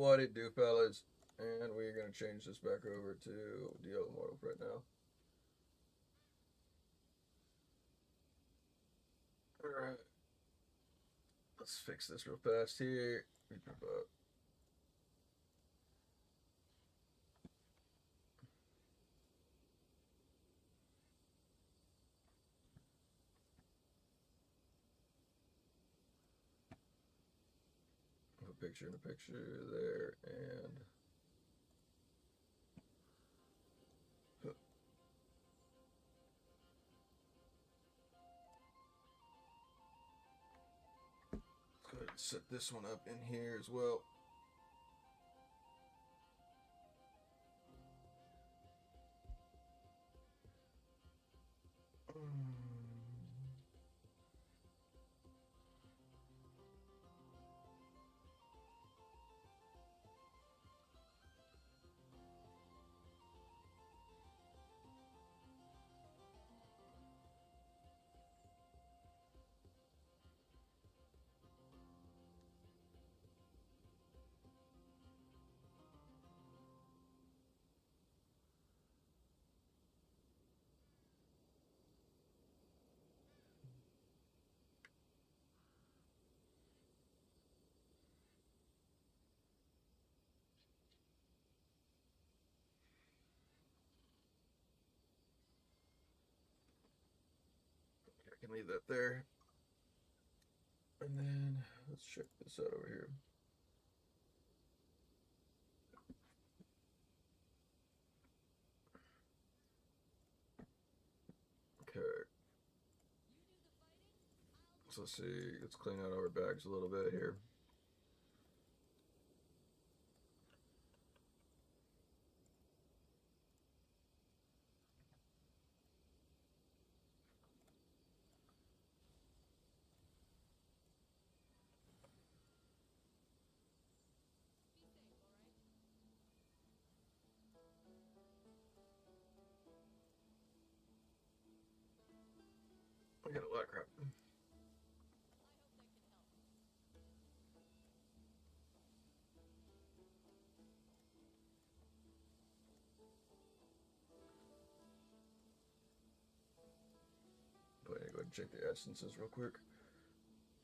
What it do, fellas? And we're gonna change this back over to Diablo Immortal right now. Alright. Let's fix this real fast here. A picture in a picture there, and go ahead and set this one up in here as well. I can leave that there. And then let's check this out over here. Okay. So let's see, let's clean out our bags a little bit here. I got a lot of crap. But I go ahead and check the essences real quick.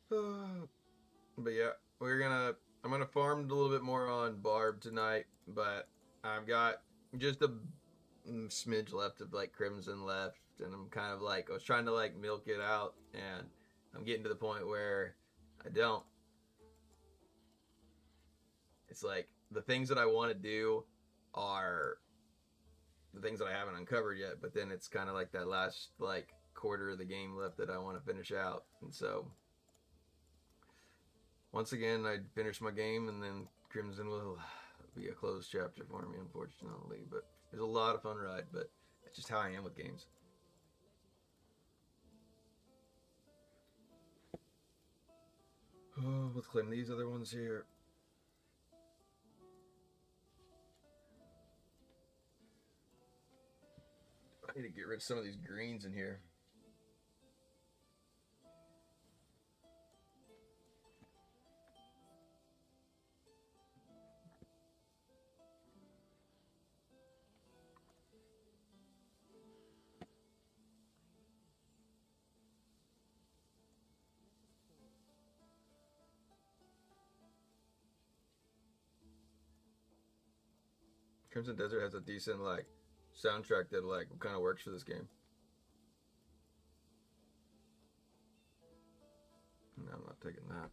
But yeah, I'm gonna farm a little bit more on Barb tonight, but I've got just a smidge left of like Crimson left, and I'm kind of like I was trying to like milk it out, and I'm getting to the point where I don't. It's like the things that I want to do are the things that I haven't uncovered yet, but then it's kind of like that last like quarter of the game left that I want to finish out, and so once again I finish my game, and then Crimson will be a closed chapter for me, unfortunately. But it was a lot of fun ride, but that's just how I am with games. Oh, let's claim these other ones here. I need to get rid of some of these greens in here. Crimson Desert has a decent like soundtrack that like kind of works for this game. No, I'm not taking that.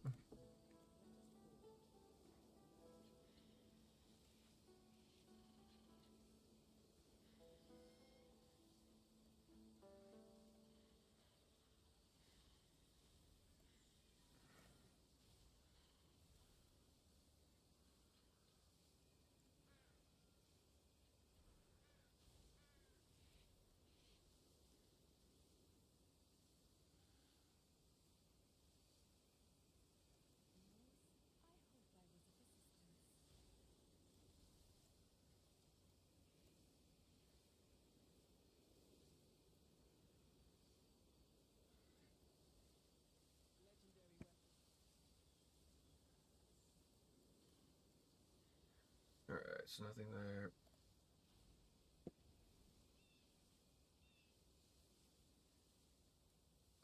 Alright, so nothing there.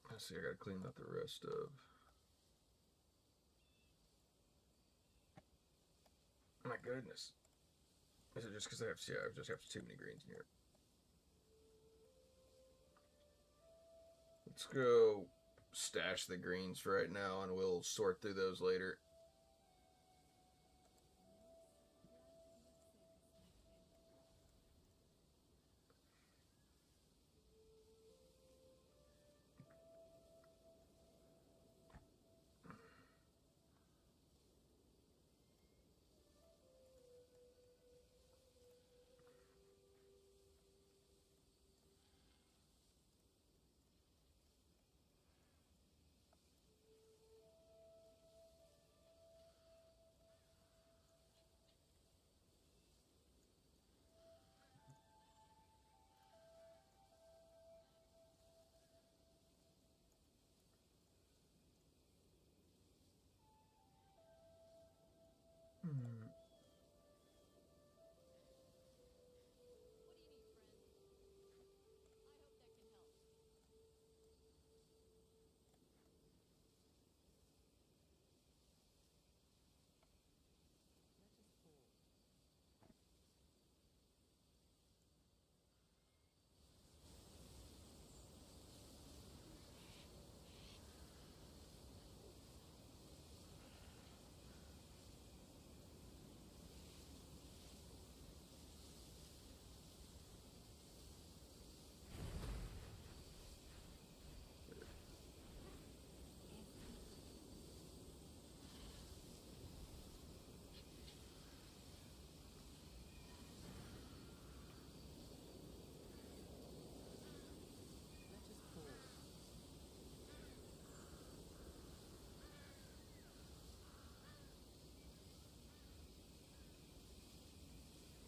Let's see, I gotta clean out the rest of... My goodness. Is it just because I just have too many greens in here? Let's go stash the greens for right now, and we'll sort through those later.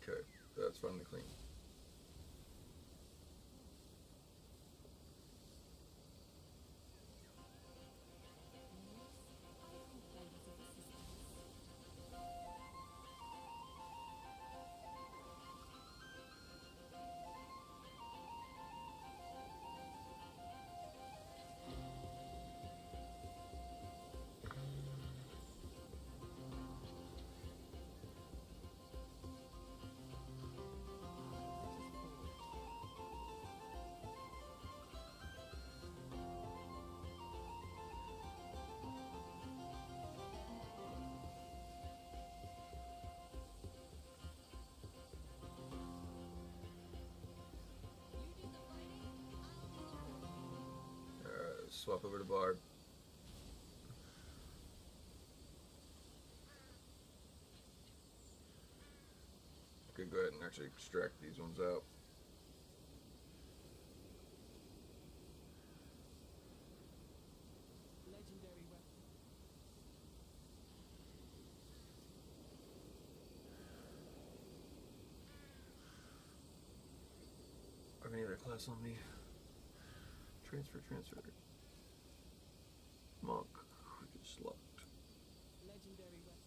Okay, that's fun to clean. Swap over to Barb. Okay, go ahead and actually extract these ones out. Legendary weapon. I have any other class on me? Transfer. Monk, which is locked. Legendary weapon.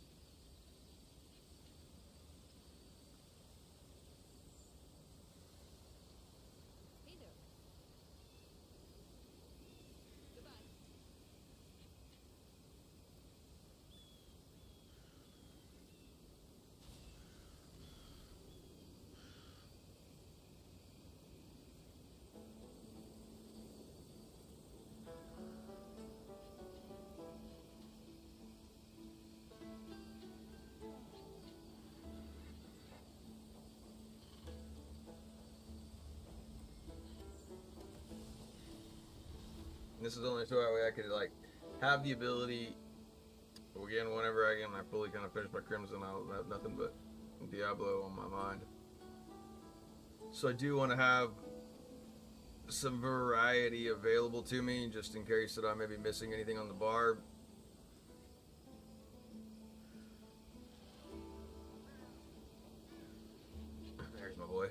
Hey there. Goodbye. This is only so that way I could like have the ability. Again, whenever I fully kind of finish my Crimson, I'll have nothing but Diablo on my mind. So I do want to have some variety available to me, just in case that I may be missing anything on the Barb. There's my boy.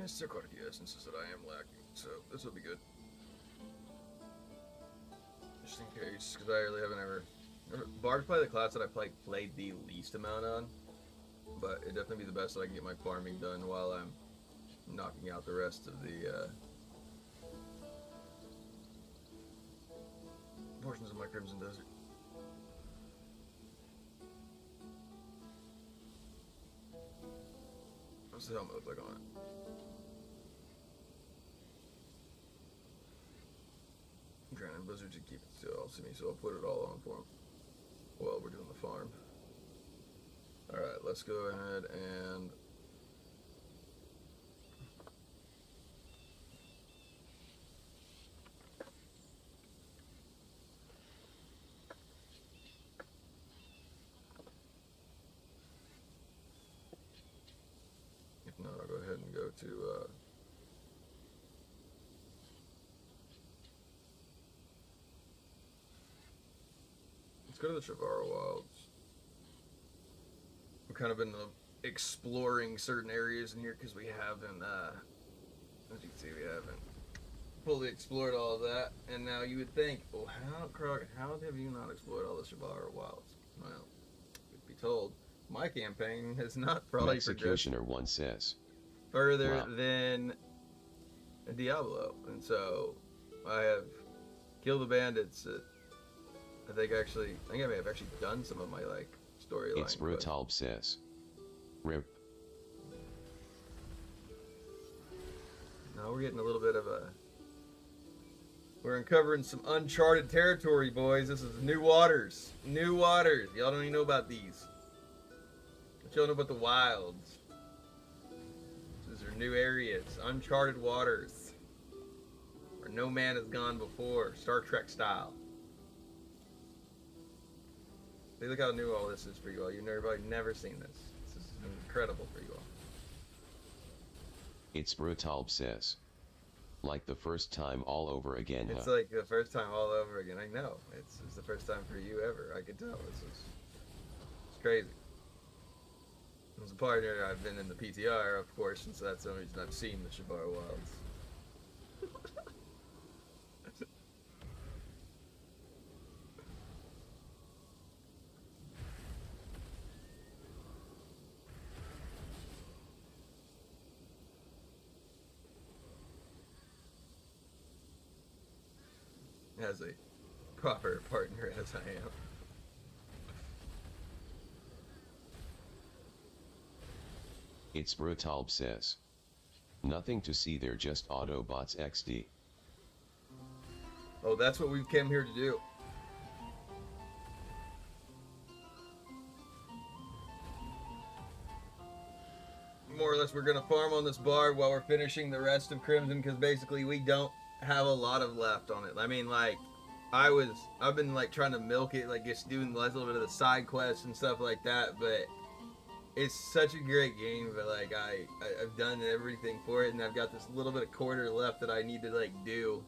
There's still quite a few essences that I am lacking, so this will be good. Just in case, because I really haven't ever... Barb's probably the class that I played the least amount on, but it'd definitely be the best that I can get my farming done while I'm knocking out the rest of the portions of my Crimson Desert. What's the helmet look like on it? I'm trying to Blizzard to keep it still, see me, so I'll put it all on for him while we're doing the farm. Alright, let's go ahead and if not, I'll go ahead and go to let's go to the Shavara Wilds. We've kind of been exploring certain areas in here because we haven't, as you can see, we haven't fully explored all of that. And now you would think, well, how have you not explored all the Shavara Wilds? Well, you'd be told, my campaign has not probably Executioner one says further wow. than Diablo, and so I have killed the bandits. I think I may have actually done some of my like storyline. It's brutal says rip. Now we're getting a little bit of we're uncovering some uncharted territory, boys. This is new waters. New waters. Y'all don't even know about these. But y'all know about the wilds. These are new areas. Uncharted waters. Where no man has gone before. Star Trek style. See, look how new all this is for you all. You've probably never seen this. This is incredible for you all. It's brutal says like the first time all over again. It's Huh? like the first time all over again. I know. It's the first time for you ever. I can tell. It's crazy. As a partner, I've been in the PTR, of course, and so that's the only reason I've seen the Shavara Wilds. As a proper partner as I am. It's brutal says nothing to see there, just Autobots XD. Oh, that's what we came here to do. More or less, we're gonna farm on this Barb while we're finishing the rest of Crimson, because basically we don't have a lot of left on it. I mean, like, I've been like trying to milk it, like just doing a little bit of the side quests and stuff like that, but it's such a great game. But like I've done everything for it, and I've got this little bit of quarter left that I need to like do.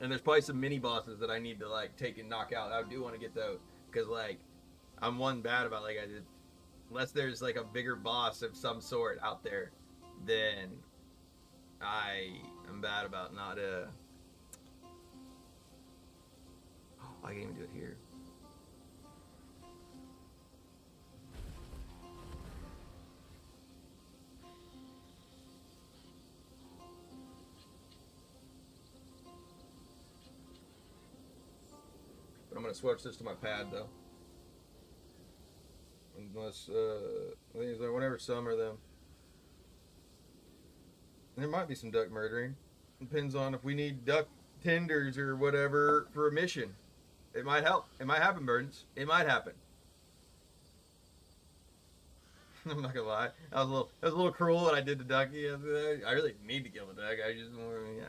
And there's probably some mini bosses that I need to like take and knock out. I do want to get those, because like I'm one bad about like unless there's like a bigger boss of some sort out there, then I'm bad about not oh, I can't even do it here. But I'm gonna switch this to my pad though. Unless I think there whenever some are them. There might be some duck murdering. Depends on if we need duck tenders or whatever for a mission. It might help. It might happen, Burdens. It might happen. I'm not gonna lie. That was a little cruel what I did to Ducky. I really need to kill the duck. I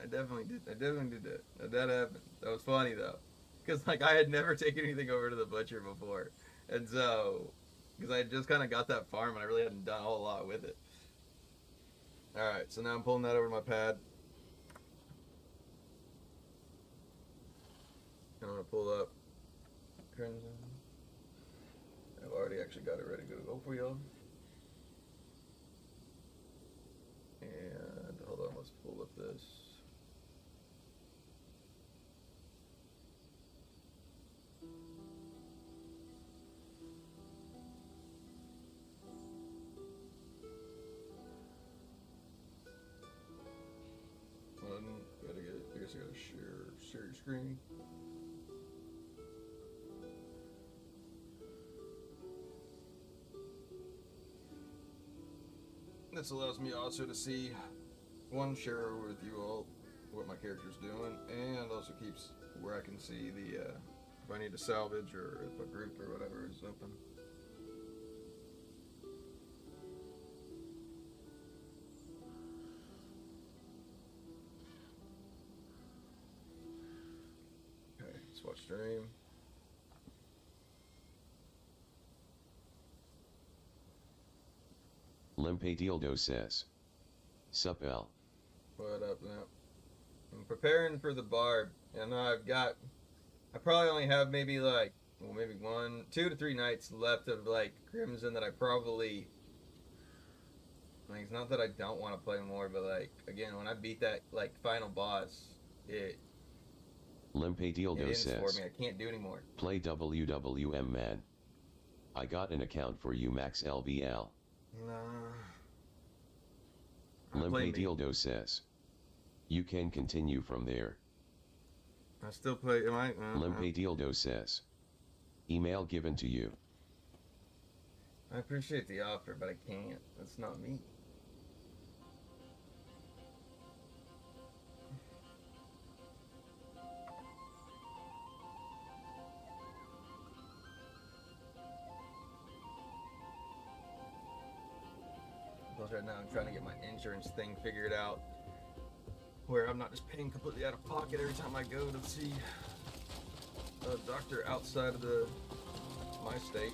definitely did. I definitely did that. That happened. That was funny though, because like I had never taken anything over to the butcher before, and so because I had just kind of got that farm and I really hadn't done a whole lot with it. All right, so now I'm pulling that over to my pad. I'm gonna pull up Crimson. I've already actually got it ready to go for y'all. And guess I gotta share your screen. This allows me also to see, share with you all what my character's doing, and also keeps where I can see the, if I need to salvage or if a group or whatever is open. Okay, let's watch stream. Limpe Dildo says. Sup L. What up now? I'm preparing for the Barb, and I probably only have maybe 1, 2 to 3 nights left of like Crimson that I probably, like, it's not that I don't want to play more, but like, again, when I beat that like final boss, it Limpe Dildo ends says. for me. I can't do anymore. Play WWM man. I got an account for you Max LBL. Nah. Limpe Dildo says. You can continue from there. I still play. Am I? Limpe Dildo says. Email given to you. I appreciate the offer, but I can't. That's not me. Plus, right now I'm trying to get my insurance thing figured out, where I'm not just paying completely out of pocket every time I go to see a doctor outside of my state.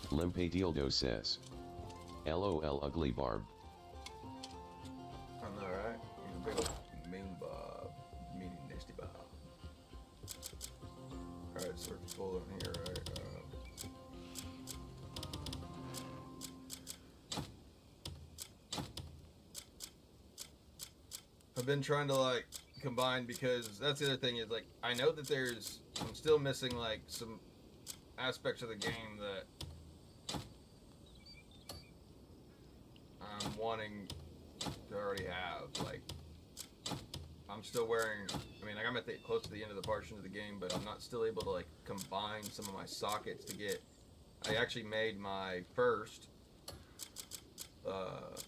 Limpe Dildo says. LOL ugly Barb. I'm alright. He's a big old mean Bob. Meaty nasty Bob. Alright, so we're full in here, right? I've been trying to like combine, because that's the other thing is, like, I know that I'm still missing like some aspects of the game that I'm wanting to already have. Like, I'm still wearing, like, I'm at close to the end of the portion of the game, but I'm not still able to like combine some of my sockets to get. I actually made my first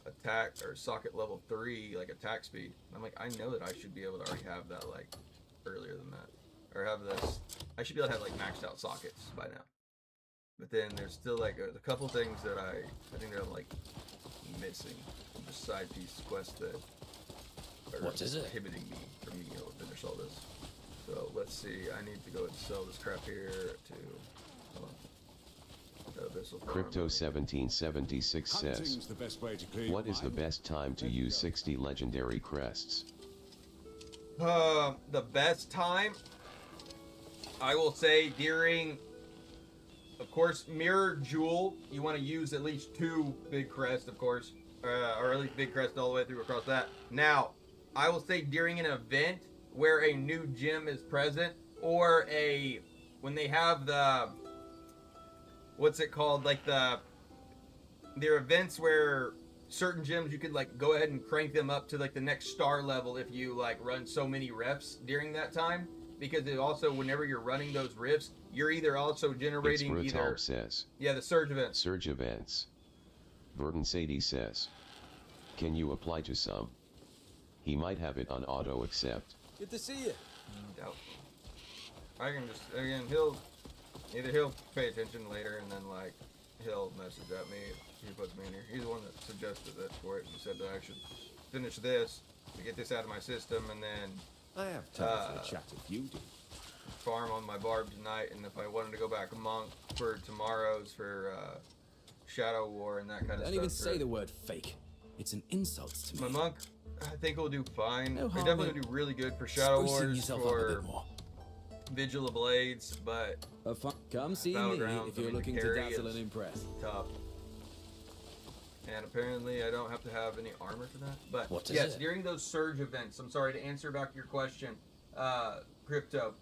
attack or socket level 3 like attack speed. I'm like, I know that I should be able to already have that like earlier than that, or have this. I should be able to have like maxed out sockets by now. But then there's still like a couple things that I think they're like missing. Just side piece quests that are prohibiting me from being able to finish all this. So let's see. I need to go and sell this crap here to. Hold on. Crypto 1776 says, what is the best time to use 60 legendary crests? The best time, I will say during, of course, Mirror Jewel, you want to use at least 2 big crests, of course, or at least big crest all the way through across that. Now, I will say during an event where a new gem is present, or when they have the, what's it called? Like there are events where certain gems you could like go ahead and crank them up to like the next star level if you like run so many rifts during that time. Because it also, whenever you're running those rifts, you're either also generating says. Yeah, the surge events. Surge events. Verdun Sadie says. Can you apply to some? He might have it on auto accept. Good to see you. Doubtful. I can just, again, either he'll pay attention later, and then like he'll message at me if he puts me in here. He's the one that suggested that for it. He said that I should finish this to get this out of my system, and then I have time for a chat if you do. Farm on my Barb tonight, and if I wanted to go back monk for tomorrow's for Shadow War and that kind of stuff. Don't even say the word fake. It's an insult to me. My monk, I think will do fine. No I harm definitely in will do really good for Shadow sprucing Wars, yourself up a for bit more. Vigil of Blades, but Come see me Battlegrounds, if you're looking to dazzle and impress. tough. And apparently I don't have to have any armor for that. But What is yes, it? during those surge events, I'm sorry to answer back your question, Crypto.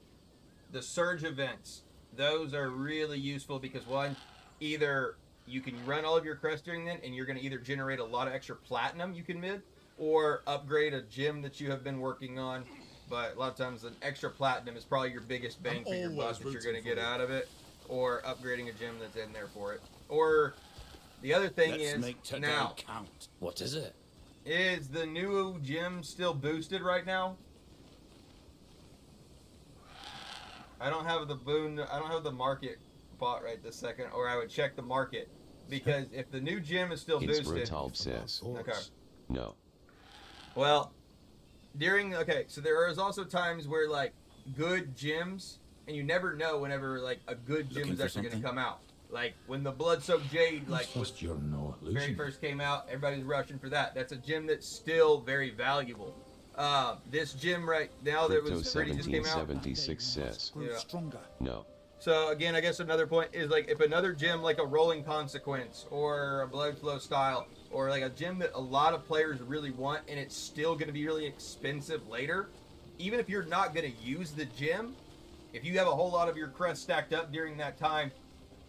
The surge events, those are really useful because one, either you can run all of your crests during then and you're going to either generate a lot of extra platinum you can mid, or upgrade a gym that you have been working on. But a lot of times an extra platinum is probably your biggest bang for your buck that you're going to get out of it, or upgrading a gym that's in there for it. Or the other thing is, now, count. What is it? is the new gym still boosted right now? I don't have the boon, I don't have the market bought right this second, or I would check the market. Because if the new gym is still It's boosted... Brutalb says. Okay. No. Well, okay, so there is also times where, like, good gyms, and you never know whenever, like, a good gym is actually going to come out. Like, when the Blood-Soaked Jade, like, very first came out, everybody's rushing for that. That's a gym that's still very valuable. This gym right now that was pretty just came out. 1776 says. Yeah. No. So, again, I guess another point is, like, if another gym, like a Rolling Consequence, or a Blood Flow Style, or, like, a gym that a lot of players really want, and it's still going to be really expensive later, even if you're not going to use the gym, if you have a whole lot of your crests stacked up during that time,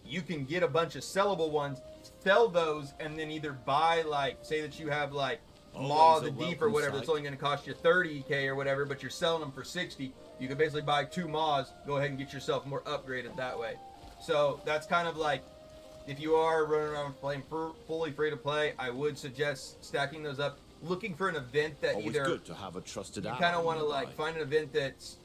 you can get a bunch of sellable ones, sell those, and then either buy, like, say that you have, like, Maw the Deep or whatever, that's only going to cost you 30k or whatever, but you're selling them for 60. You can basically buy 2 Maws, go ahead and get yourself more upgraded that way. So that's kind of like, if you are running around playing fully free to play, I would suggest stacking those up, looking for an event that Always either good to have a trusted you ally kind of want to nearby. like find an event that's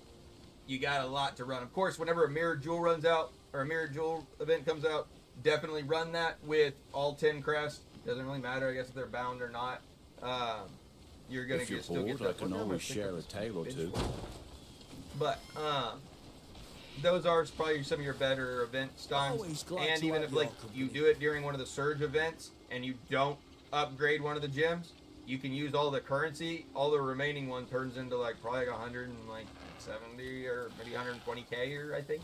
you got a lot to run. Of course, whenever a Mirror Jewel runs out or a Mirror Jewel event comes out, definitely run that with all 10 crests. Doesn't really matter, I guess, if they're bound or not. You're gonna If you're still get bored, I that. can always share a tale or two. But those are probably some of your better event times. Always glad And to even have if like your you company. do it during one of the surge events and you don't upgrade one of the gyms, you can use all the currency. All the remaining one turns into like probably like 170 or maybe 120k, or I think,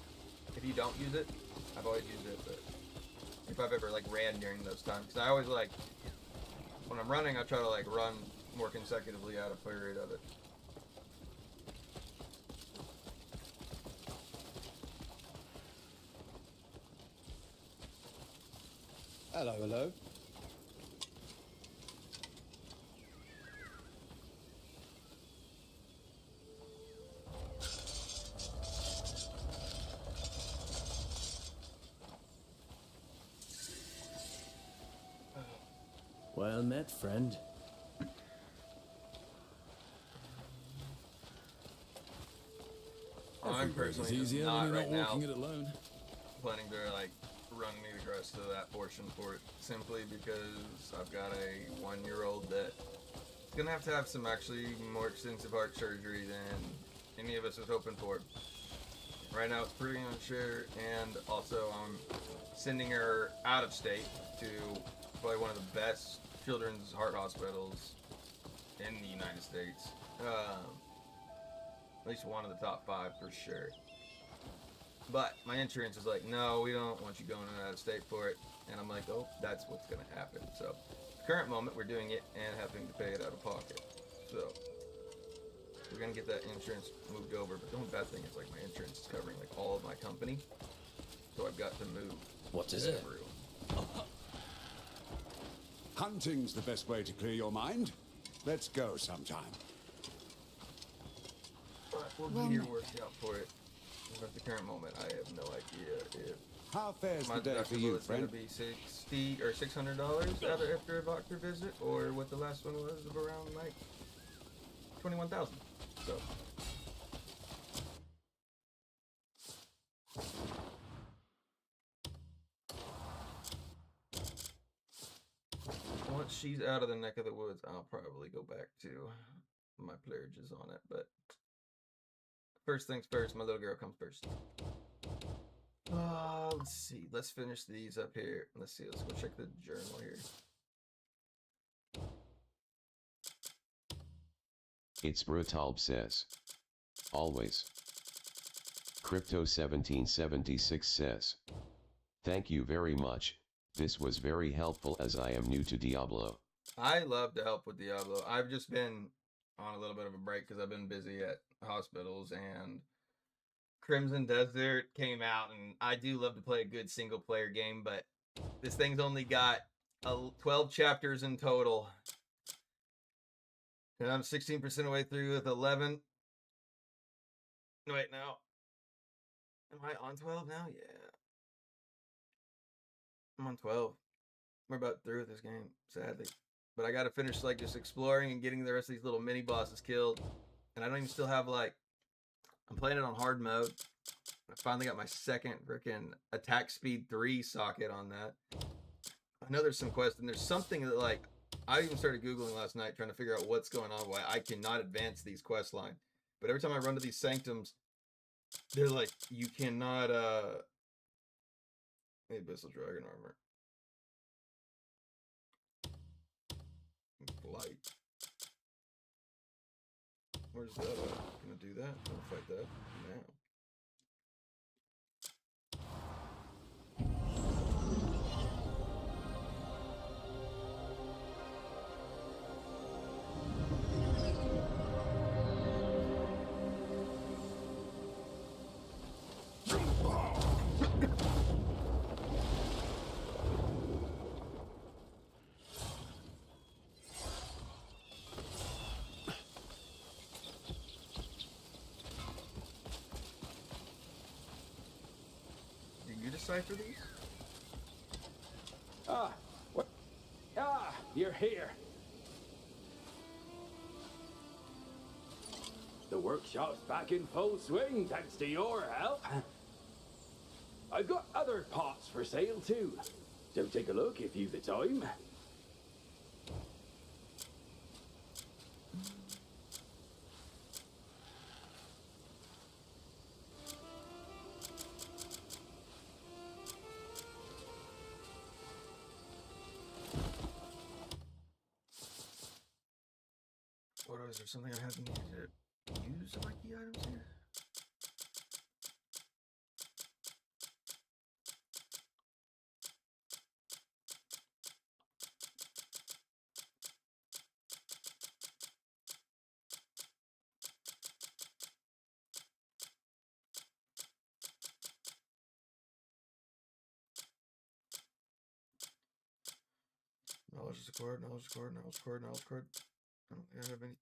if you don't use it. I've always used it, but if I've ever like ran during those times, because I always like when I'm running, I try to like run more consecutively out of period of it. Hello, hello. Well met, friend. I'm personally just easier not when you're right not now walking it alone. planning to like run me the rest of that portion for it, simply because I've got a 1-year-old that is gonna have to have some actually more extensive heart surgery than any of us was hoping for. Right now it's pretty unsure, and also I'm sending her out of state to probably one of the best children's heart hospitals in the United States. At least one of the top 5 for sure. But my insurance is like, no, we don't want you going out of state for it. And I'm like, oh, that's what's going to happen. So, current moment, we're doing it and having to pay it out of pocket. So, we're going to get that insurance moved over. But the only bad thing is, like, my insurance is covering, like, all of my company. So, I've got to move. What is it? Everyone. Hunting's the best way to clear your mind. Let's go sometime. But we'll be here working out for it. But at the current moment, I have no idea if How fares my the day for deductible you, is going to friend? be $60 or $600 after a doctor visit, or what the last one was of around like 21,000. So. Once she's out of the neck of the woods, I'll probably go back to my pledges on it. But first things first, my little girl comes first. Let's see. Let's finish these up here. Let's see. Let's go check the journal here. It's Brutalb says. Always. Crypto1776 says. Thank you very much. This was very helpful as I am new to Diablo. I love to help with Diablo. I've just been on a little bit of a break because I've been busy at hospitals, and Crimson Desert came out, and I do love to play a good single player game, but this thing's only got 12 chapters in total. And I'm 16% away through with 11. Wait, now. Am I on 12 now? Yeah. I'm on 12. We're about through with this game, sadly. But I gotta finish like just exploring and getting the rest of these little mini bosses killed. And I don't even still have like, I'm playing it on hard mode. I finally got my second freaking attack speed 3 socket on that. I know there's some quests, and there's something that like, I even started Googling last night trying to figure out what's going on, why I cannot advance these quest line. But every time I run to these sanctums, they're like, you cannot, the Abyssal Dragon Armor. Light. Where's that at? Gonna do that? I'm gonna fight that now. Decipher these? Ah, what? Ah, you're here. The workshop's back in full swing thanks to your help. I've got other pots for sale too, so take a look if you've the time. What is there something I haven't needed to use like the items here? Knowledge is acquired, knowledge is acquired, knowledge is acquired, knowledge is acquired. I don't think I have any.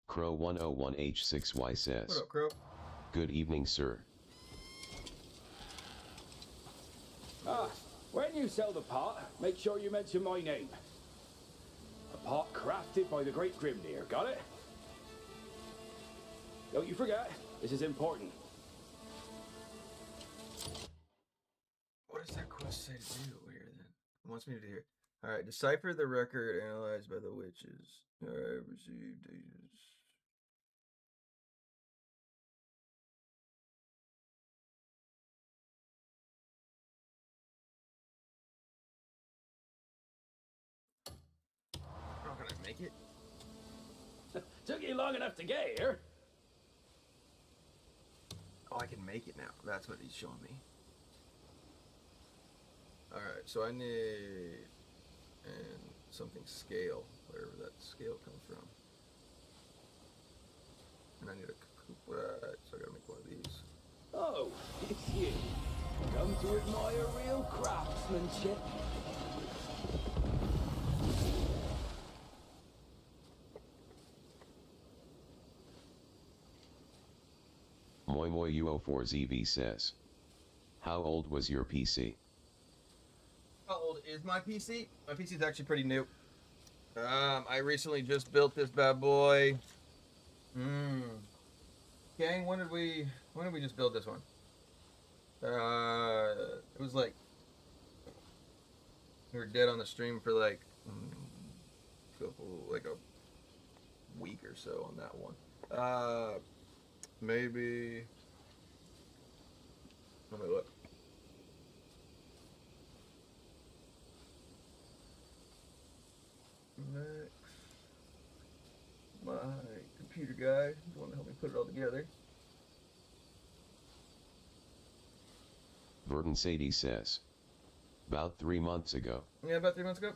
Crow 101H6Y says, What up, Crow? Good evening, sir. Ah, when you sell the pot, make sure you mention my name. A pot crafted by the great Grimnir, got it? Don't you forget, this is important. What does that quest say to do here then? It wants me to do here. Alright, decipher the record analyzed by the witches. Alright, received these. How can I make it? Took you long enough to get here. Oh, I can make it now. That's what he's showing me. Alright, so I need something scale, wherever that scale comes from. And I need a right, so I gotta make one of these. Oh, it's you. Come to admire real craftsmanship. Moi Moi UO4ZV says, how old was your PC? How old is my PC? My PC is actually pretty new. I recently just built this bad boy. Gang, when did we just build this one? It was like we were dead on the stream for like a week or so on that one. Maybe. Let me look. Next, my computer guy. He's the one to help me put it all together. Burton Sadie says. About 3 months ago. Yeah, about 3 months ago.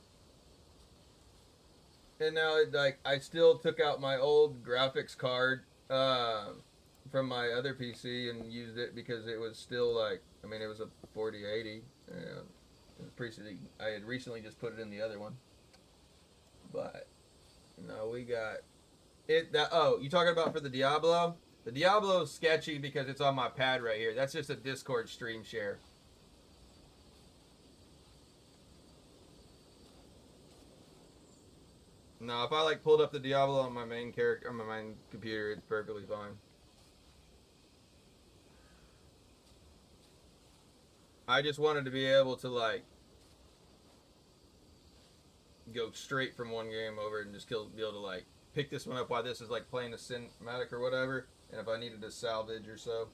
And now, like, I still took out my old graphics card from my other PC and used it because it was still, like, I mean, it was a 4080. And it was pretty, I had recently just put it in the other one. But, no, we got it. Oh, you talking about for the Diablo? The Diablo is sketchy because it's on my pad right here. That's just a Discord stream share. No, if I like pulled up the Diablo on my main character on my main computer, it's perfectly fine. I just wanted to be able to like go straight from one game over and just be able to like pick this one up while this is like playing a cinematic or whatever, and if I needed to salvage or so.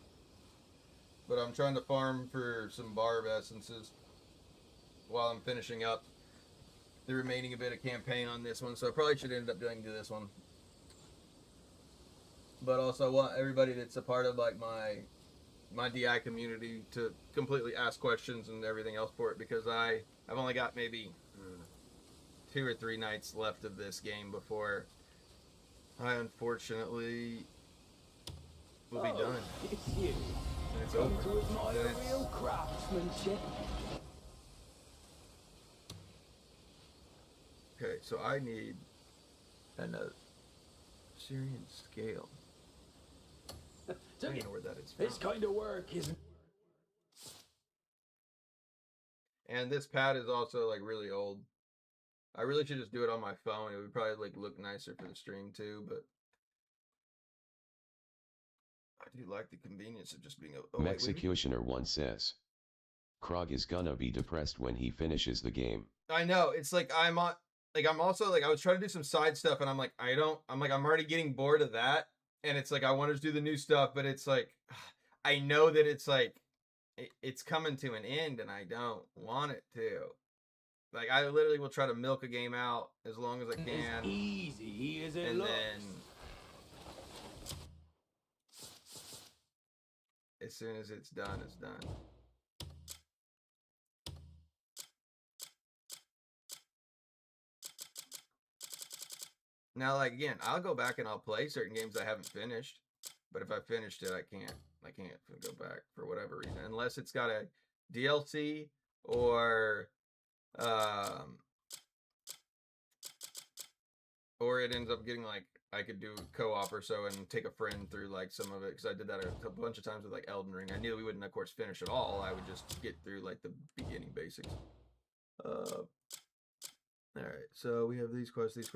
But I'm trying to farm for some Barb essences while I'm finishing up the remaining bit of campaign on this one, so I probably should end up doing this one. But also I want everybody that's a part of like my DI community to completely ask questions and everything else for it, because I've only got maybe 2 or 3 nights left of this game before I unfortunately will be done. It's you. And it's Come over. to admire And it's- real craftsmanship. Okay, so I need another Syrian scale. I don't know where that is from. This kind of work isn't. And this pad is also like really old. I really should just do it on my phone. It would probably like look nicer for the stream too, but I do like the convenience of just being a Mexicutioner once says. Krog is gonna be depressed when he finishes the game. I know. It's like I'm also like I was trying to do some side stuff and I'm already getting bored of that, and it's like I want to do the new stuff, but it's like I know that it's like it's coming to an end and I don't want it to. Like I literally will try to milk a game out as long as I can. It's easy as it And looks. then as soon as it's done, it's done. Now, like, again, I'll go back and I'll play certain games I haven't finished, but if I finished it, I can't go back for whatever reason, unless it's got a DLC or it ends up getting like I could do co-op or so and take a friend through like some of it, because I did that a bunch of times with like Elden Ring. I knew we wouldn't, of course, finish it all. I would just get through like the beginning basics. All right, so we have these quests.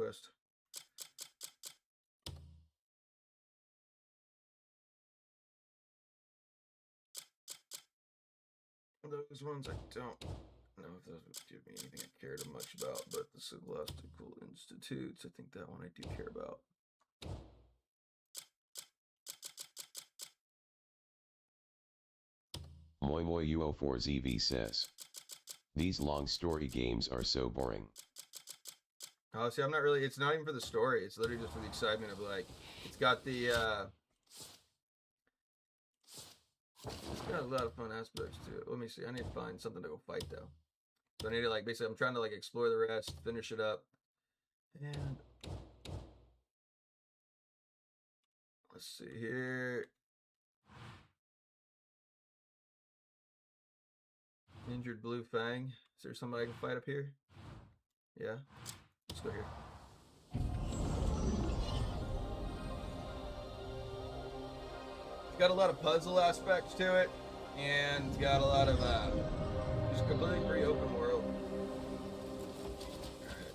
Those ones I don't know if those would give me anything I cared much about, but the Celestial Institutes, I think that one I do care about. Moi Moi UO4ZV says. These long story games are so boring. Oh, see, I'm not really, it's not even for the story, it's literally just for the excitement of like, it's got the, it's got a lot of fun aspects to it. Let me see. I need to find something to go fight though. So I need to like basically I'm trying to like explore the rest, finish it up. And let's see here. Injured Blue Fang. Is there somebody I can fight up here? Yeah. Let's go here. Got a lot of puzzle aspects to it, and it's got a lot of just completely free open world. Alright.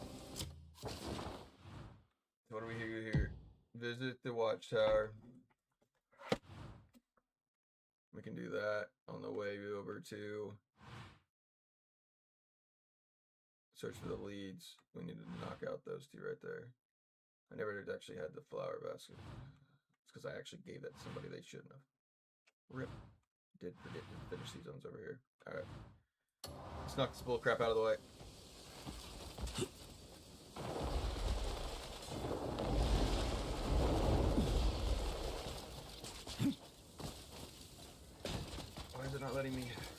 So what do we do here? Visit the watchtower. We can do that on the way over to search for the leads. We need to knock out those 2 right there. I never actually had the flower basket. Because I actually gave that to somebody they shouldn't have. Rip. Did forget to finish these ones over here. Alright. Let's knock this bull crap out of the way.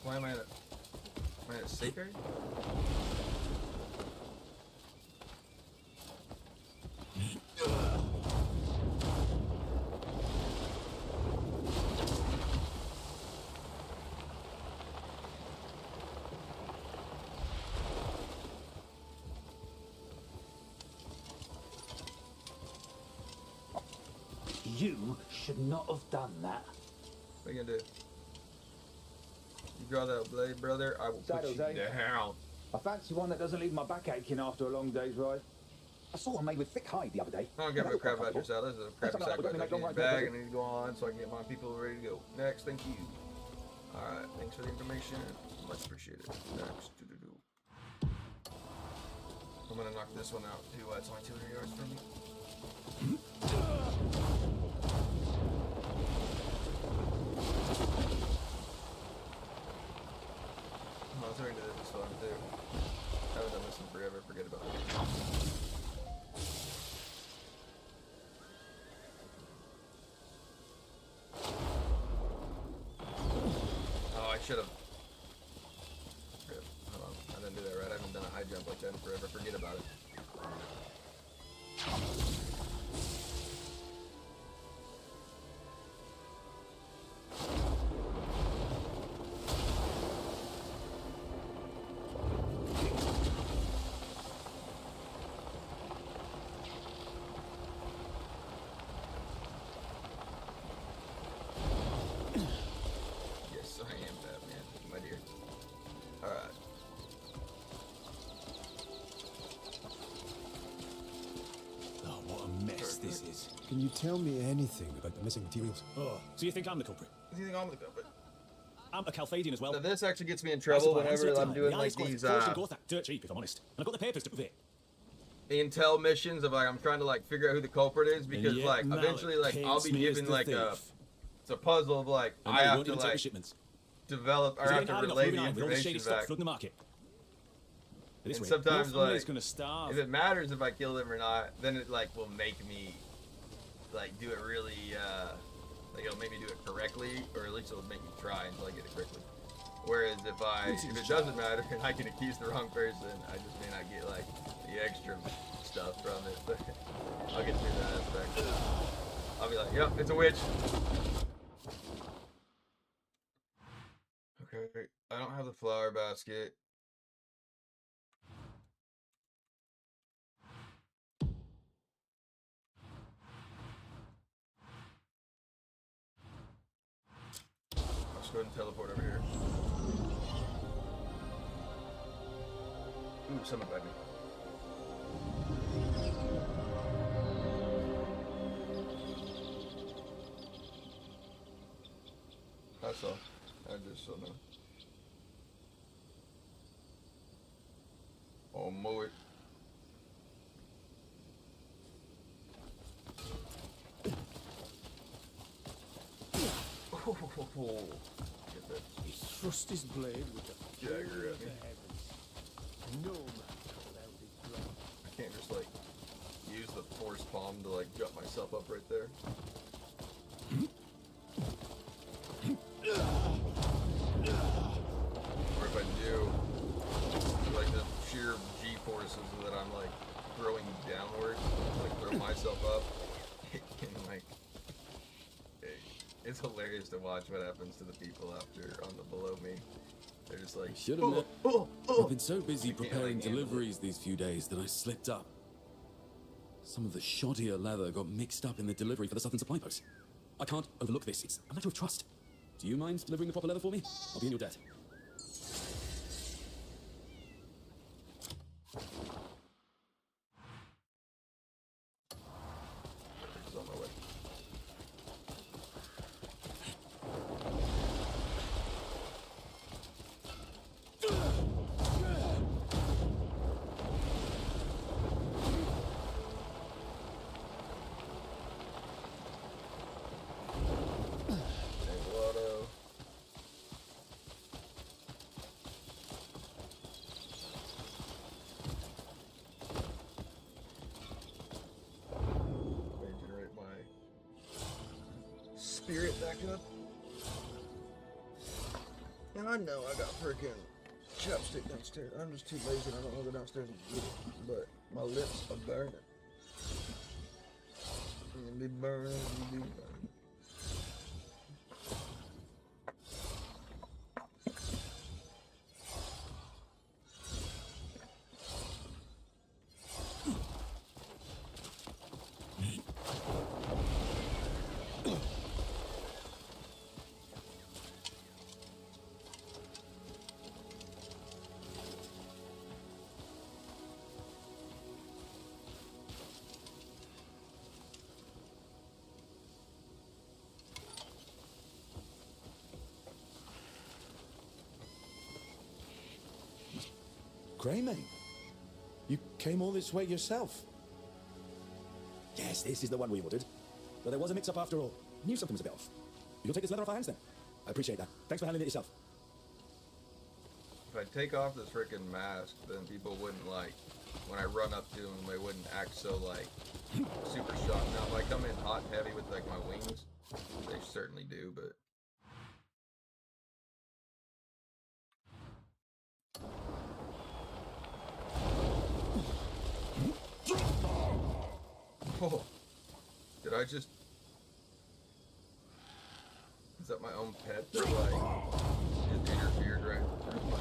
Why am I at a safe area? You should not have done that. What are you gonna do? You draw that blade, brother, I will put Saddles, you eh? down. I fancy one that doesn't leave my back aching after a long day's ride. I saw one made with thick hide the other day. I don't give a crap about your salad. This is a crappy That's all right, sacrifice. we're I gonna need make a long bag. rides, I need to go on so I can get my people ready to go. Next, thank you. Alright, thanks for the information. Much appreciated. Next, I'm gonna knock this one out too. It's only 200 yards from me. Oh, I'll turn into this one too. I haven't done this in forever. Forget about it. Oh, I should have. Hold on. I didn't do that right. I haven't done a high jump like that in forever. Forget about it. Yes, I am Batman, my dear. Alright. Oh, what a mess this is. Can you tell me anything about the missing materials? Oh, so you think I'm the culprit? What do you think I'm gonna go with? I'm a Calphadian as well. Now this actually gets me in I trouble supply whenever answer I'm time. doing The like eyes these forged in Gothak, dirt cheap if I'm honest. And I've got the papers to prove it. intel missions of like I'm trying to like figure out who the culprit is because yet like Malik eventually like I'll paints be me as given the like a thief. it's a puzzle of like And I they have won't to even take the like shipments. develop or It's have getting to hard enough relay moving the on with all the shady information stuff back. flooding the market. At this And rate, sometimes, your family's like, gonna starve. If it matters if I kill them or not, then it like will make me like do it really like it'll make me do it correctly, or at least it'll make me try until I get it correctly. Whereas if it doesn't matter and I can accuse the wrong person, I just may not get like the extra stuff from it. But I'll get through that aspect. I'll be like, yep, it's a witch. Okay, I don't have the flower basket. Let's go ahead and teleport over here. Ooh, someone by me. That's all. I just don't know. Oh, mow it. Get that He thrust his blade with the dagger at me. no man allowed it drop. I can't just like use the force palm to like jump myself up right there. Or if I do, like the sheer G forces that I'm like throwing downward, like throw myself up, it can like it's hilarious to watch what happens to the people after on the below me. They're just like, Should admit, I've been so busy I can't, preparing like, handle deliveries these few days that I slipped up. Some of the shoddier leather got mixed up in the delivery for the Southern Supply Post. I can't overlook this. It's a matter of trust. Do you mind delivering the proper leather for me? I'll be in your debt. It's on my way. Lotto. Regenerate my spirit back up. And I know I got freaking chapstick downstairs. I'm just too lazy and I don't want to go downstairs and get it. But my lips are burning. And be burning, be burning. Greymane, you came all this way yourself. Yes, this is the one we ordered. But there was a mix-up after all. Knew something was a bit off. You'll take this leather off our hands then? I appreciate that. Thanks for handling it yourself. If I take off this freaking mask, then people wouldn't like, when I run up to them, they wouldn't act so like, super shocked. Now if I come in hot and heavy with like my wings, they certainly do, but. Oh, did I just... Is that my own pet that like, just interfered right through my...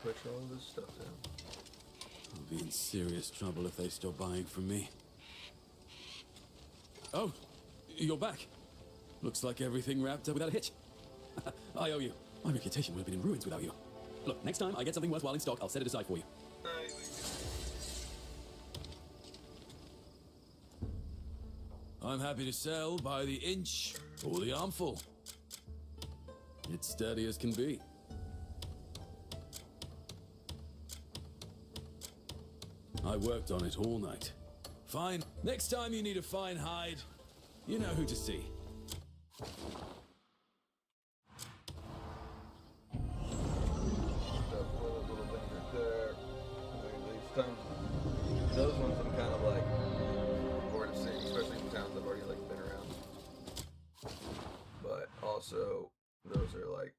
Push all this stuff down. I'll be in serious trouble if they stop buying from me. Oh, you're back. Looks like everything wrapped up without a hitch. I owe you. My reputation would have been in ruins without you. Look, next time I get something worthwhile in stock, I'll set it aside for you. I'm happy to sell by the inch or the armful. It's steady as can be. I worked on it all night. Fine. Next time you need a fine hide, you know who to see. Those ones I'm kind of like bored of seeing, especially in towns I've already like been around. But also, those are like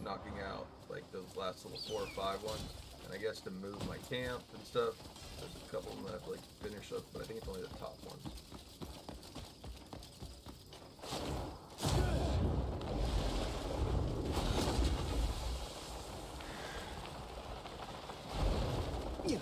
knocking out like those last little 4 or 5 ones. And I guess to move my camp and stuff, there's a couple of them that I've like finished up, but I think it's only the top ones. Yeah.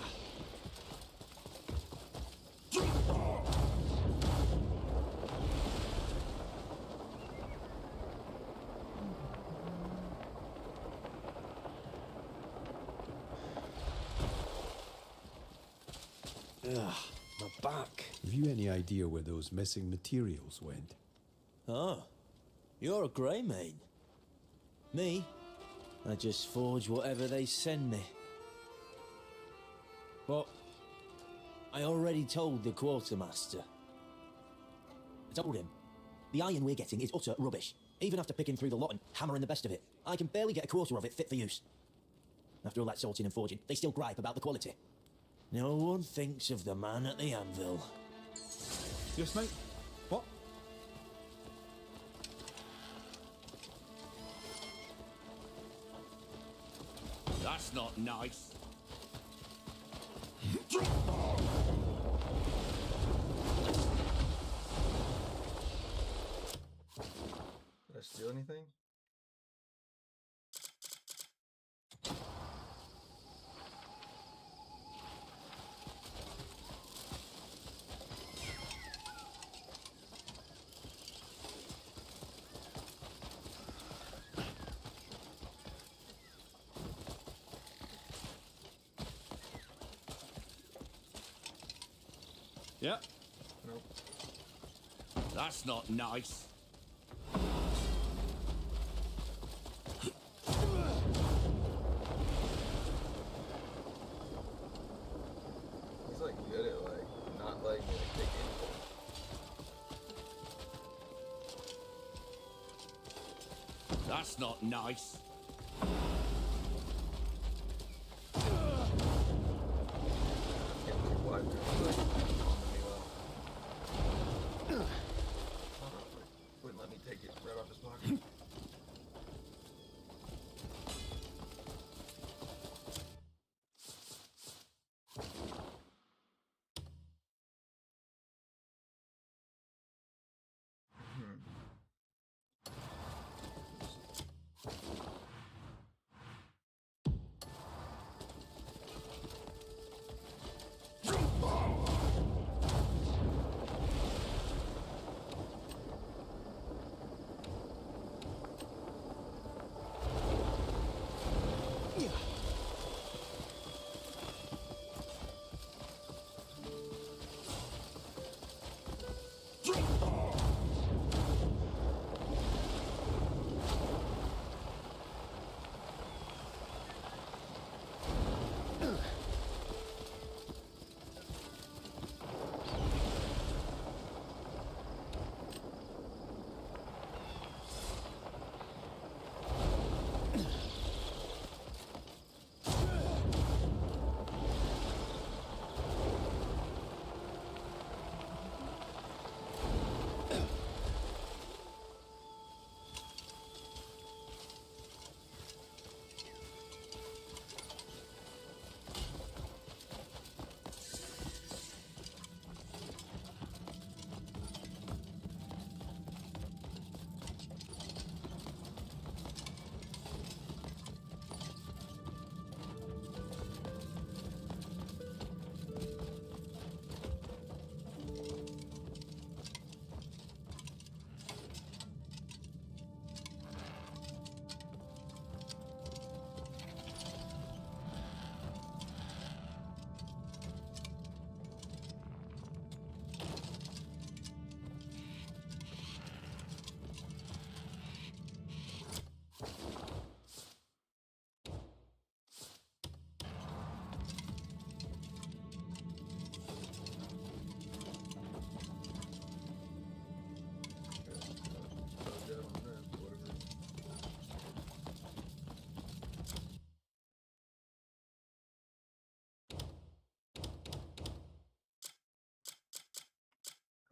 Ugh, my back. Have you any idea where those missing materials went? Oh, you're a Greymane. Me? I just forge whatever they send me. But I already told the quartermaster. I told him. The iron we're getting is utter rubbish. Even after picking through the lot and hammering the best of it, I can barely get a quarter of it fit for use. After all that sorting and forging, they still gripe about the quality. No one thinks of the man at the anvil. Yes, mate. What? That's not nice. Did I steal anything? Yeah. Nope. That's not nice. He's like good at like not letting me like, take anything. That's not nice. Getting too wide there, so wouldn't let me take it right off his pocket.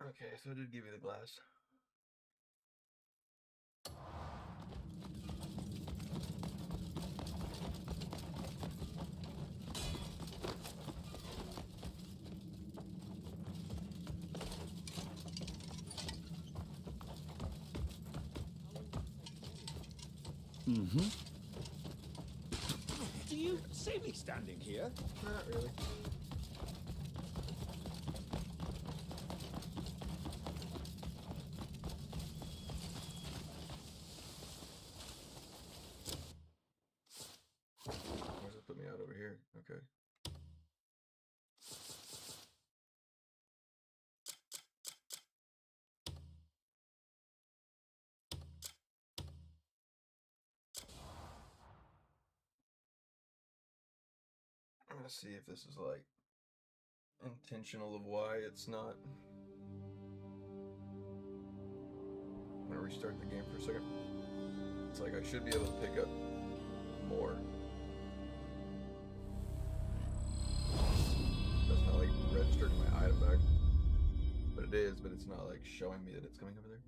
Okay, so it did give you the glass. Mm-hmm. Do you see me standing here? Not really. Where's it put me out over here? Okay. I'm gonna see if this is like intentional of why it's not. I'm gonna restart the game for a second. It's like I should be able to pick up more. That's not like registered in my item bag. But it is, but it's not like showing me that it's coming over there.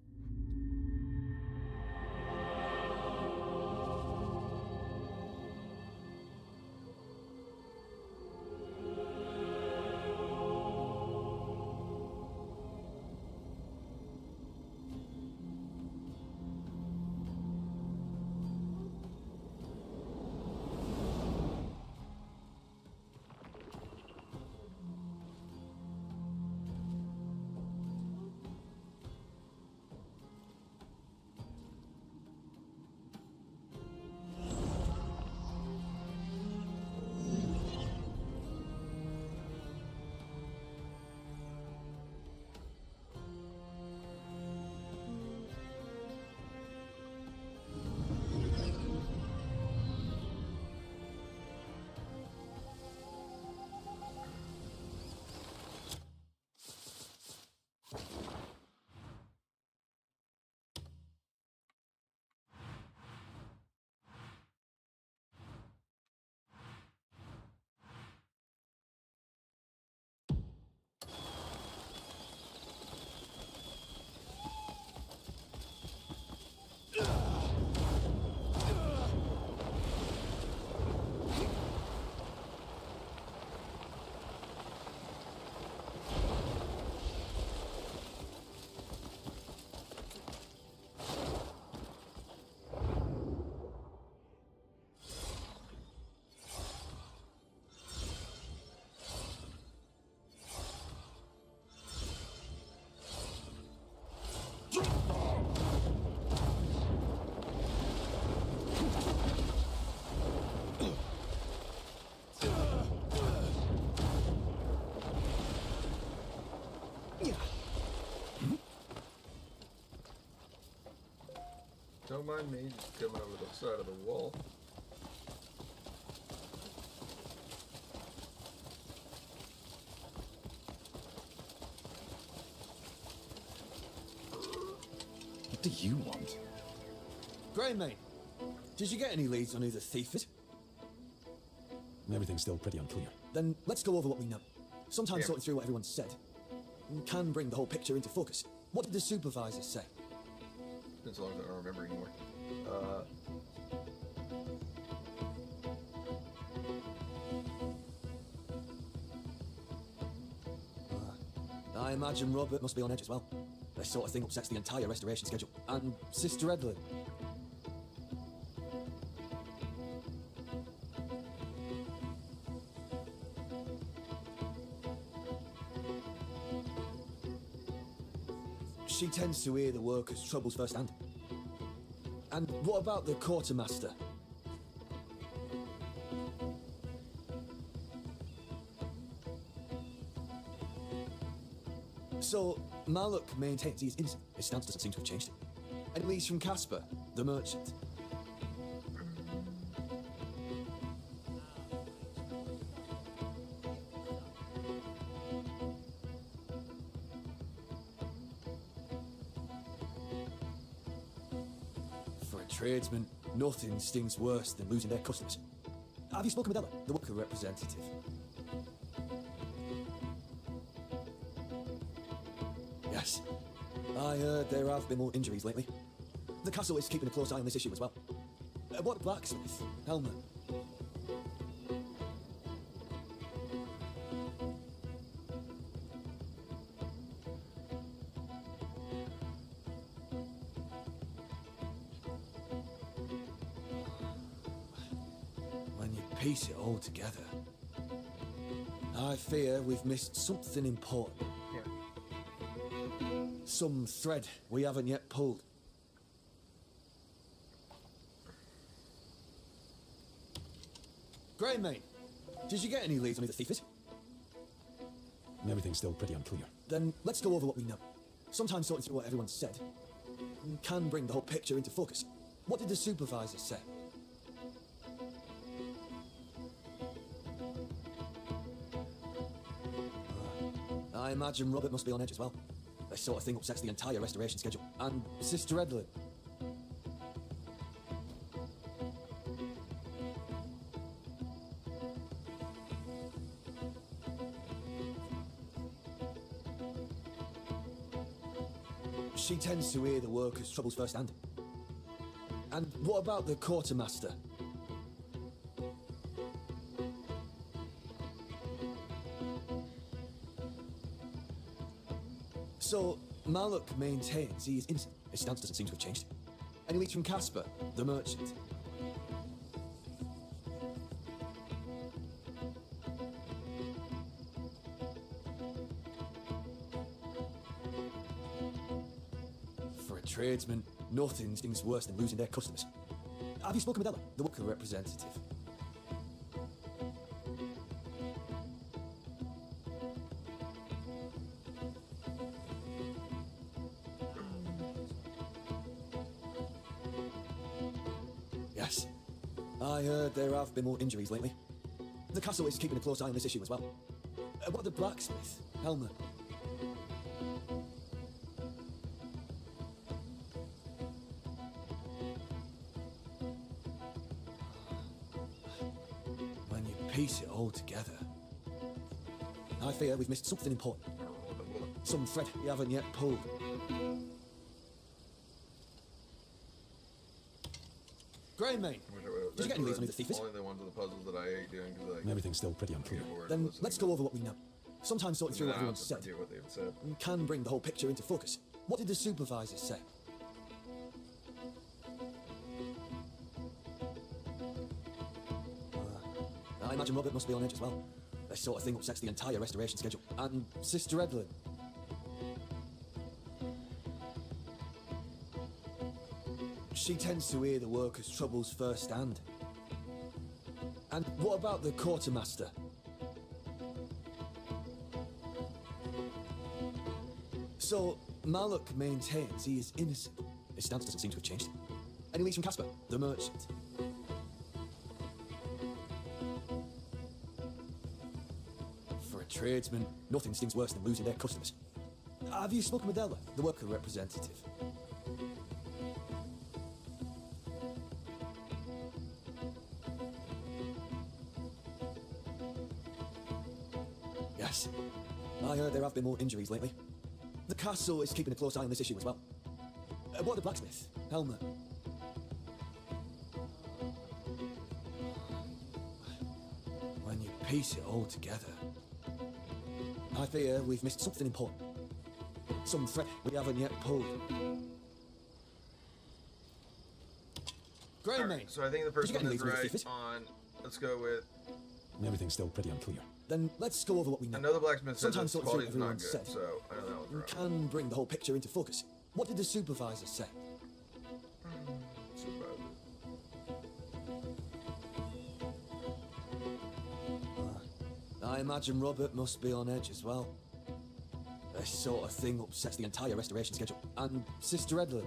Don't mind me just coming over the side of the wall. What do you want? Greymane, did you get any leads on who the thief is? Everything's still pretty unclear. Then let's go over what we know. Sometimes sorting through what everyone said can bring the whole picture into focus. What did the supervisors say? As long as I don't remember anymore. I imagine Robert must be on edge as well. This sort of thing upsets the entire restoration schedule. And Sister Evelyn. She tends to hear the workers' troubles firsthand. And what about the quartermaster? So, Maluk maintains he's innocent. His stance doesn't seem to have changed. Any leads from Casper, the merchant? For a tradesman, nothing stings worse than losing their customers. Have you spoken with Ella, the worker representative? Yes. I heard there have been more injuries lately. The castle is keeping a close eye on this issue as well. What blacksmith? Helmer? When you piece it all together, I fear we've missed something important. Some thread we haven't yet pulled. Greymane, did you get any leads on who the thief is? Everything's still pretty unclear. Then let's go over what we know. Sometimes sorting through what everyone said can bring the whole picture into focus. What did the supervisors say? I imagine Robert must be on edge as well. This sort of thing upsets the entire restoration schedule. And Sister Evelyn. She tends to hear the workers' troubles firsthand. And what about the quartermaster? So, Maluk maintains he is innocent. His stance doesn't seem to have changed. Any leads from Casper, the merchant? For a tradesman, nothing stings worse than losing their customers. Have you spoken with Ella, the worker representative? Yes. I heard there have been more injuries lately. The castle is keeping a close eye on this issue as well. What the blacksmith? Helmer? When you piece it all together, I fear we've missed something important. Some thread we haven't yet pulled. Greymane, did you get any leads on who the thief is? Only the ones with the puzzles that I hate doing because like Everything's still pretty unclear. Then let's go over what we know. Sometimes sorting through what everyone said what they've said. can bring the whole picture into focus. What did the supervisors say? I imagine Robert must be on edge as well. This sort of thing upsets the entire restoration schedule. And Sister Evelyn. She tends to hear the workers' troubles firsthand. And what about the quartermaster? So, Malak maintains he is innocent. His stance doesn't seem to have changed. Any leads from Casper, the merchant? For a tradesman, nothing stings worse than losing their customers. Have you spoken with Ella, the worker representative? Yes. I heard there have been more injuries lately. The castle is keeping a close eye on this issue as well. What the blacksmith? Helmet. When you piece it all together, I fear we've missed something important. Some thread we haven't yet pulled. Grey mate. So I think the first Did you one get is any leads right with on. Let's go with. Everything's still pretty unclear. Then let's go over what we know. I know the blacksmith said Sometimes the sorting through quality's not everyone good, said. so I know that one's You wrong. can bring the whole picture into focus. What did the supervisor say? I imagine Robert must be on edge as well. This sort of thing upsets the entire restoration schedule. And Sister Edlin.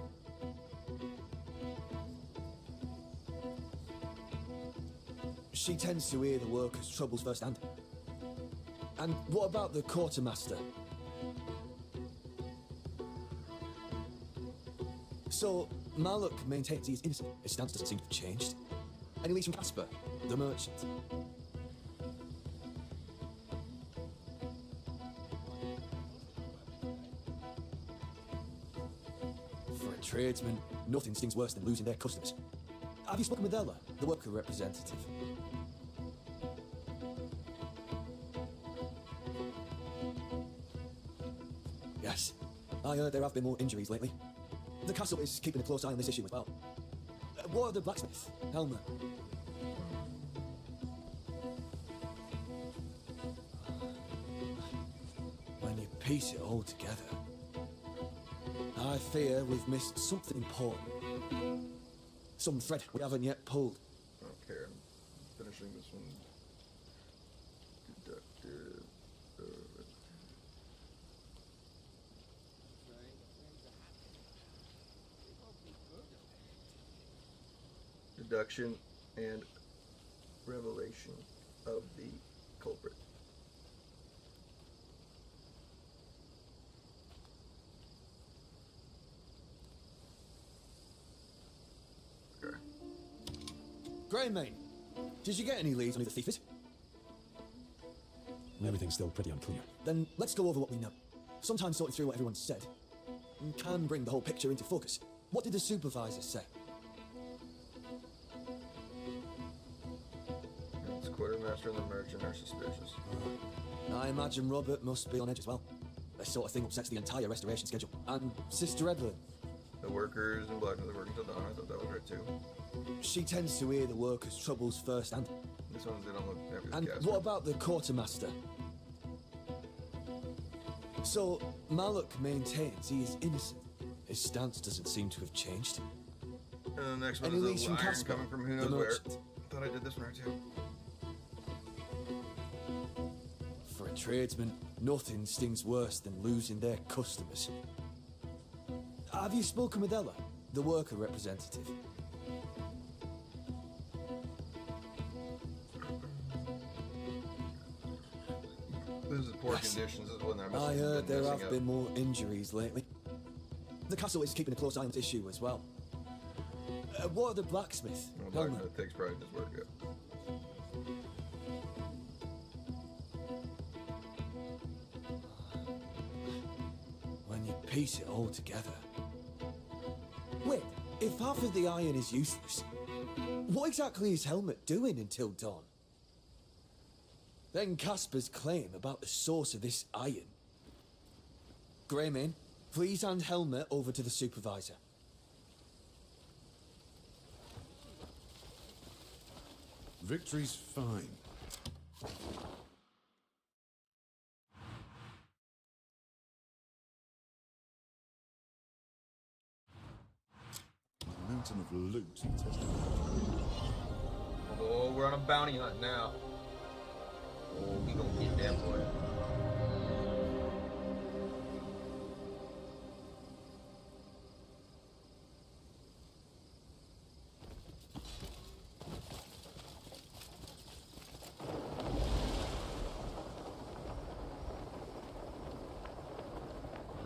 She tends to hear the workers' troubles firsthand. And what about the quartermaster? So, Malak maintains he is innocent. His stance doesn't seem to have changed. Any leads from Casper, the merchant? For a tradesman, nothing stings worse than losing their customers. Have you spoken with Ella, the worker representative? Yes. I heard there have been more injuries lately. The castle is keeping a close eye on this issue as well. What of the blacksmith? Helmet. When you piece it all together, I fear we've missed something important. Some thread we haven't yet pulled. Okay, I'm finishing this one. Deductive. Deduction and revelation of the culprit. Okay. Greymane, did you get any leads on who the thief is? Everything's still pretty unclear. Then let's go over what we know. Sometimes sorting through what everyone said can bring the whole picture into focus. What did the supervisor say? The quartermaster and the merchant are suspicious. I imagine Robert must be on edge as well. This sort of thing upsets the entire restoration schedule. And Sister Edlin. The workers and blacksmith are working till dawn. I thought that was right too. She tends to hear the workers' troubles firsthand. This one's they don't look after the And cast. what about the quartermaster? So, Malak maintains he is innocent. His stance doesn't seem to have changed. And the next one Any is leads a from iron Casper, coming from who the knows where. merchant? Thought I did this one right too. For a tradesman, nothing stings worse than losing their customers. Have you spoken with Ella, the worker representative? This is poor Yes. conditions. This is one that I must I have heard been there messing have up. been more injuries lately. The castle is keeping a close eye on this issue as well. What of the blacksmith? Well, Helmet. blacksmith takes pride in his work. Yeah. When you piece it all together. Wait, if half of the iron is useless, what exactly is Helmet doing until dawn? Then Casper's claim about the source of this iron. Greymane, please hand Helmet over to the supervisor. Victory's fine. A mountain of loot tested. Oh, we're on a bounty hunt now. Oh, we gonna get that boy.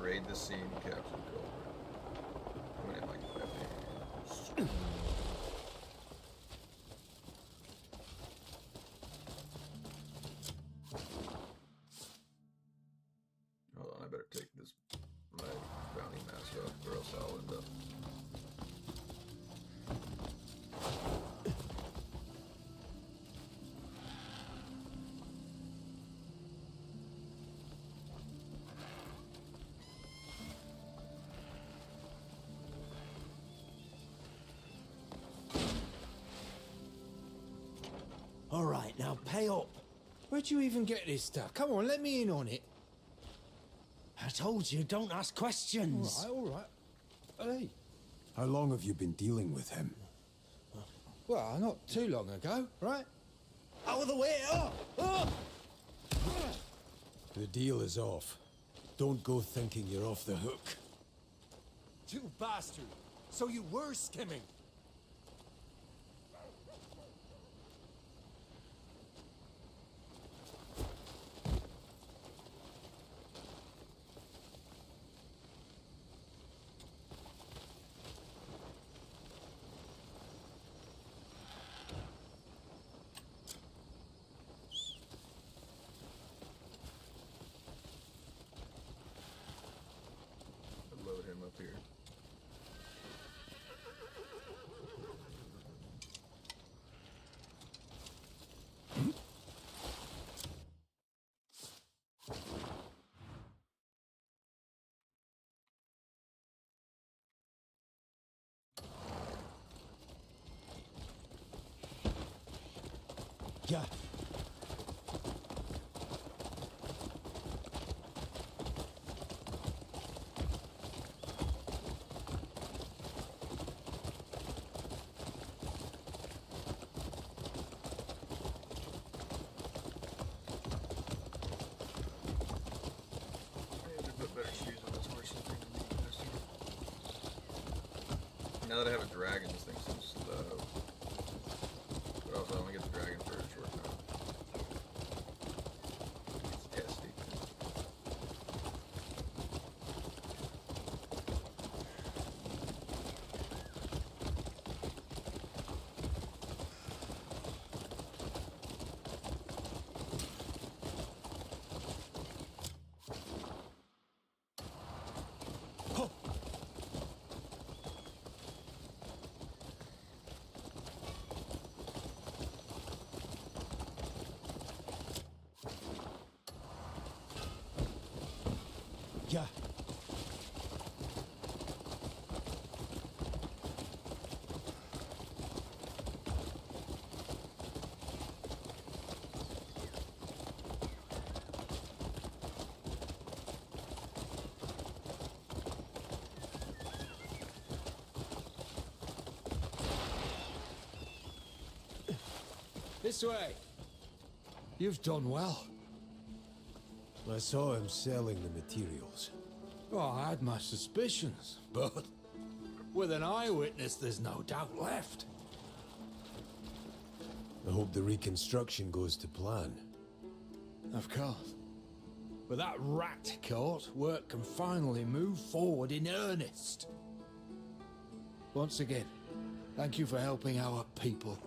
Raid the scene, capture the culprit. I'm gonna like weapons. Hold on, I better take this my bounty mask off, or else I'll end up. All right, now pay up. Where'd you even get this stuff? Come on, let me in on it. I told you, don't ask questions. All right, all right. Hey. How long have you been dealing with him? Well, not too long ago, right? Out of the way! The deal is off. Don't go thinking you're off the hook. You bastard! So you were skimming? Load him up here. Yeah. Now that I have a dragon, this thing seems slow. But also, I'm gonna get the dragon for a short time. It's testy. Yeah. This way. You've done well. I saw him selling the materials. Well, I had my suspicions, but with an eyewitness, there's no doubt left. I hope the reconstruction goes to plan. Of course. With that rat caught, work can finally move forward in earnest. Once again, thank you for helping our people.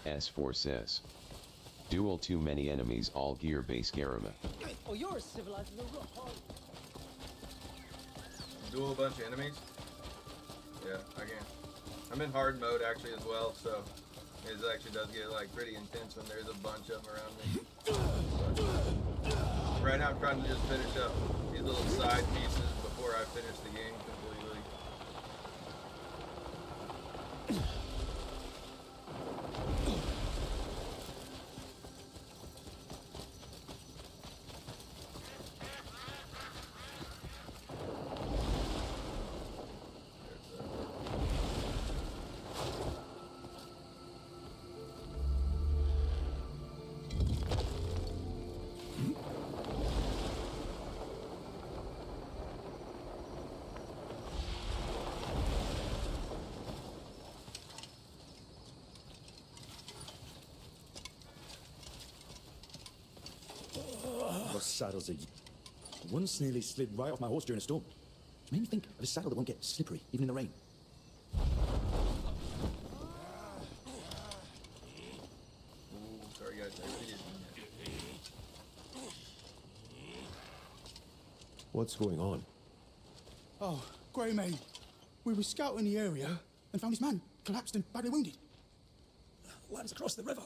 S4 says. Duel too many enemies all gear base Garama. Oh, you're as civilized as a real hard. Duel a bunch of enemies? Yeah, I can. I'm in hard mode actually as well, so it actually does get like pretty intense when there's a bunch of them around me. But right now I'm trying to just finish up these little side pieces before I finish the game completely. saddles are... Once nearly slid right off my horse during a storm. Which made me think of a saddle that won't get slippery, even in the rain. Ooh, sorry guys, I really didn't mean that. What's going on? Oh, Greymane. We were scouting the area and found this man collapsed and badly wounded. Lands across the river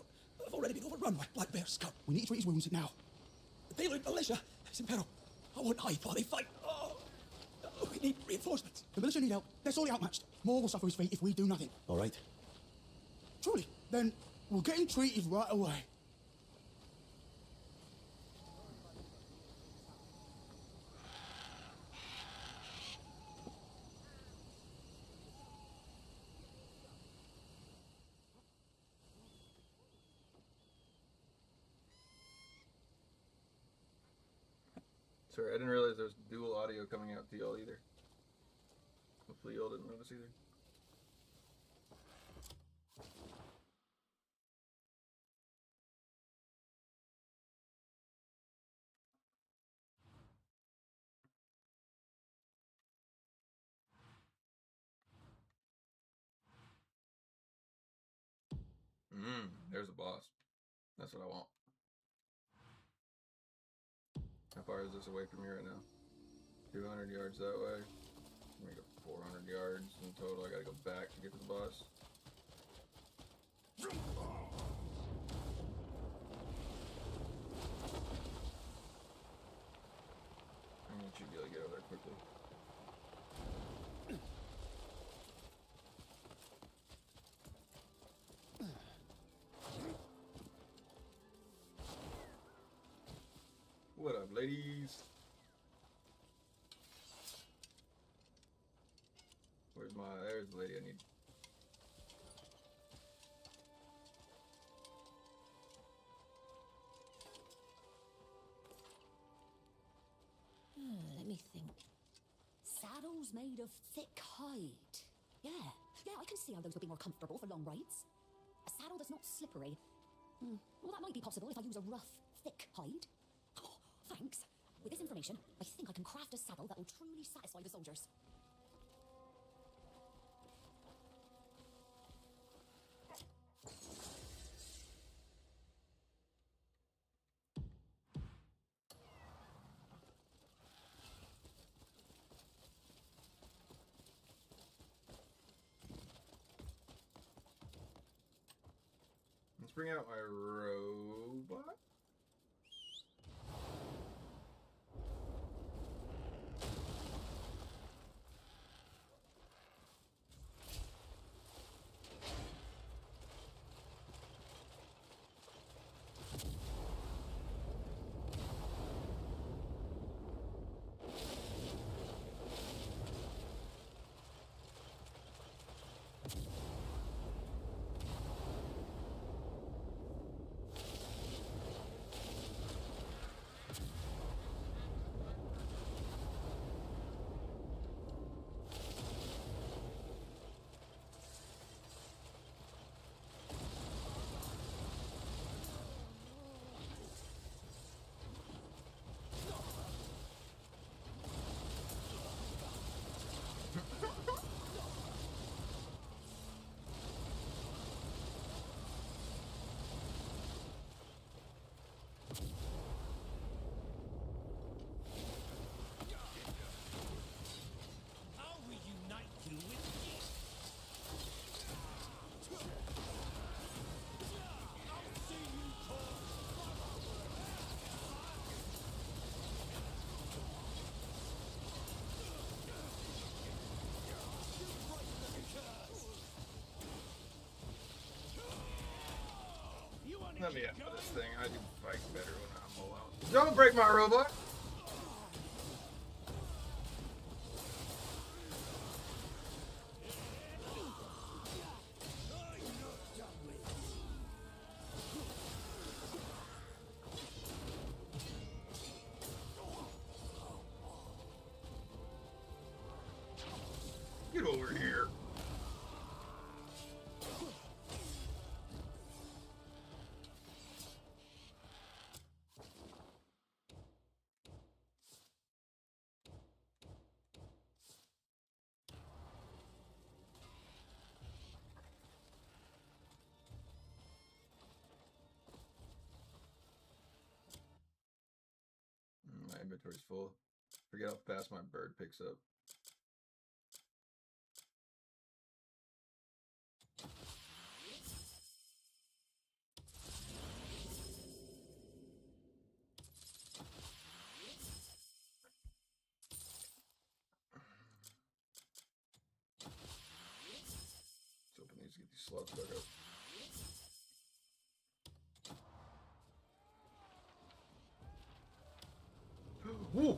have already been overrun by black bear scum. We need to treat his wounds now. The Baylor militia is in peril. I won't hide while they fight. Oh, we need reinforcements. The militia need help. They're sorely outmatched. Moore will suffer his fate if we do nothing. All right. Truly. Then we'll get him treated right away. Sorry, I didn't realize there was dual audio coming out to y'all either. Hopefully y'all didn't notice either. There's a boss. That's what I want. How far is this away from me right now? 200 yards that way. I'm gonna go 400 yards in total. I gotta go back to get to the boss. I should be able to get over there quickly. What up, ladies? There's the lady I need. Let me think. Saddles made of thick hide. Yeah, I can see how those would be more comfortable for long rides. A saddle that's not slippery. Well, that might be possible if I use a rough, thick hide. Thanks. With this information, I think I can craft a saddle that will truly satisfy the soldiers. Let's bring out my robot. Let me out of this thing. I can fight better when I'm alone. Don't break my robot! Get over here. inventory's full. Forget how fast my bird picks up. Let's open these, get these slots back up. Woo!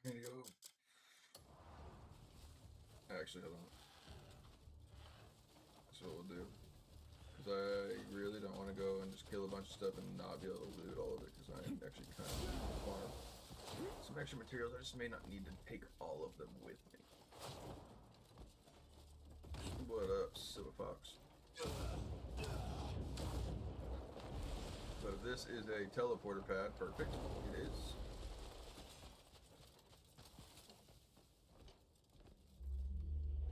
Here you go. Actually, hold on. That's what we'll do. Because I really don't want to go and just kill a bunch of stuff and not be able to loot all of it. Because I actually kind of need to farm some extra materials. I just may not need to take all of them with me. What up, Silver Fox? But if this is a teleporter pad, perfect. It is.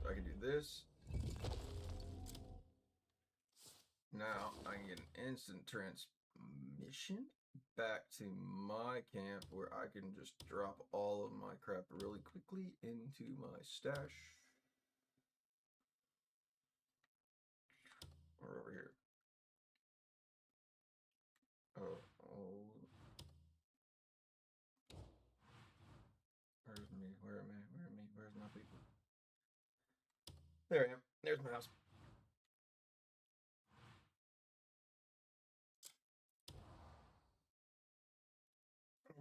I can do this. Now I can get an instant transmission back to my camp where I can just drop all of my crap really quickly into my stash. Or over here. Oh. Where's me? Where am I? Where am I? Where's my people? There I am. There's my house.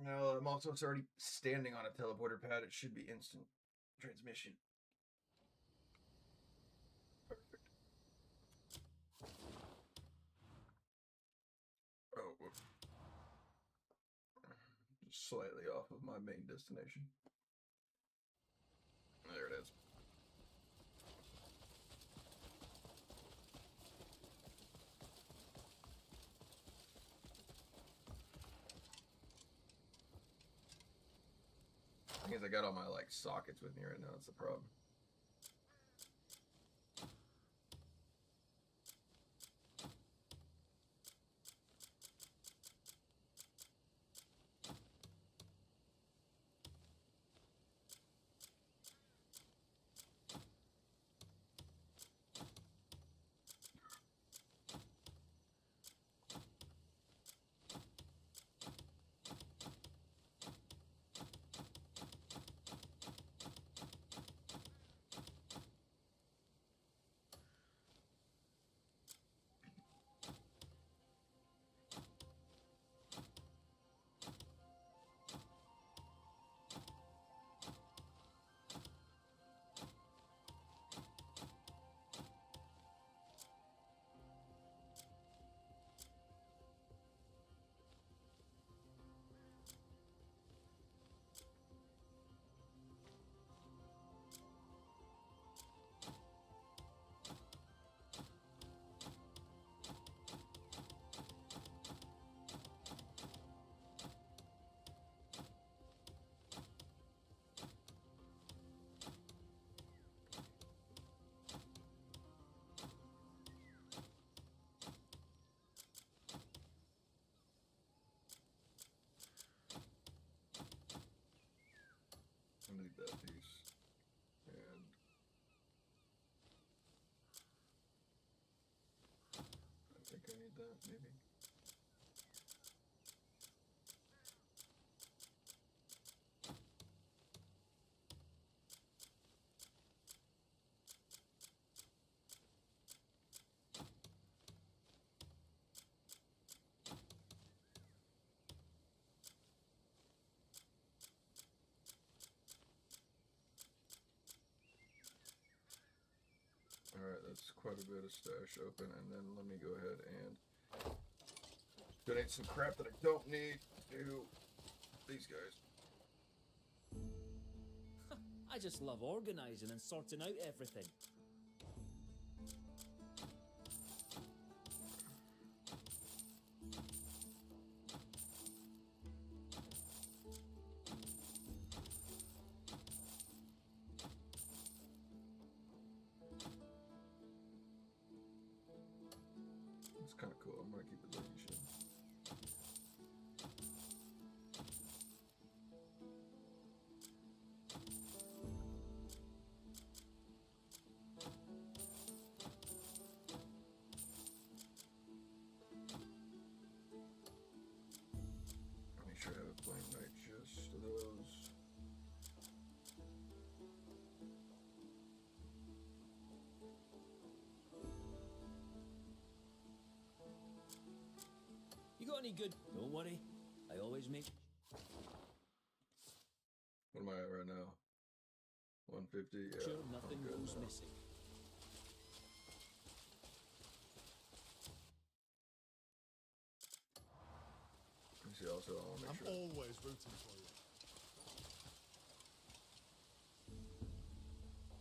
Now I'm also already standing on a teleporter pad. It should be instant transmission. Perfect. Oh, whoops. Just slightly off of my main destination. There it is. I guess I got all my like sockets with me right now. That's the problem. I need that piece. And I think I need that, maybe. Alright, that's quite a bit of stash open, and then let me go ahead and Donate some crap that I don't need to these guys. I just love organizing and sorting out everything. It's kind of cool. I'm gonna keep it like you should. Make sure I have a plain night just to those. You got any good? Don't worry. I always make. What am I at right now? 150. Yeah. Sure, nothing I'm good goes now. missing. Let me see. Also, I want to make sure. Always rooting for you.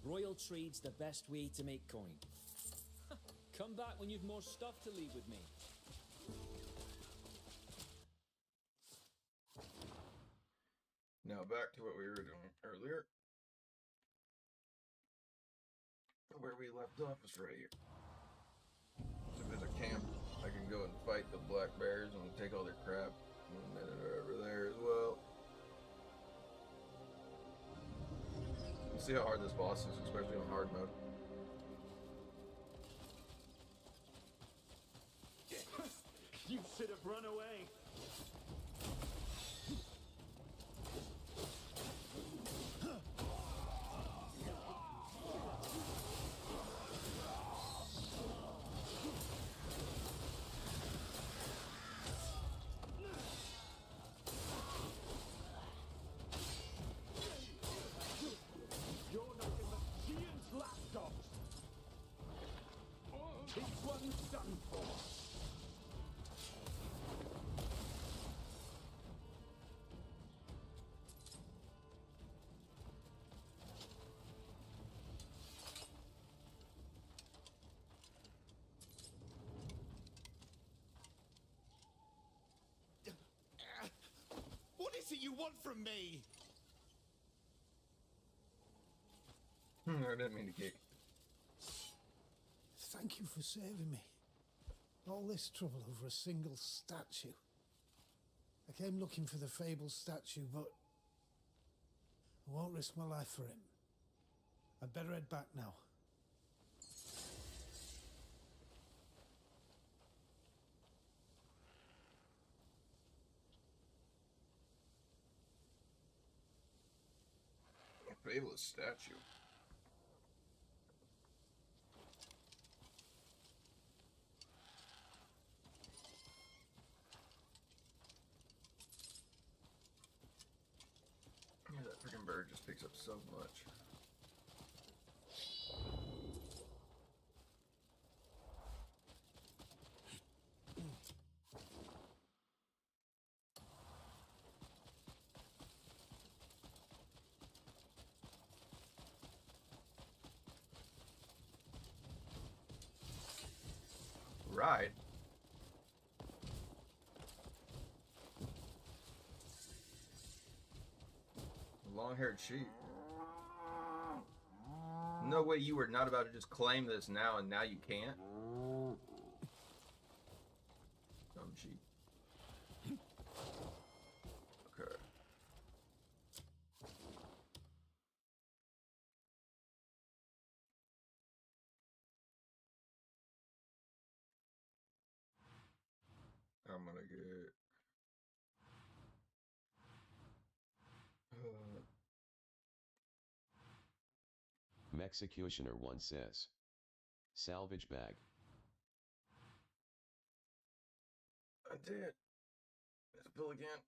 Royal trade's the best way to make coin. Come back when you've more stuff to leave with me. Now back to what we were doing earlier. Where we left off is right here. So if there's a camp, I can go and fight the black bears and take all their crap. And then they're over there as well. You see how hard this boss is, especially on hard mode. You should have run away. You're not in the giant's lapdog. This one's done for. What is it you want from me? I didn't mean to kick. Thank you for saving me. All this trouble over a single statue. I came looking for the fabled statue, but I won't risk my life for it. I'd better head back now. A fabulous statue. Yeah, that freaking bird just picks up so much. Right. Long-haired sheep. No way you were not about to just claim this now and now you can't. Dumb sheep. Okay. I'm gonna get Mexicutioner 1 says. Salvage bag. I did. There's a bill again.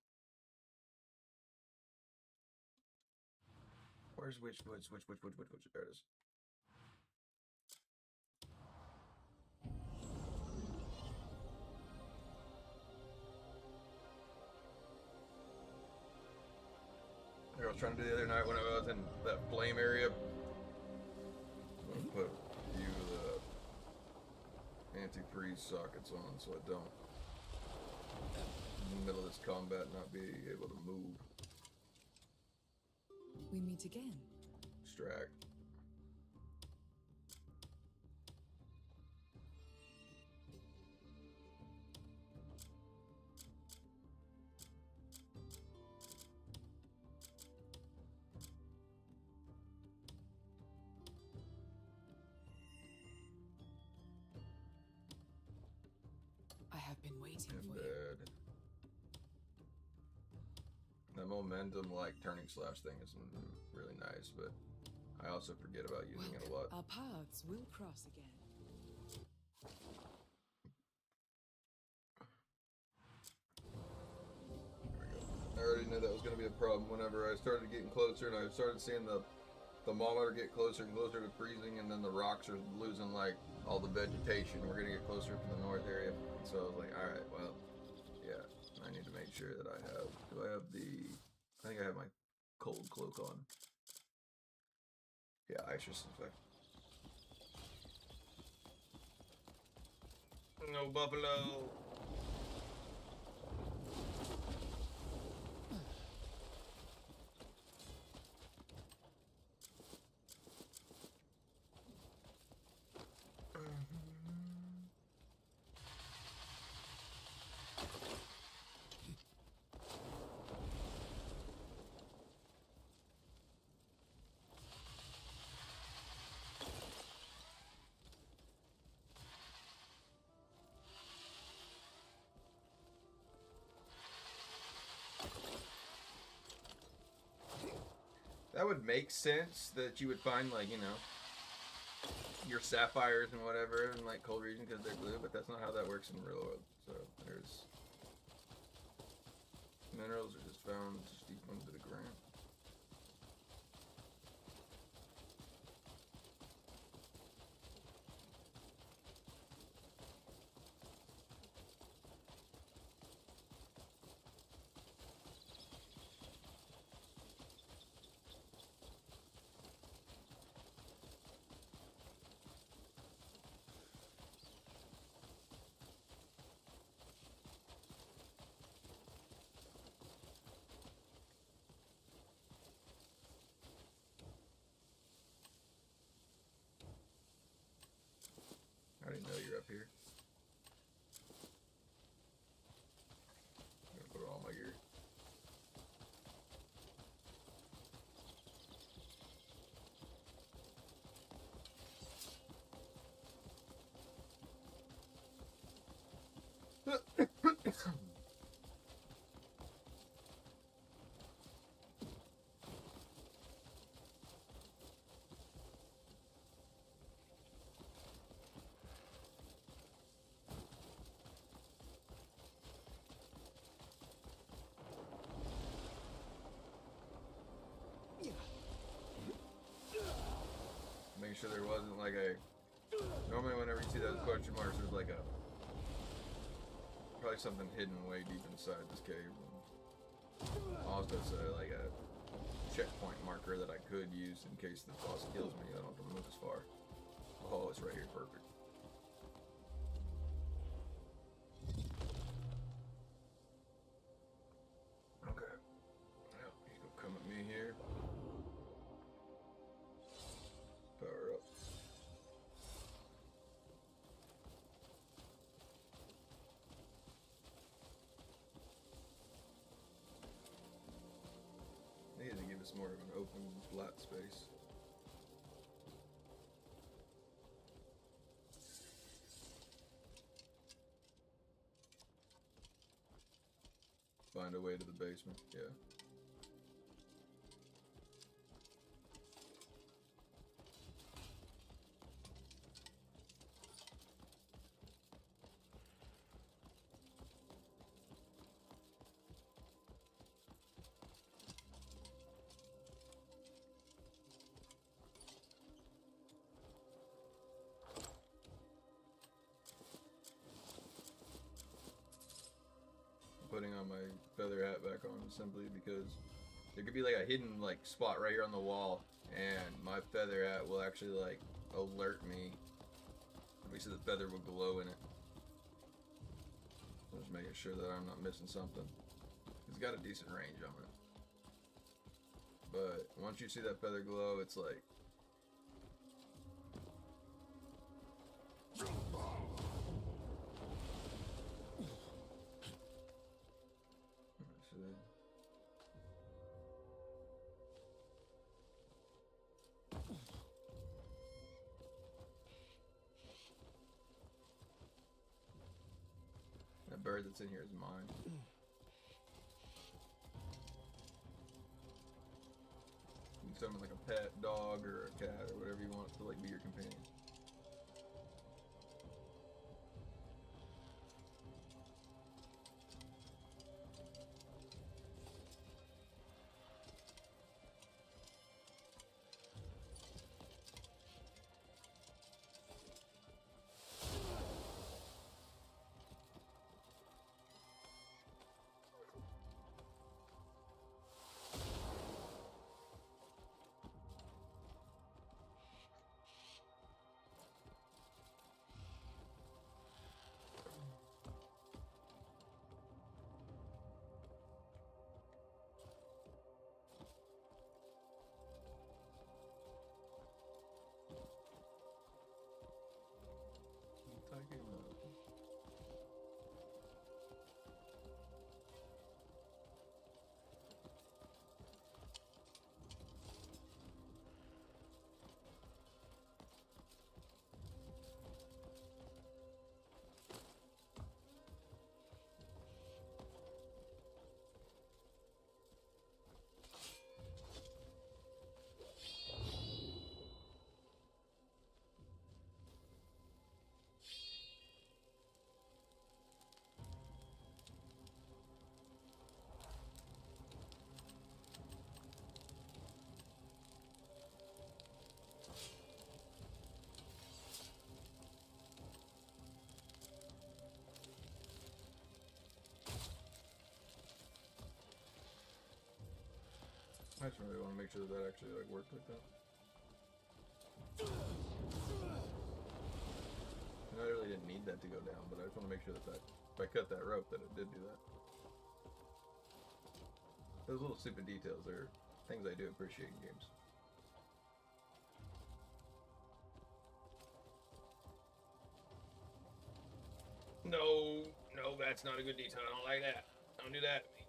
Where's which? There it is. trying to do the other night when I was in that flame area. I'm gonna put a few of the anti-freeze sockets on so I don't, in the middle of this combat, not be able to move. We meet again. Distract. I have been waiting for you. That momentum, like, turning slash thing is really nice, but I also forget about using it a lot. Our paths will cross again. I already knew that was going to be a problem whenever I started getting closer and I started seeing the thermometer get closer and closer to freezing, and then the rocks are losing, like, all the vegetation. We're going to get closer to the north area. So I was like, alright, well, yeah, I need to make sure that I have, do I have the, I think I have my cold cloak on. Yeah, ice resistance effect. No buffalo. That would make sense that you would find, like, you know, your sapphires and whatever in, like, cold region because they're blue, but that's not how that works in the real world. So there's minerals are just found just deep under the ground. I didn't know you're up here. I'm gonna put all my gear. Make sure there wasn't like a, normally whenever you see those question marks, there's like a, probably something hidden way deep inside this cave. And also like a checkpoint marker that I could use in case the boss kills me. I don't have to move as far. Oh, it's right here, perfect. Okay. Well, he's gonna come at me here. Power up. Needed to give us more of an open, flat space. Find a way to the basement, yeah. Putting on my feather hat back on simply because there could be like a hidden like spot right here on the wall, and my feather hat will actually like alert me. Obviously, the feather will glow in it. I'm just making sure that I'm not missing something. It's got a decent range on it. But once you see that feather glow, it's like... That bird that's in here is mine. You can summon like a pet dog or a cat or whatever you want to like be your companion. I just really want to make sure that actually like worked like that. I really didn't need that to go down, but I just want to make sure that if I cut that rope, that it did do that. Those little stupid details are things I do appreciate in games. No, that's not a good detail. I don't like that. Don't do that to me.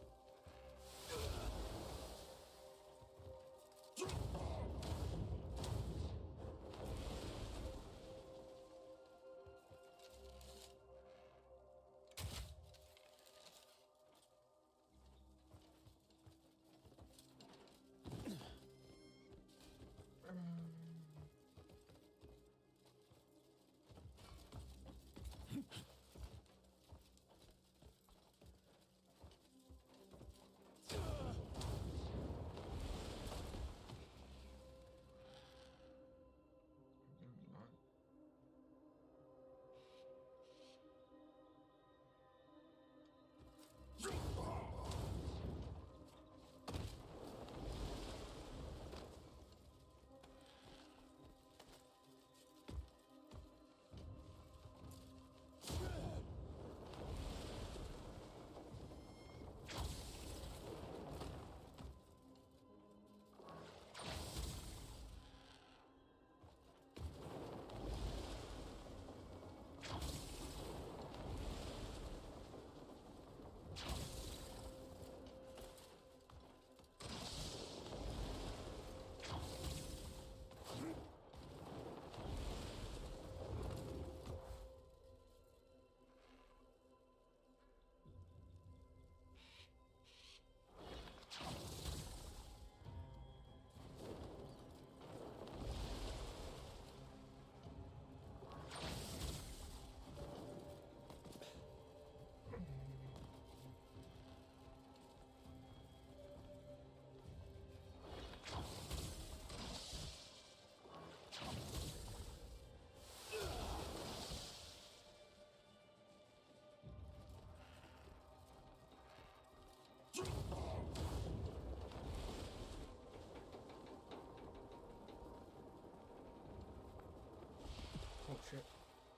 shit.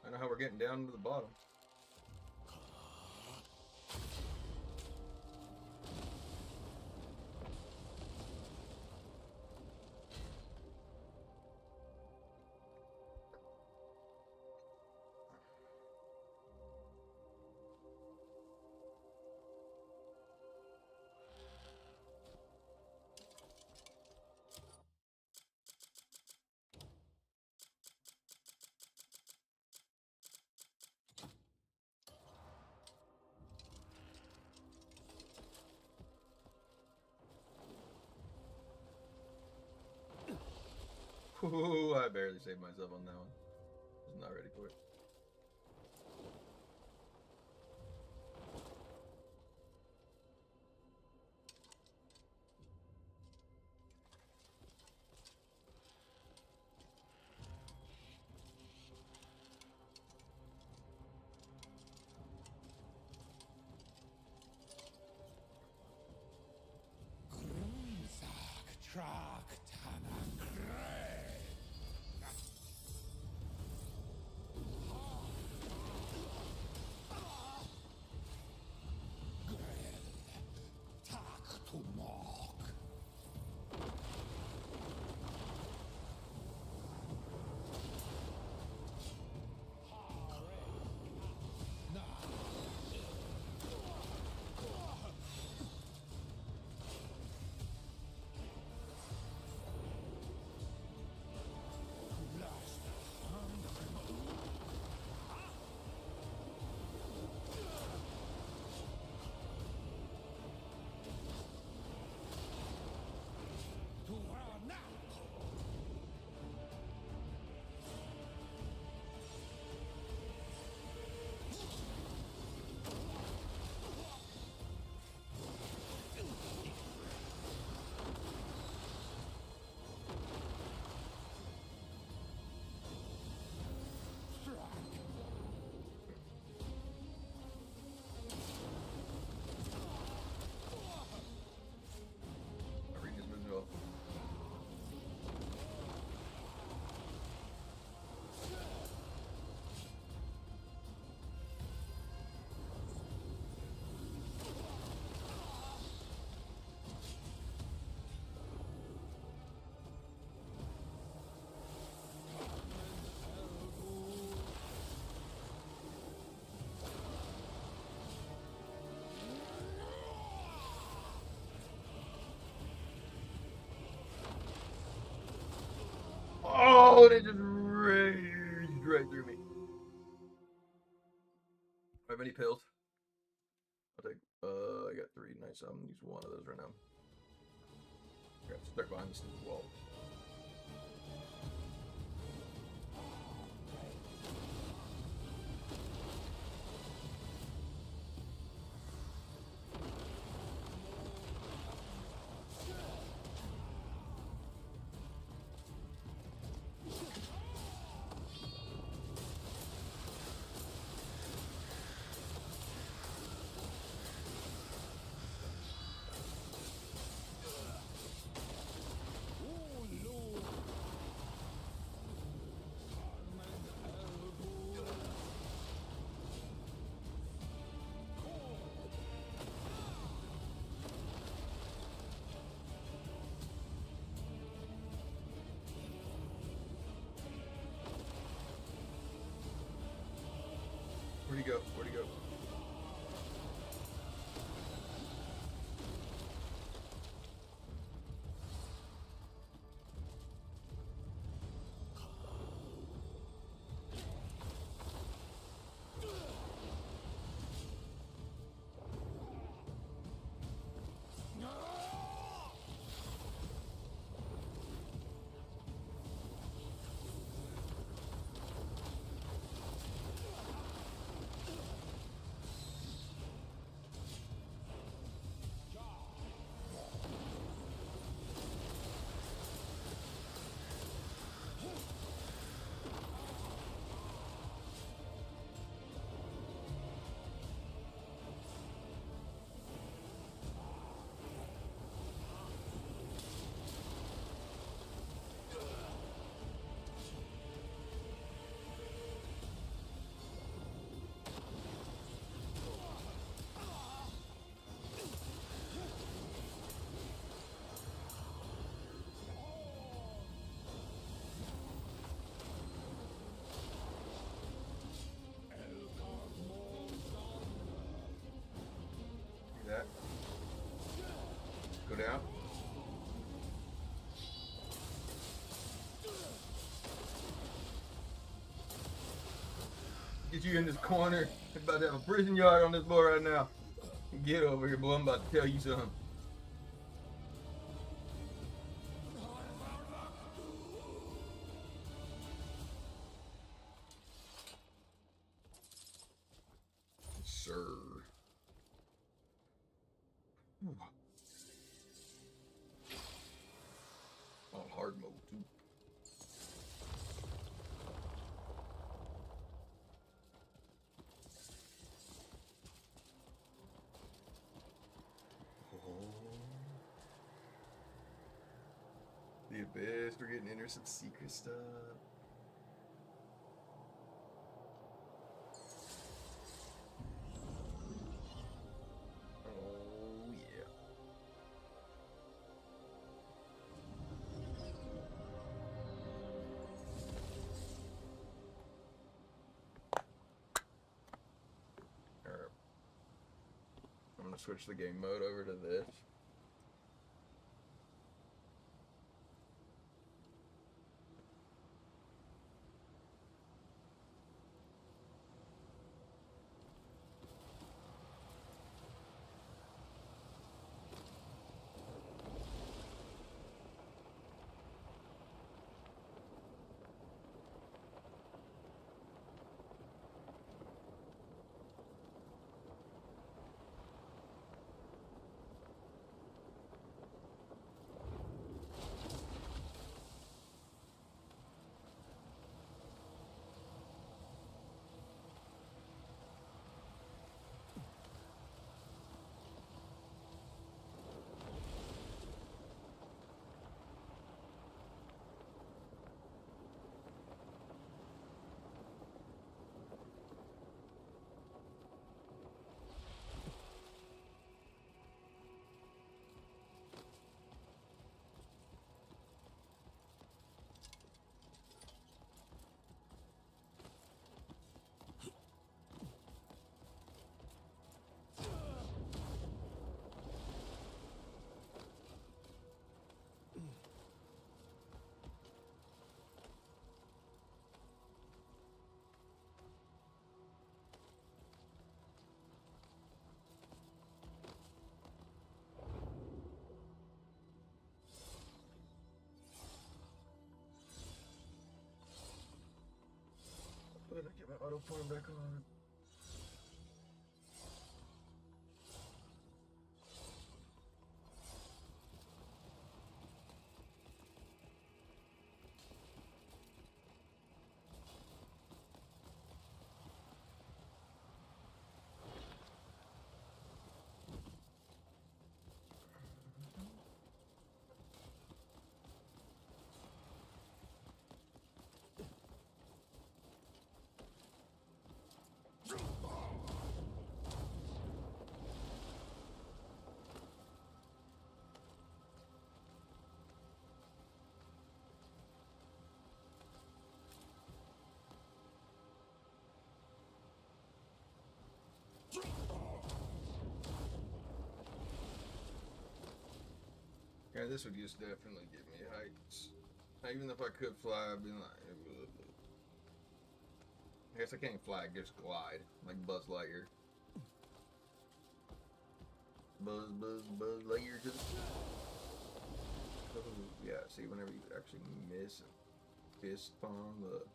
I know how we're getting down to the bottom. Ooh, I barely saved myself on that one. I was not ready for it. Oh, they just raged right through me. I have any pills? I'll take, I got 3. Nice. I'm gonna use one of those right now. Okay, stuck behind this wall. Where'd he go? Where'd he go? Get you in this corner. I'm about to have a prison yard on this boy right now. Get over here, boy. I'm about to tell you something. Sir. Ooh. On hard mode too. The abyss, we're getting into some secret stuff. Oh yeah. Alright. I'm gonna switch the game mode over to this. But I get my auto farm back on. Yeah, this would just definitely give me heights. Even if I could fly, I'd be like, I guess I can't fly, I just glide, like Buzz Lightyear. Buzz Lightyear to the oh, yeah, see, whenever you actually miss and fist palm, look.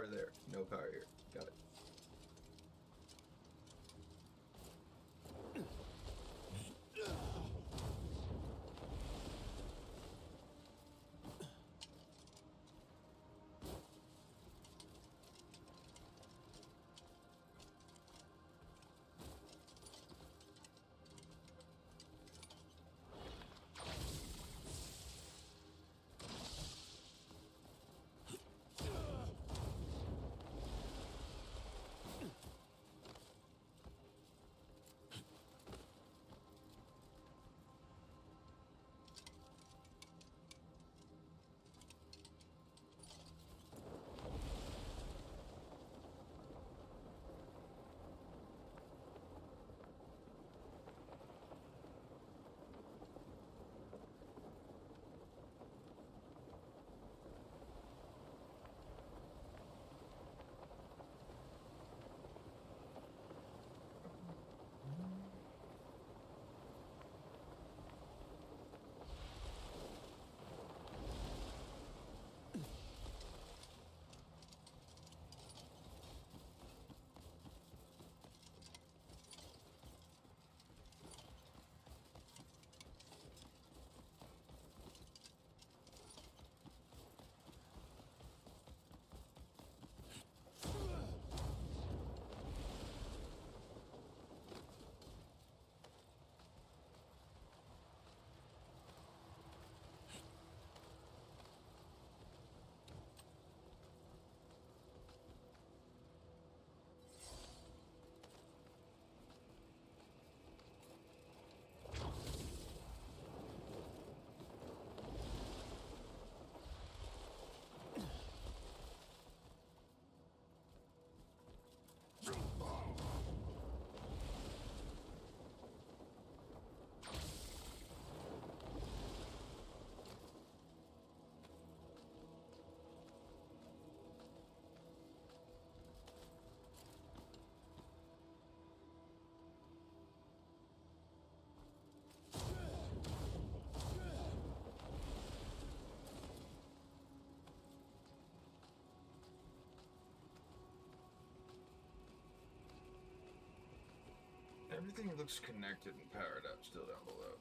power there. No power here. Got it. Everything looks connected and powered up still down below.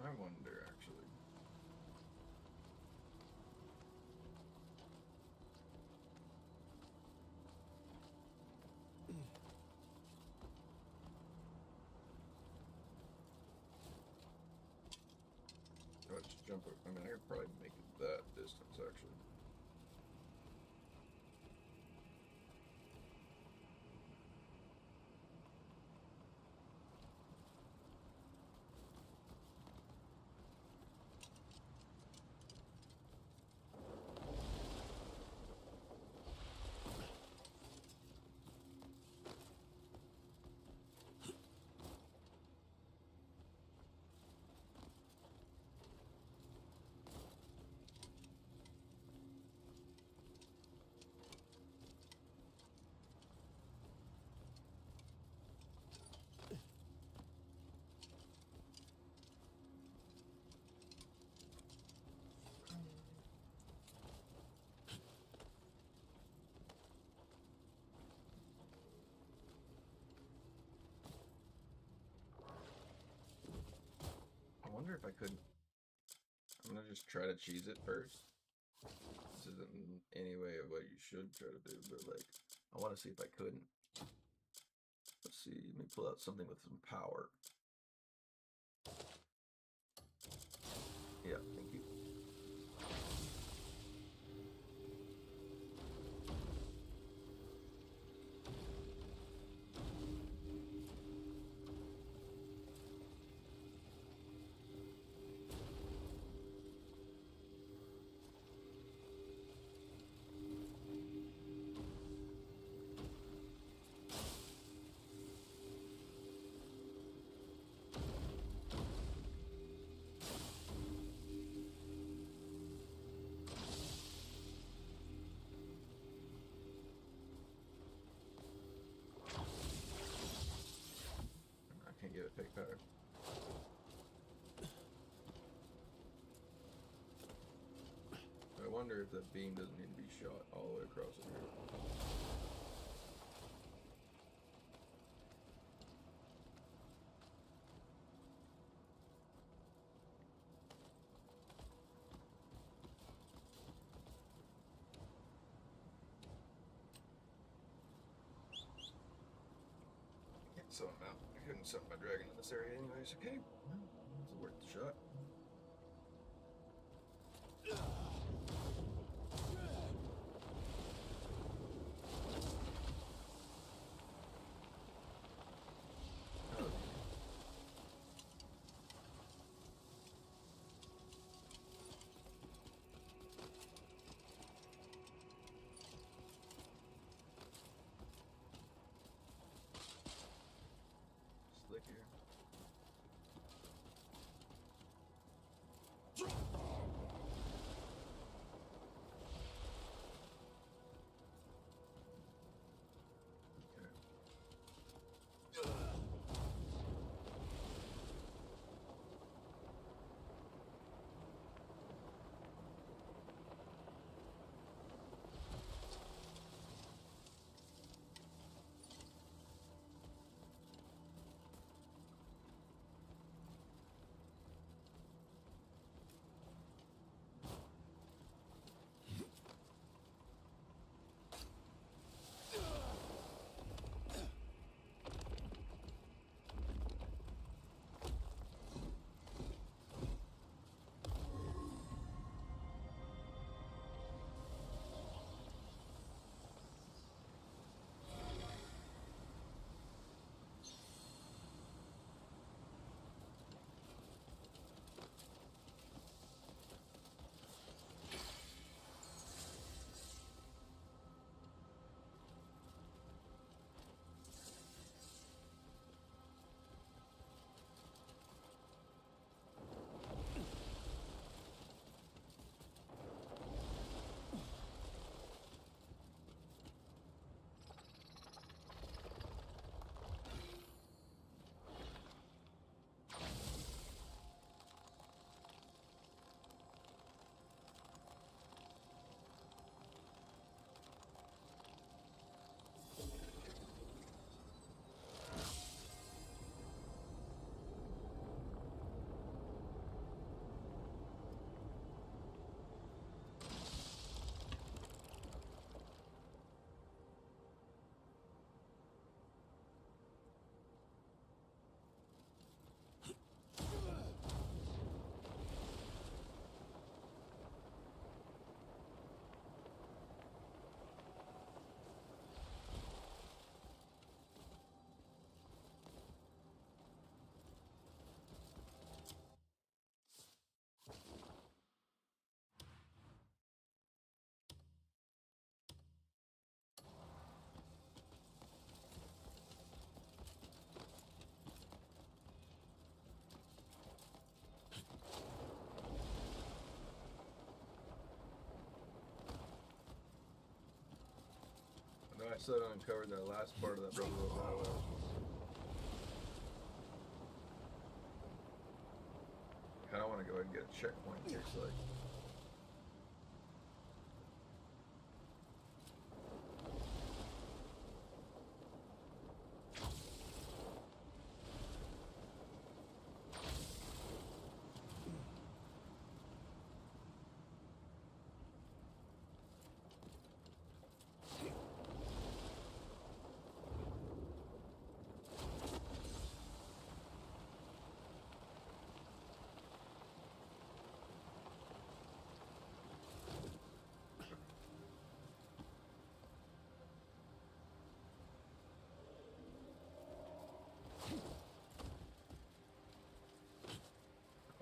I wonder, actually. Let's jump over. I mean, I could probably make it that distance, actually. I wonder if I could. I'm gonna just try to cheese it first. This isn't in any way of what you should try to do, but like, I want to see if I couldn't. Let's see. Let me pull out something with some power. Yeah, thank you. wonder if that beam doesn't need to be shot all the way across the here. So I'm out. I couldn't summon my dragon in this area anyways. Okay, it's worth the shot. Slick here. I still haven't uncovered that last part of that brother little highway. I kinda wanna go ahead and get a checkpoint here, so like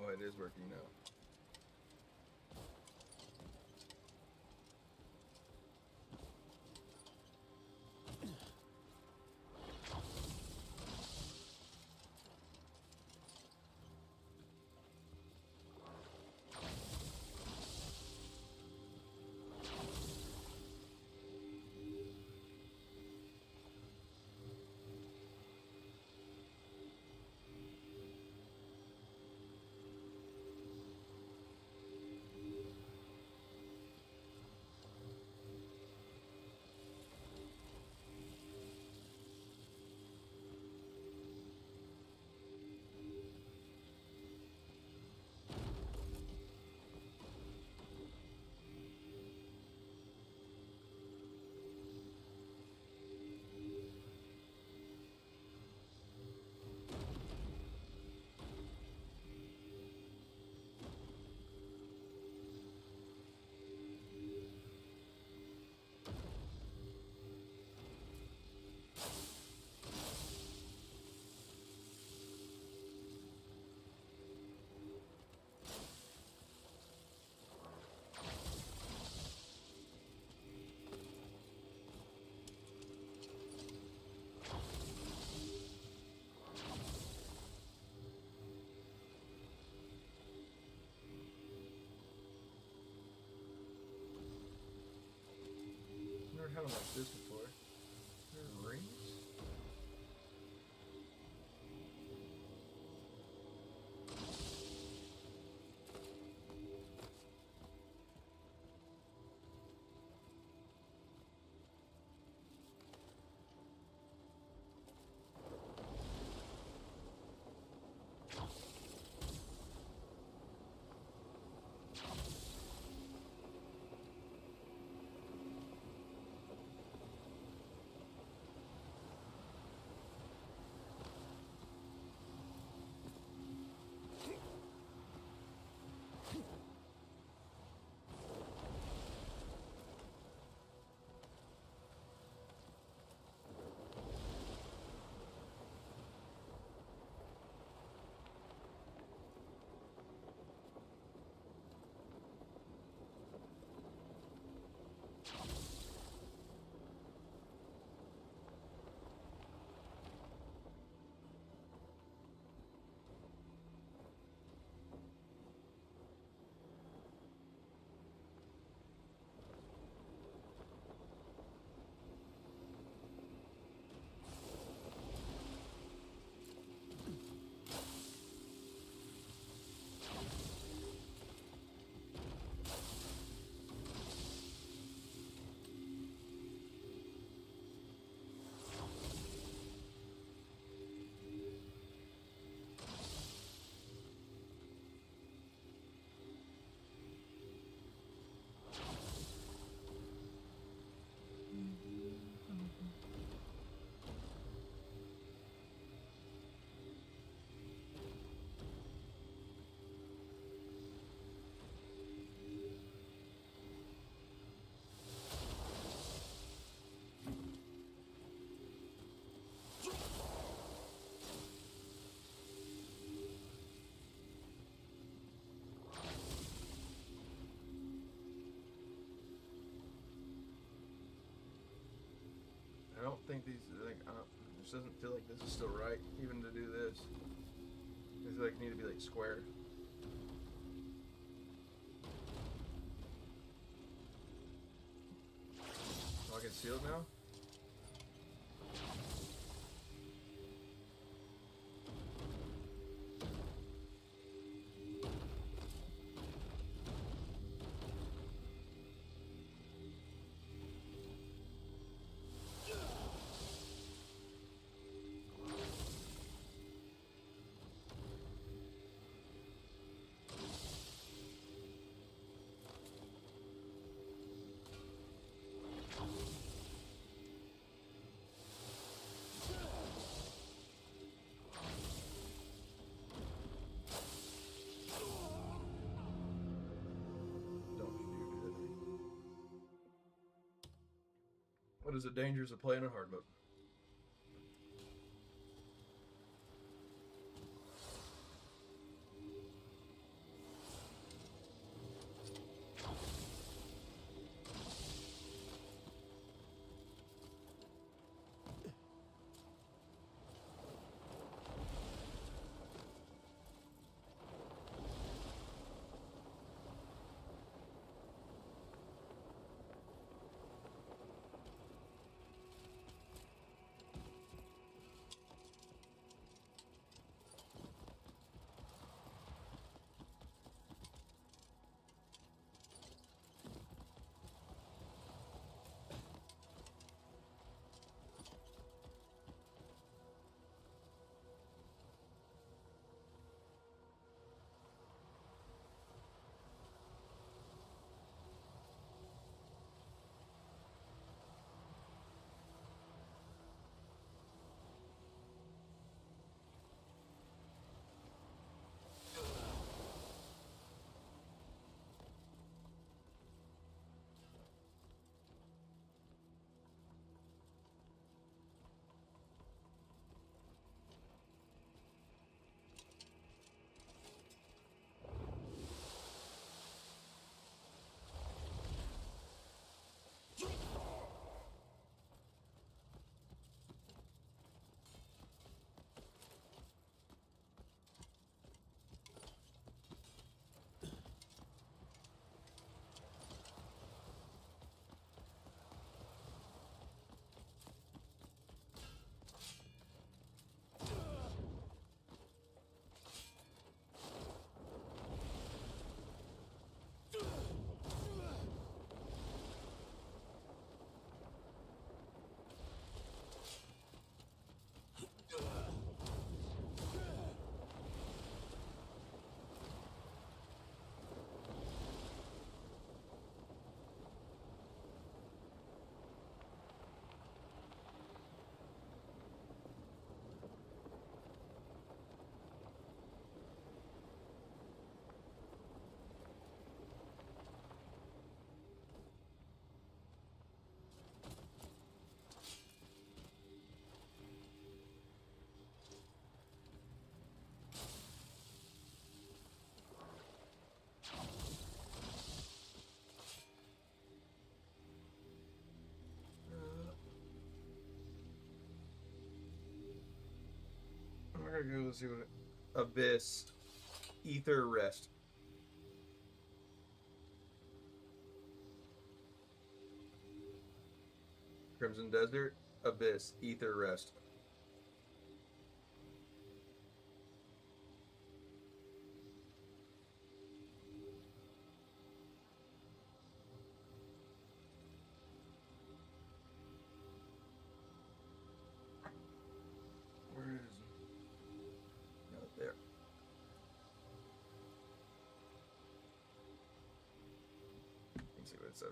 oh, it is working now. kind of like this before. There are rings? I don't think these, like, this doesn't feel like this is still right, even to do this. I feel like I need to be, like, square. Oh, I can seal it now? What is the dangers of playing on hard mode? Let's see what Abyss, Ether Rest. Crimson Desert, Abyss, Ether Rest. Where is he? Not there. Let's see what it said.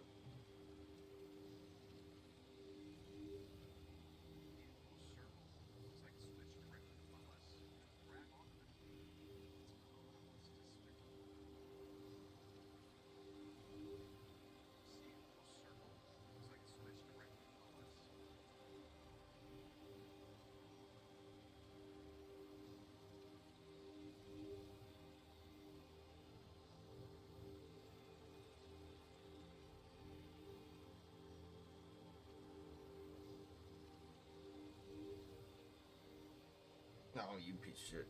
Oh, you piece of shit.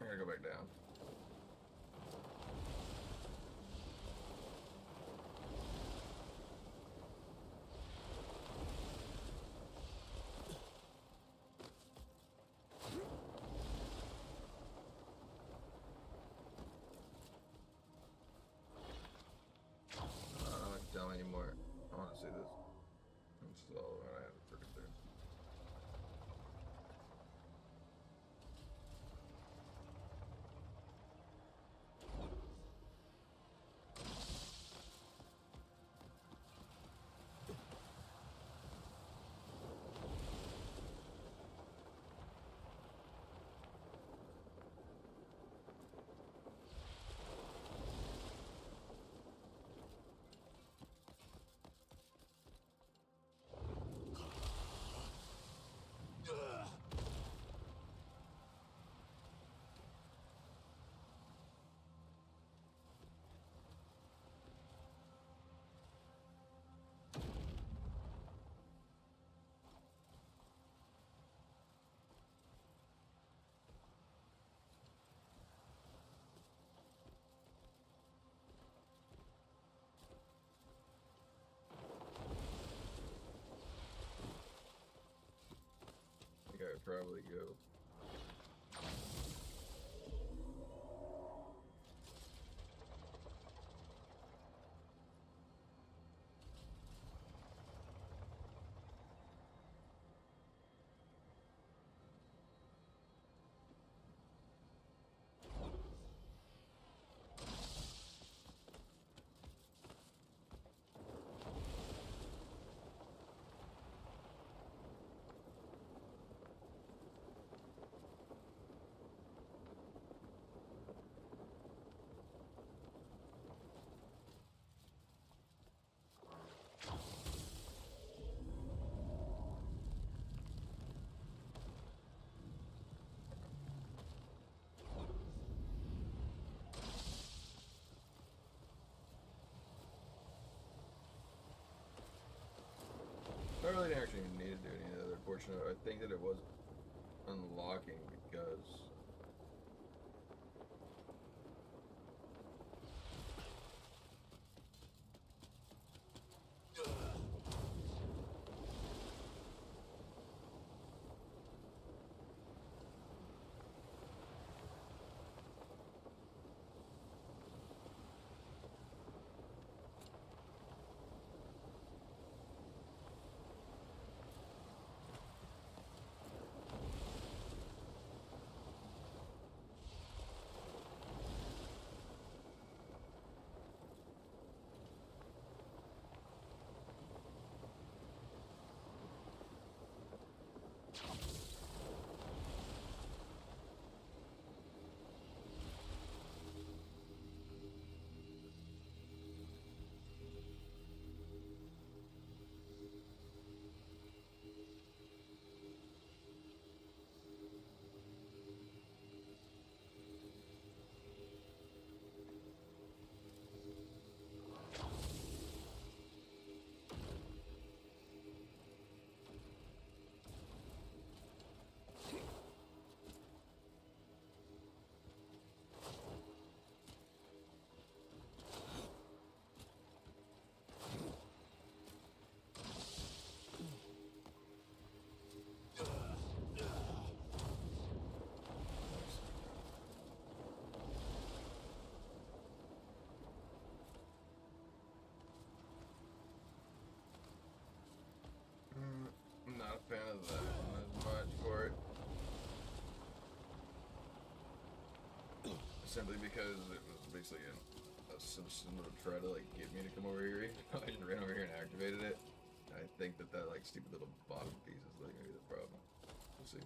I gotta go back down. I don't anymore. I want to see this. This is all I have to freaking do. I think I would probably go. I really didn't actually need to do any other portion of it. I think that it was unlocking because simply because it was basically a system to try to like get me to come over here. I just ran over here and activated it. I think that like stupid little bottom piece is like maybe the problem. We'll see.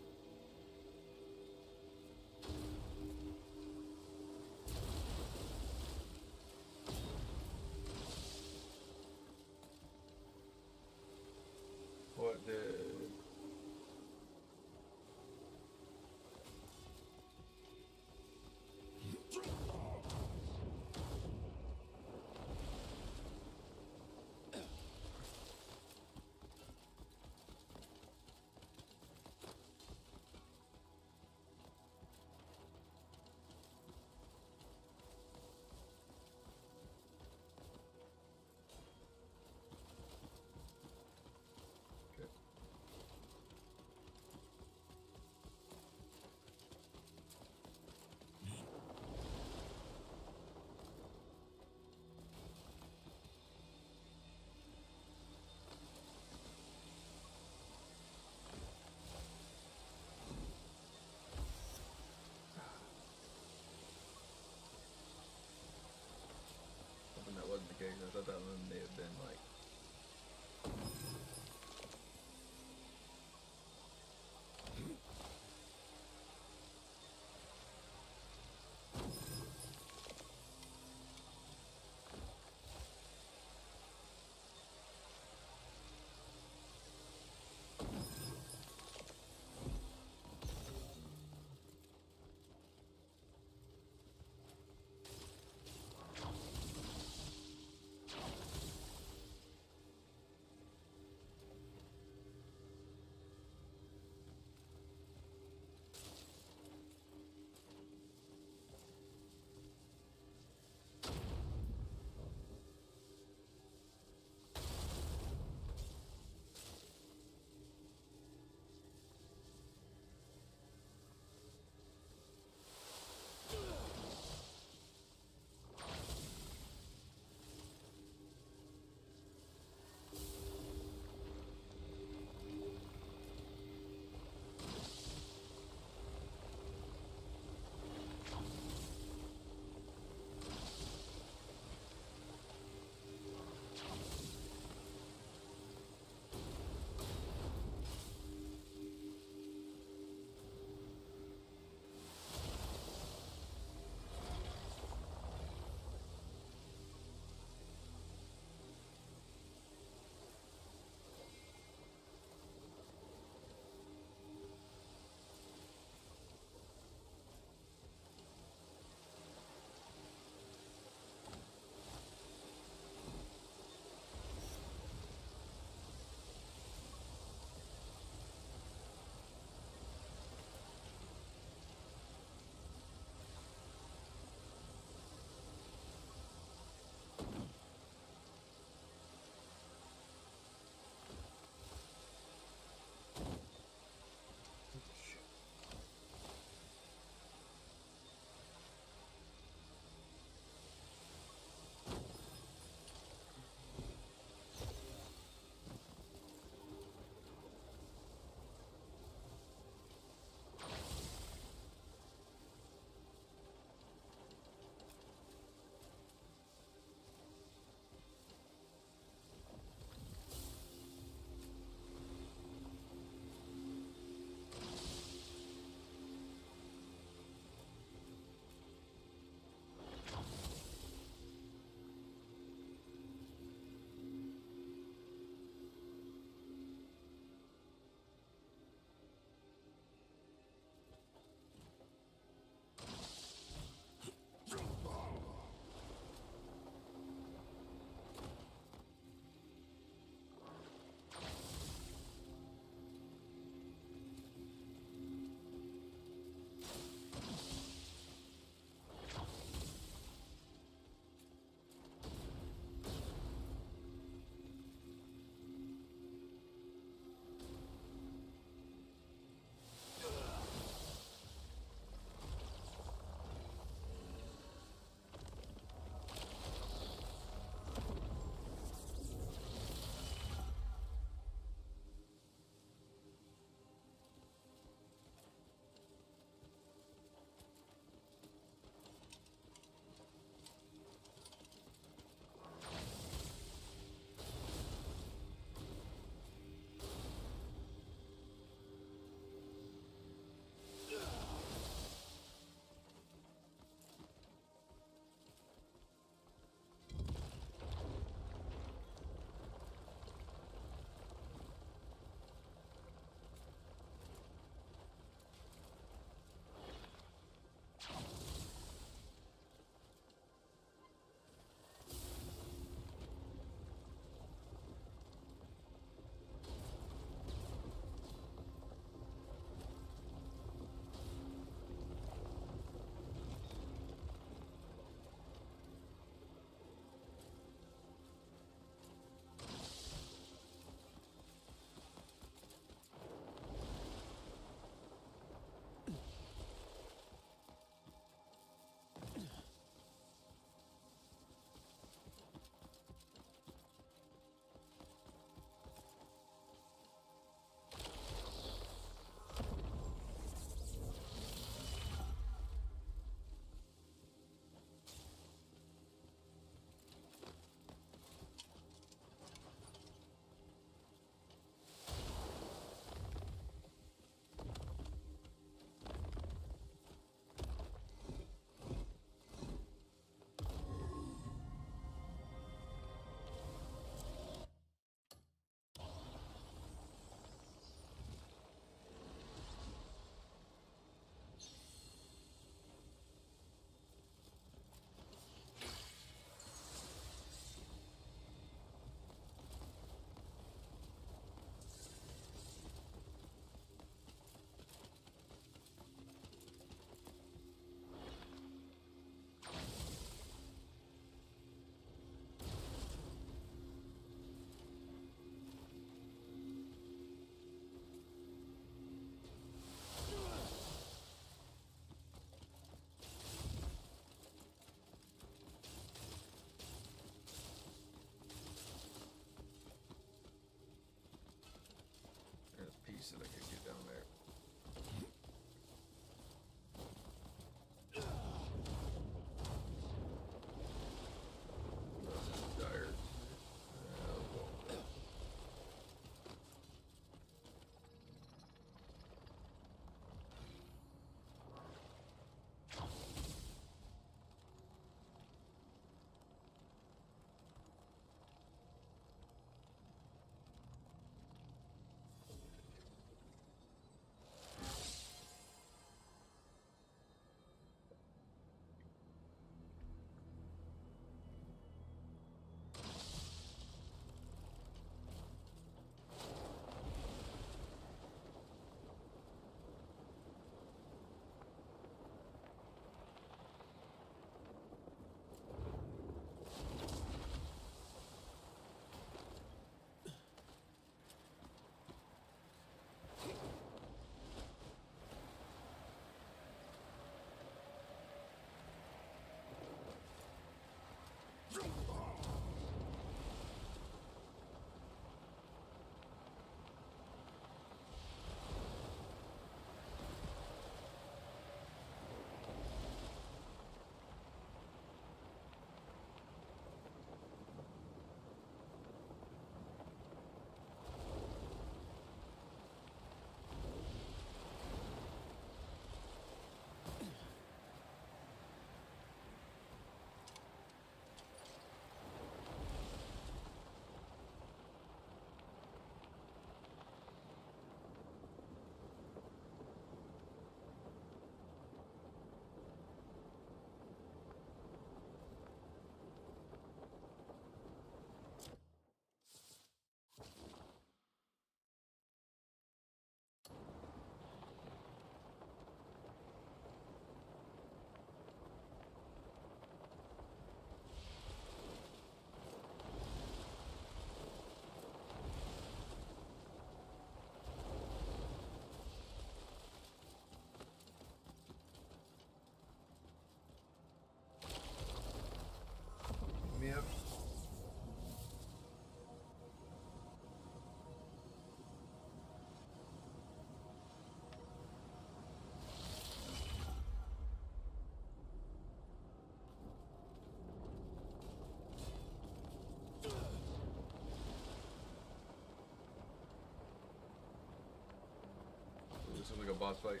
boss fight.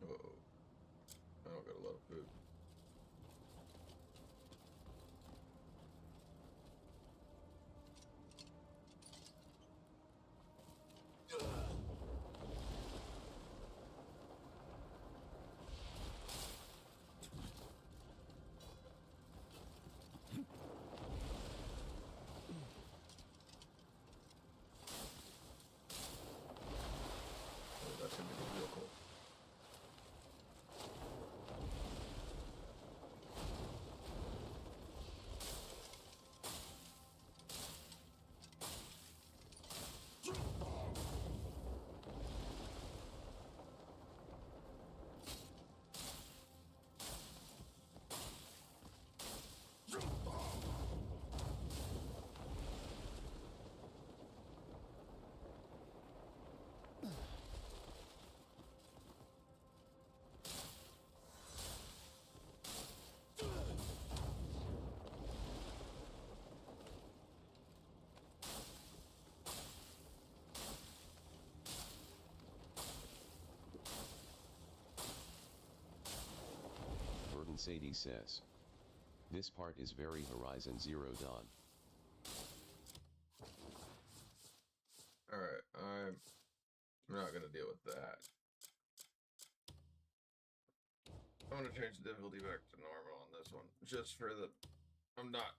Whoa. I don't got a lot of food. Oh, that's gonna be real cool. Burden Sadie says. This part is very Horizon Zero Dawn. Alright, I'm not gonna deal with that. I'm gonna change the difficulty back to normal on this one. Just for the... I'm not...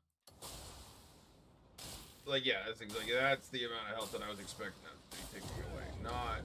Like, yeah, that's exactly... That's the amount of health that I was expecting that to be taking away. Not...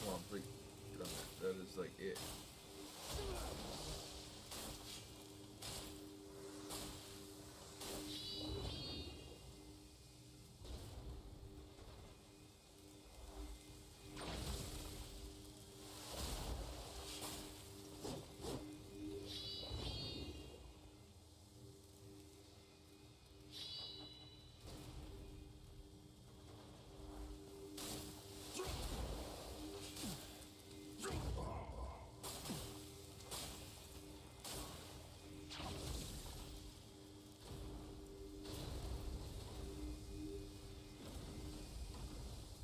Come on, please. Get on there. That is, like, it.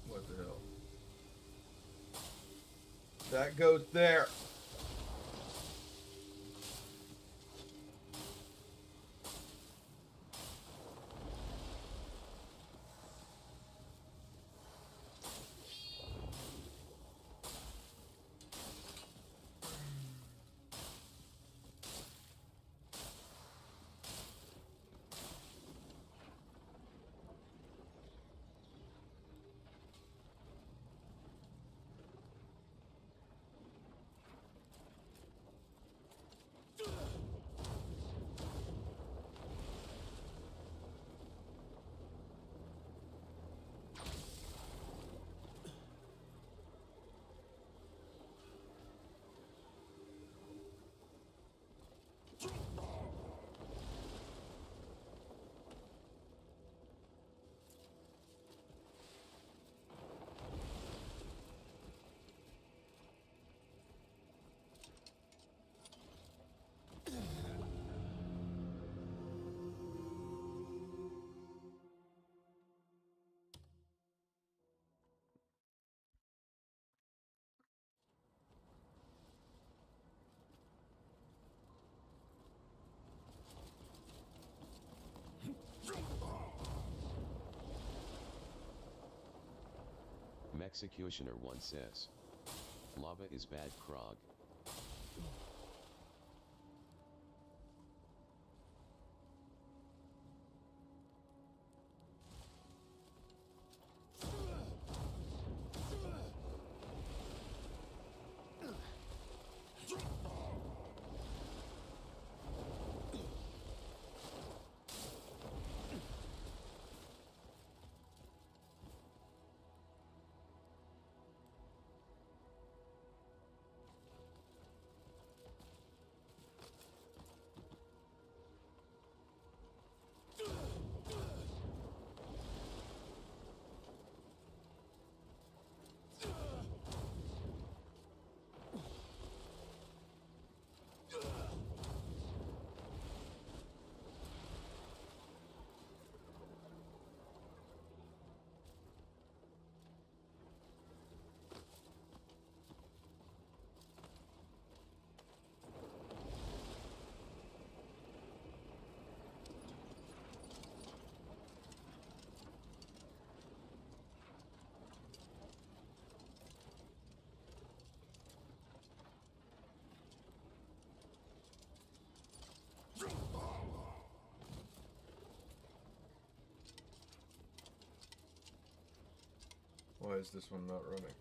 What the hell? That goes there. Executioner 1 says. Lava is bad, Krog. Why is this one not running?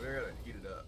I gotta heat it up.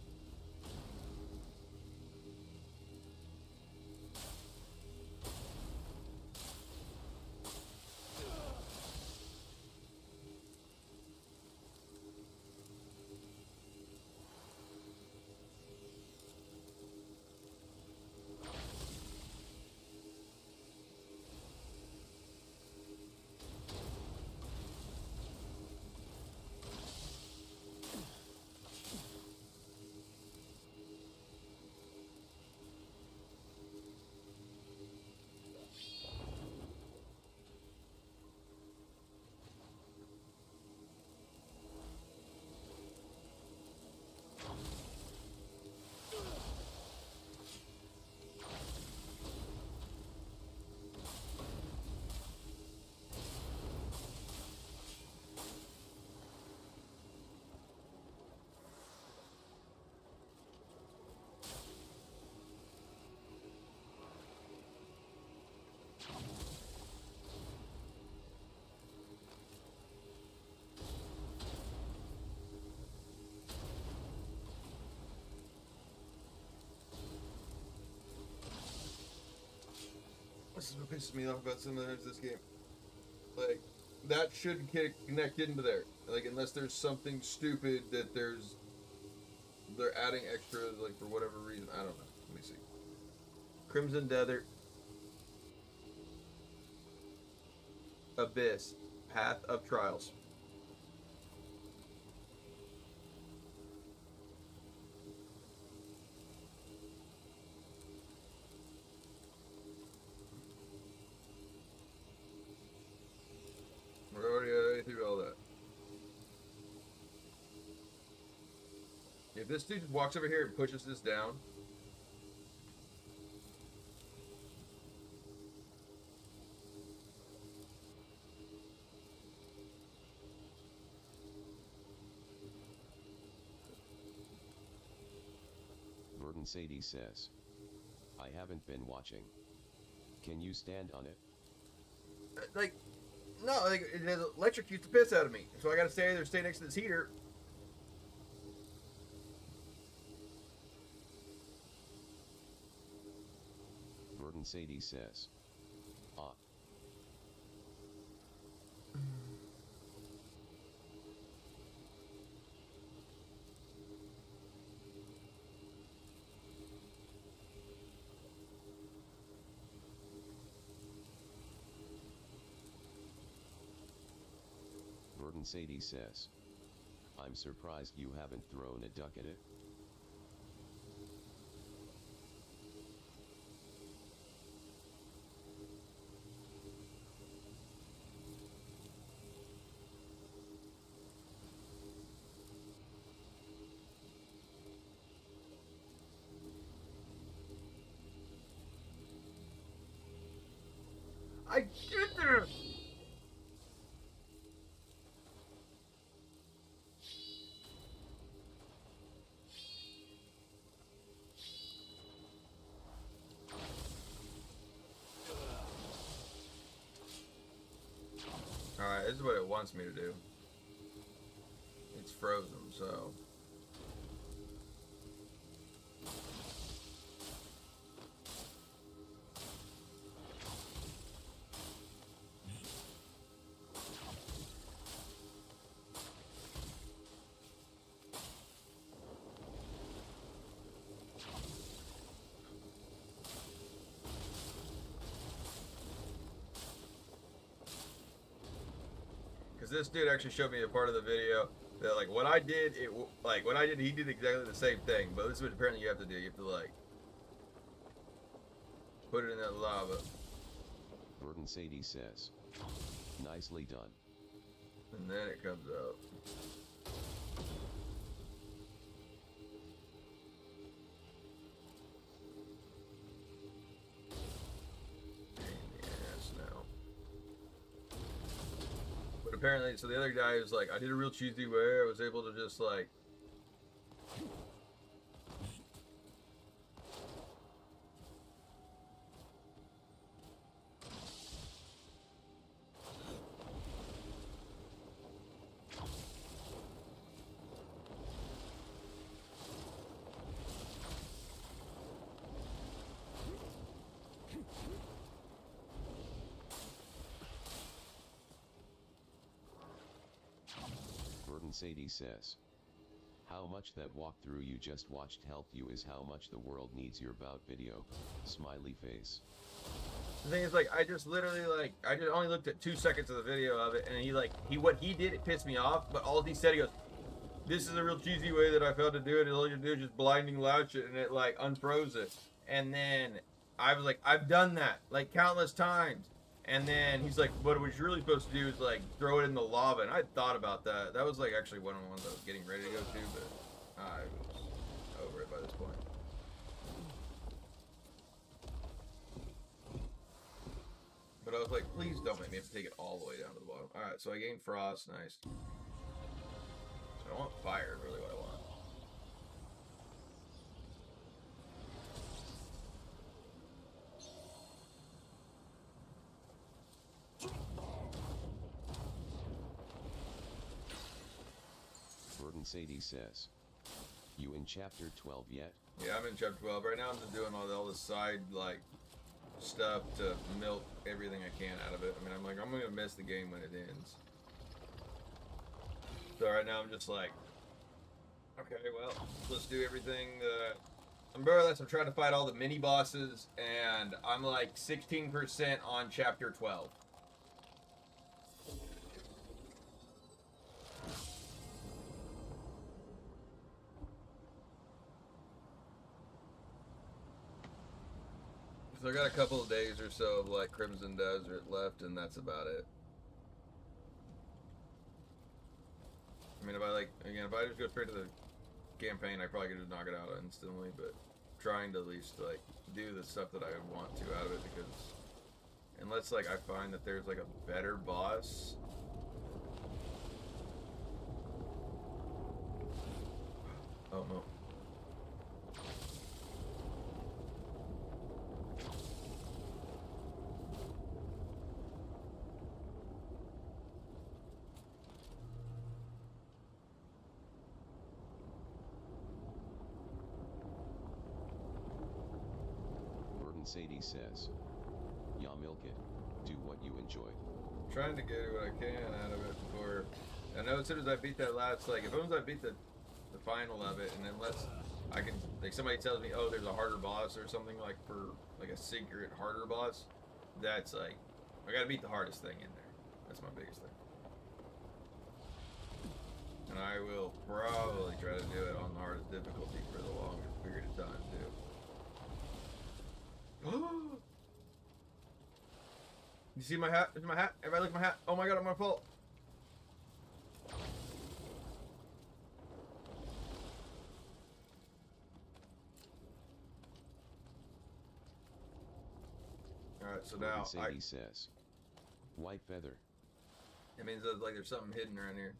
This is what pisses me off about some of this game. Like, that should connect into there. Like, unless there's something stupid that they're adding extra, like, for whatever reason. I don't know. Let me see. Crimson Desert. Abyss. Path of Trials. We're already through all that. If this dude walks over here and pushes this down, Burton Sadie says. I haven't been watching. Can you stand on it? like, no, like, it electrocutes the piss out of me. So I gotta stay there, stay next to this heater. Verdant Sadie says. Ah. Verdant Sadie says. I'm surprised you haven't thrown a duck at it. I shoot her! Alright, this is what it wants me to do. It's frozen, so... This dude actually showed me a part of the video that like what I did, he did exactly the same thing, but this is what apparently you have to do. You have to like put it in that lava. Verdant Sadie says, nicely done. And then it comes out. Apparently, so the other guy was like, I did a real cheesy way. I was able to just like Sadie says. How much that walkthrough you just watched helped you is how much the world needs your bout video. Smiley face. The thing is, like, I just literally, like, I just only looked at 2 seconds of the video of it, and what he did, it pissed me off, but all he said, he goes, this is a real cheesy way that I found to do it, and all you do is just blinding latch it, and it, like, unfroze it. And then I was like, I've done that, like, countless times. And then he's like, what you're really supposed to do is like throw it in the lava. And I thought about that. That was like actually one of the ones I was getting ready to go to, but I was over it by this point. But I was like, please don't make me have to take it all the way down to the bottom. Alright, so I gained frost, nice. So I want fire, really what I want. Sadie says, you in chapter 12 yet? Yeah, I'm in chapter 12. Right now I'm just doing all the side, like, stuff to milk everything I can out of it. I mean, I'm like, I'm gonna miss the game when it ends. So right now I'm just like, okay, well, let's do everything that... I'm trying to fight all the mini-bosses, and I'm like 16% on chapter 12. So I got a couple of days or so of like Crimson Desert left, and that's about it. I mean, if I just go straight to the campaign, I probably could just knock it out instantly, but trying to at least like do the stuff that I want to out of it, because unless like I find that there's like a better boss. Oh no. Verdant Sadie says, "Ya milk it. Do what you enjoy." Trying to get what I can out of it before. I know as soon as I beat that last, like, as soon as I beat the final of it, and unless I can, like, somebody tells me, oh, there's a harder boss or something, like, for, like, a secret harder boss, that's, like, I gotta beat the hardest thing in there. That's my biggest thing. And I will probably try to do it on the hardest difficulty for the longest period of time, too. You see my hat? There's my hat. Everybody look at my hat. Oh my god, I'm gonna fall. Alright, so now Sadie says, "White feather." It means that, like, there's something hidden around here.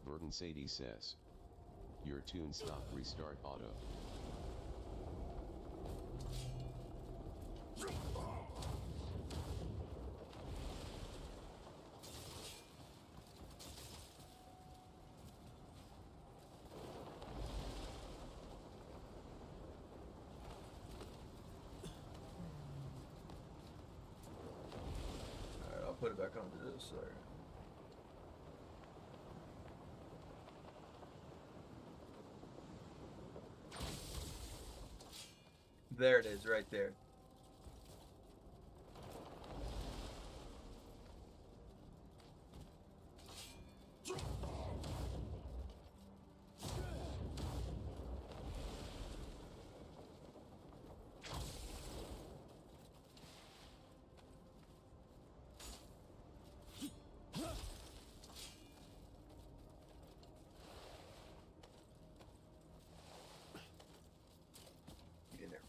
Verdant Sadie says, "Your tune stop restart auto." Alright, I'll put it back onto this side. There it is, right there. Get in there.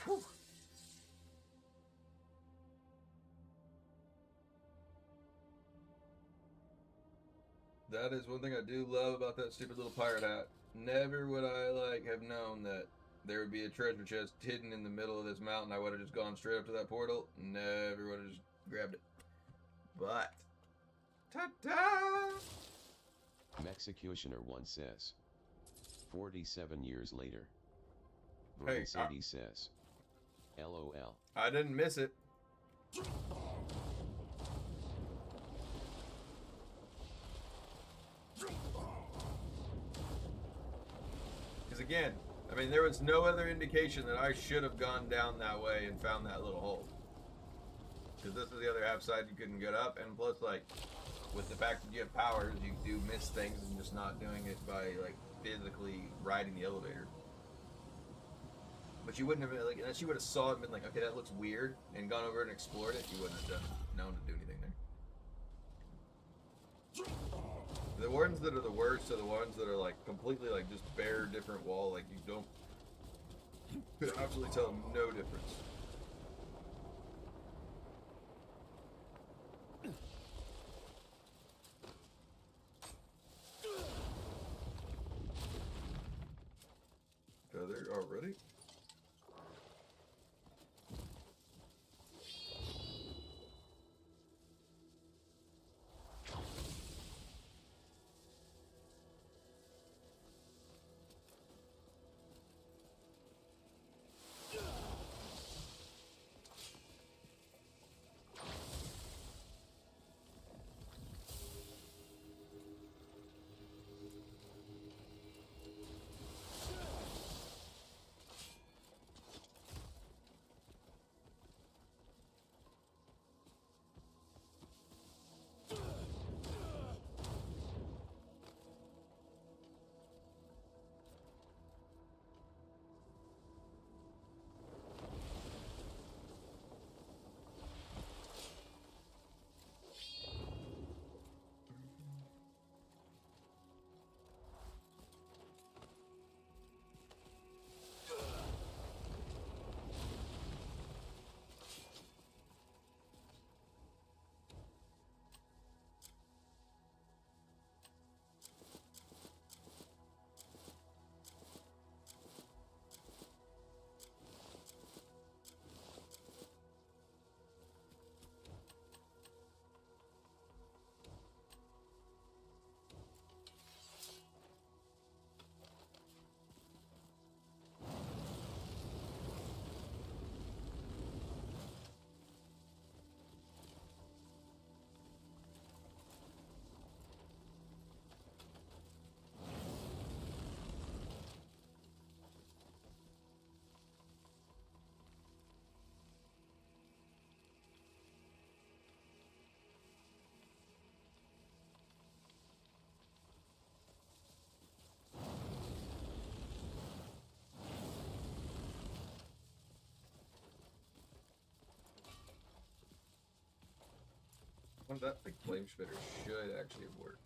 Whew. That is one thing I do love about that stupid little pirate hat. Never would I, like, have known that there would be a treasure chest hidden in the middle of this mountain. I would have just gone straight up to that portal. Never would have just grabbed it. But, ta-da! Mexicutioner one says, 47 years later. Hey, Verdant Sadie says, "LOL." I didn't miss it. Because again, I mean, there was no other indication that I should have gone down that way and found that little hole. Because this is the other half side you couldn't get up, and plus, like, with the fact that you have powers, you do miss things and just not doing it by, like, physically riding the elevator. But you wouldn't have, like, unless you would have saw it and been like, okay, that looks weird, and gone over and explored it, you wouldn't have known to do anything there. The ones that are the worst are the ones that are, like, completely, like, just bare different wall, like, you don't, you could absolutely tell no difference. Are there already? Well, that like flame spitter should actually work.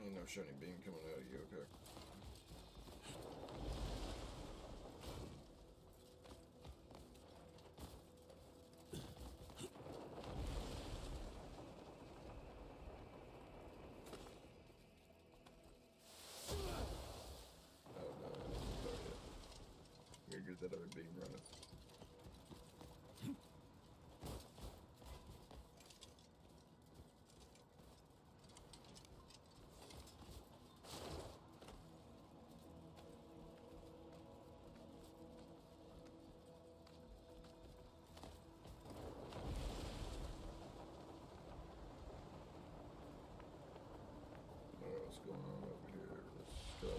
Ain't no shiny beam coming out of you, okay? Oh no, sorry. Gotta get that other beam running. What's going on over here? Let's go.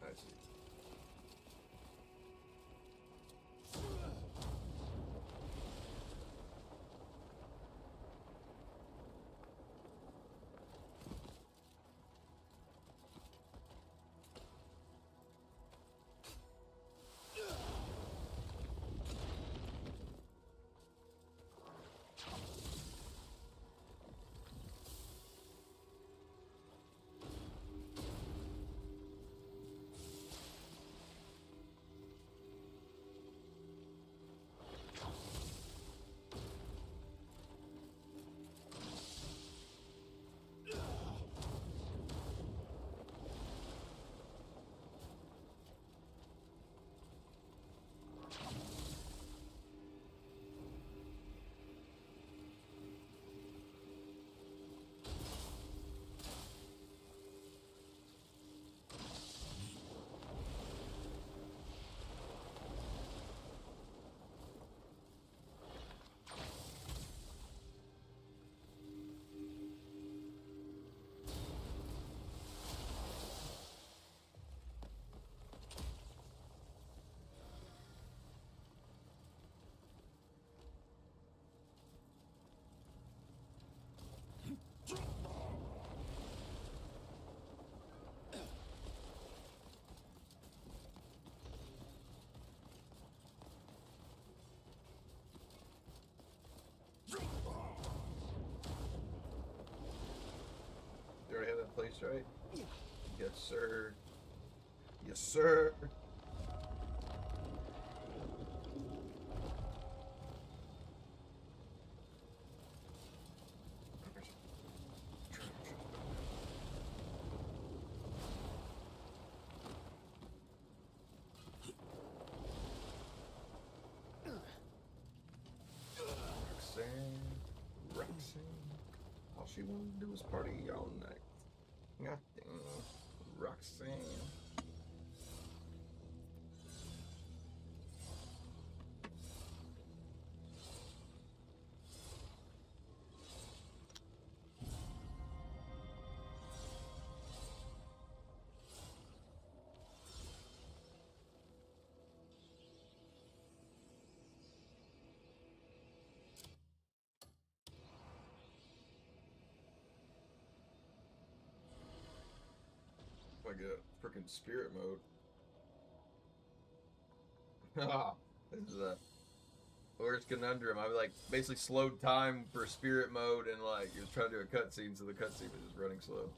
I see. You already have that place, right? Yes, sir. Yes, sir. Roxanne. All she wanted to do was party all night. Nothing. Roxanne. Like a freaking spirit mode. Ah, this is a worst conundrum. I like basically slowed time for spirit mode, and like it was trying to do a cutscene, so the cutscene was just running slow.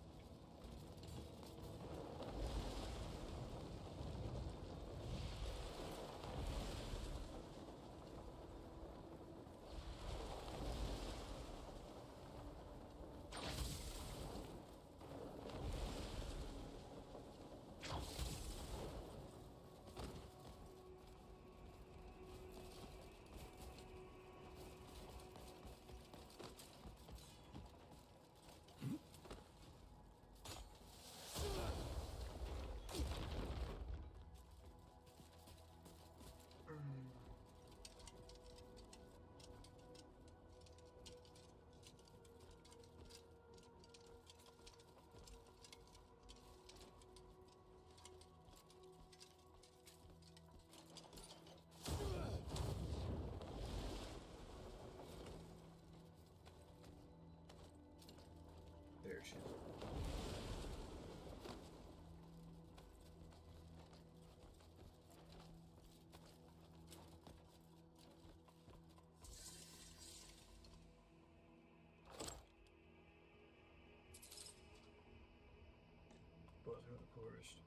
There she is. Buzz out the forest.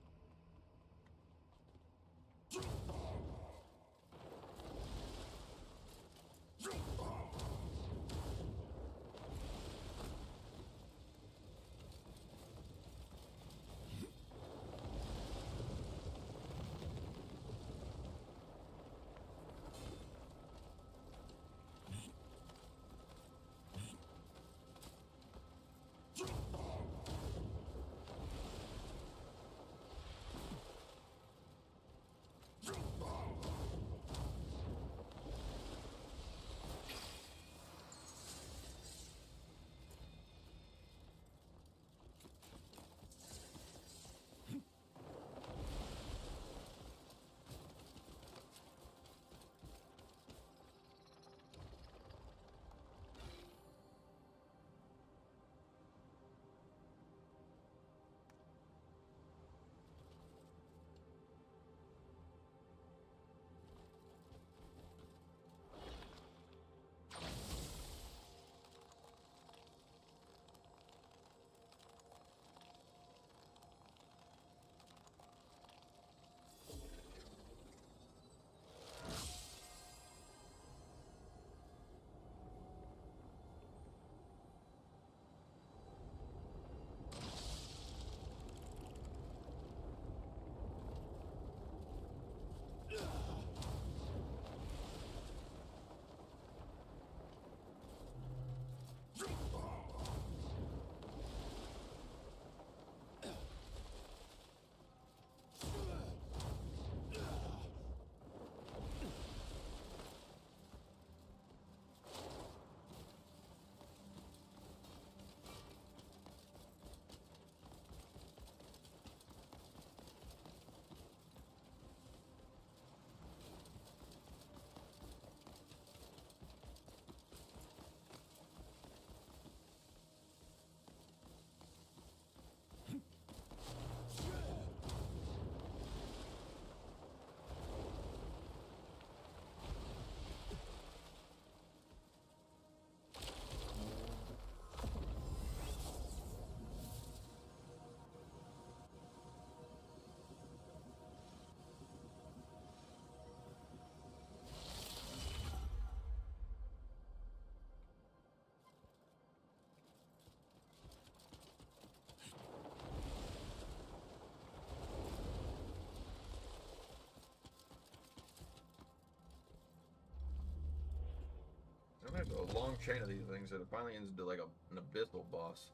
I've had a long chain of these things that it finally ends into like an abyssal boss.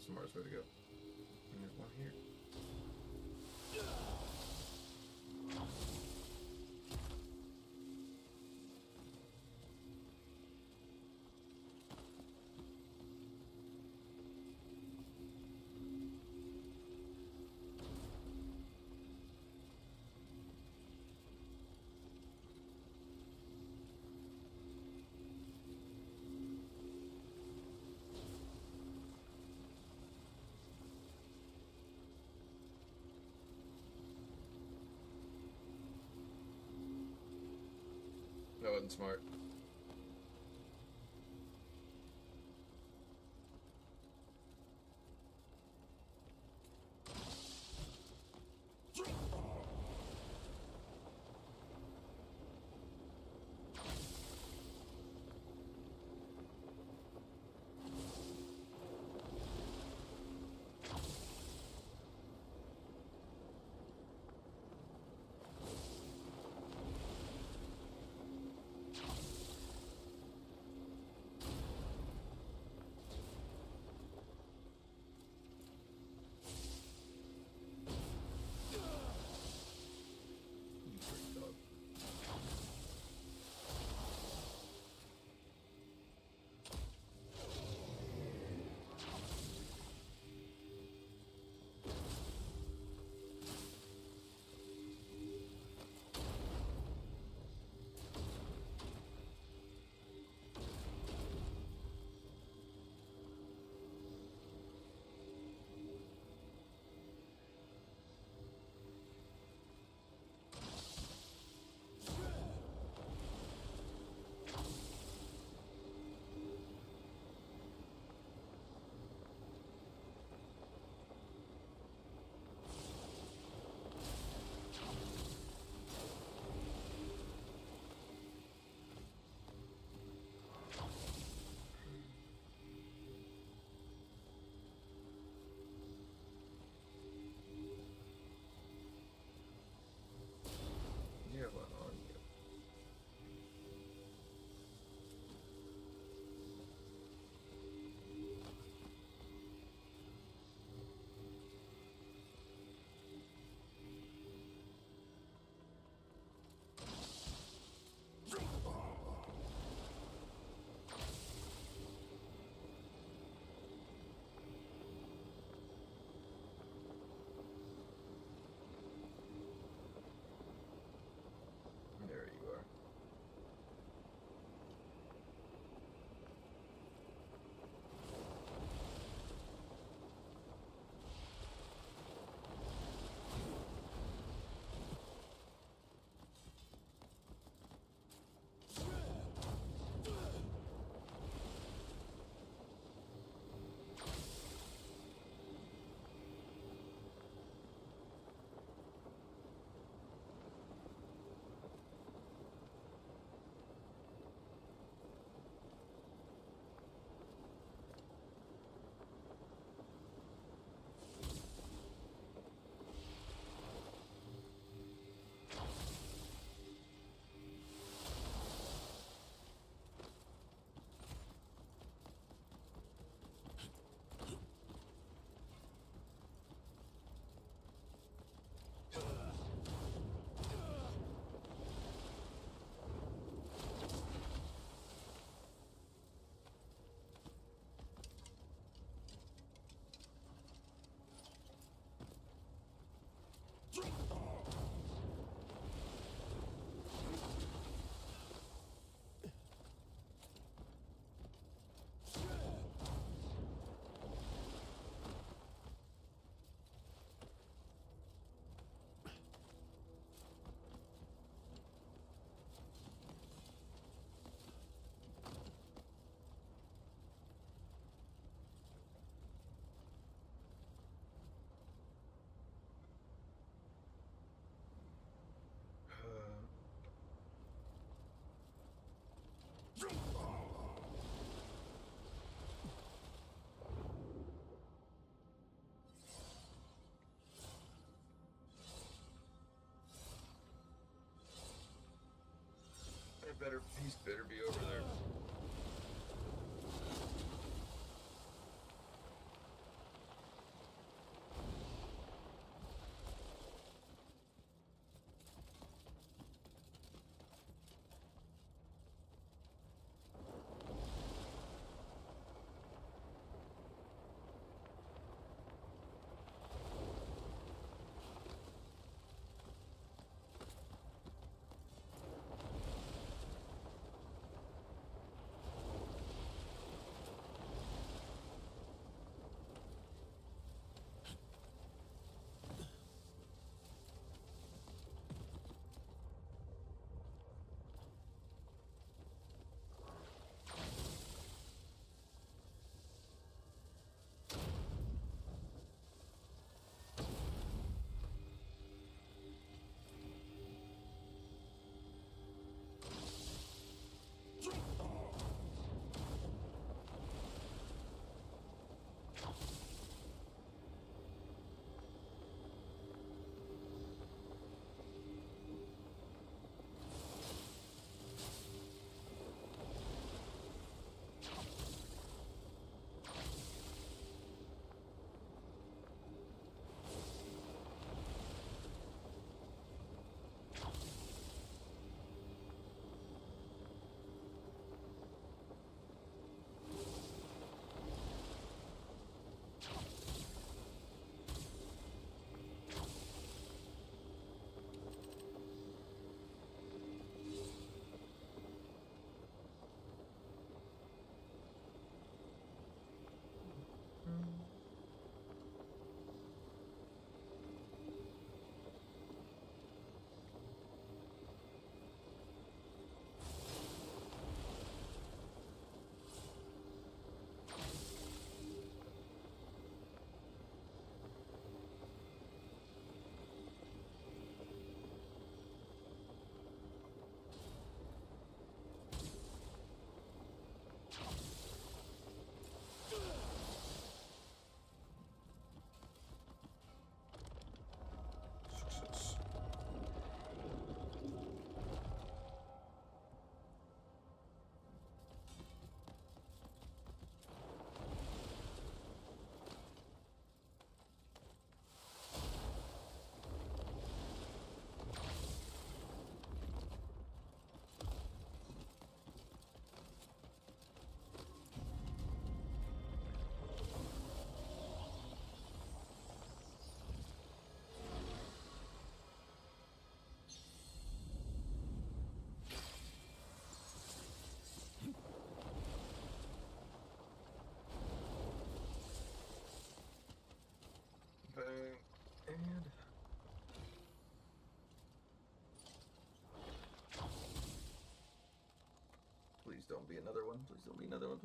smartest way to go. And there's one here. That wasn't smart. You have one on you. There you are. He's better be over there.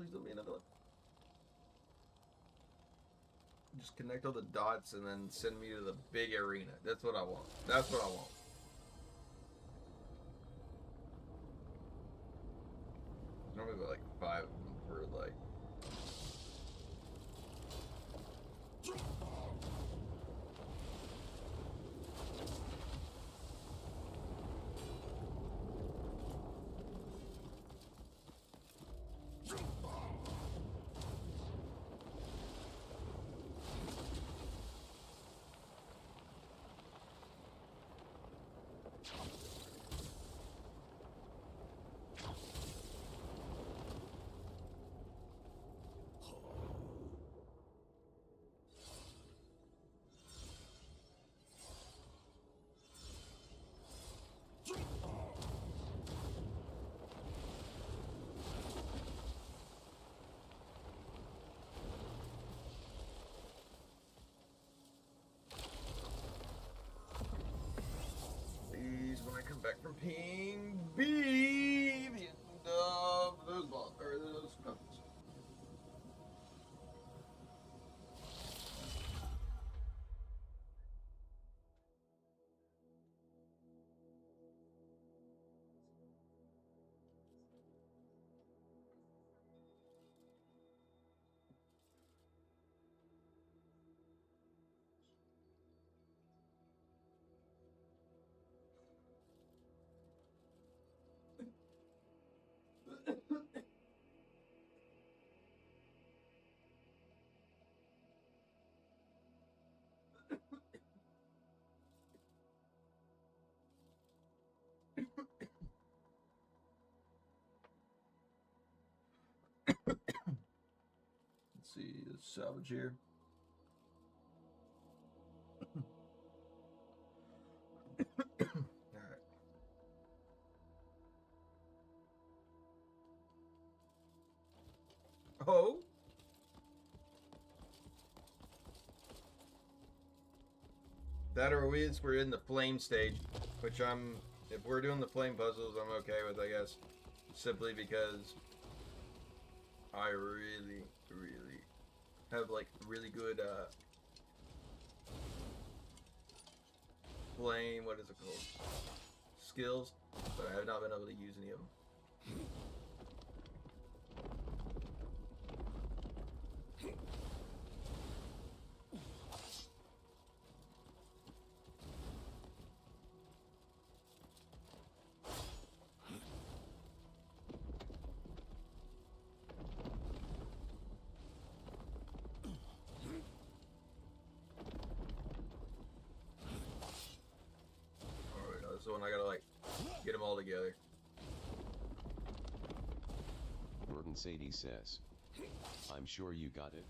Please don't be another one. Just connect all the dots and then send me to the big arena. That's what I want. That's what I want. Normally like 5 of them for like. When I come back from Ping B, the end of those balls, or those puppets. Let's see, let's salvage here. Alright. Oh. That or we're in the flame stage, which if we're doing the flame puzzles, I'm okay with, I guess. Simply because I really have like really good flame, what is it called? Skills, but I have not been able to use any of them. So when I gotta like get them all together. Burton Sadie says, I'm sure you got it.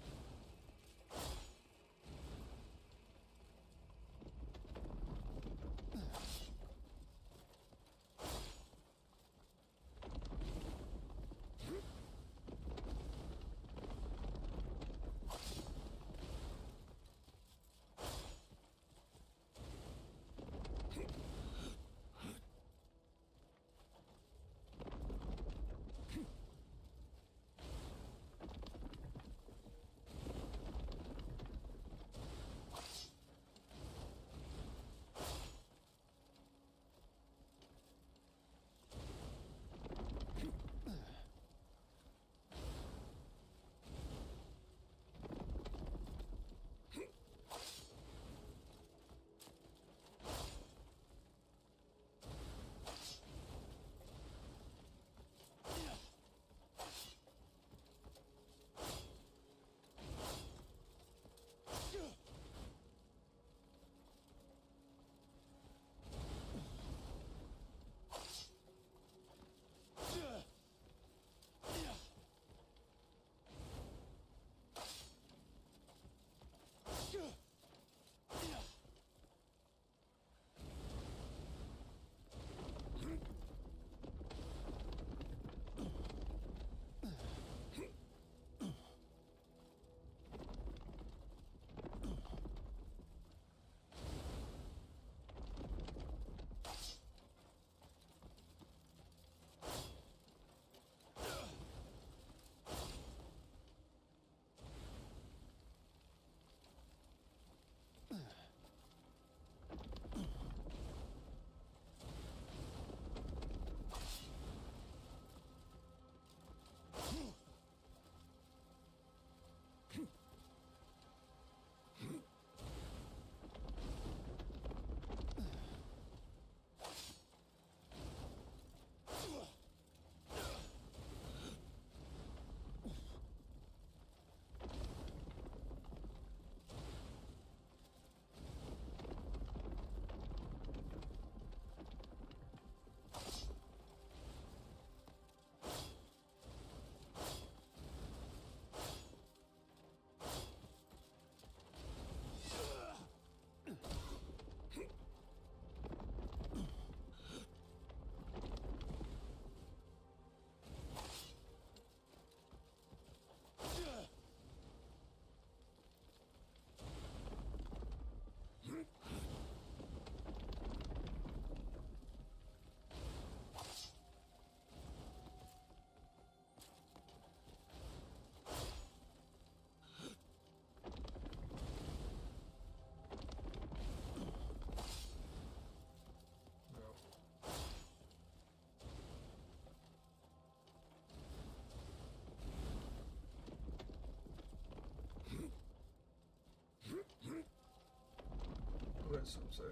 some say.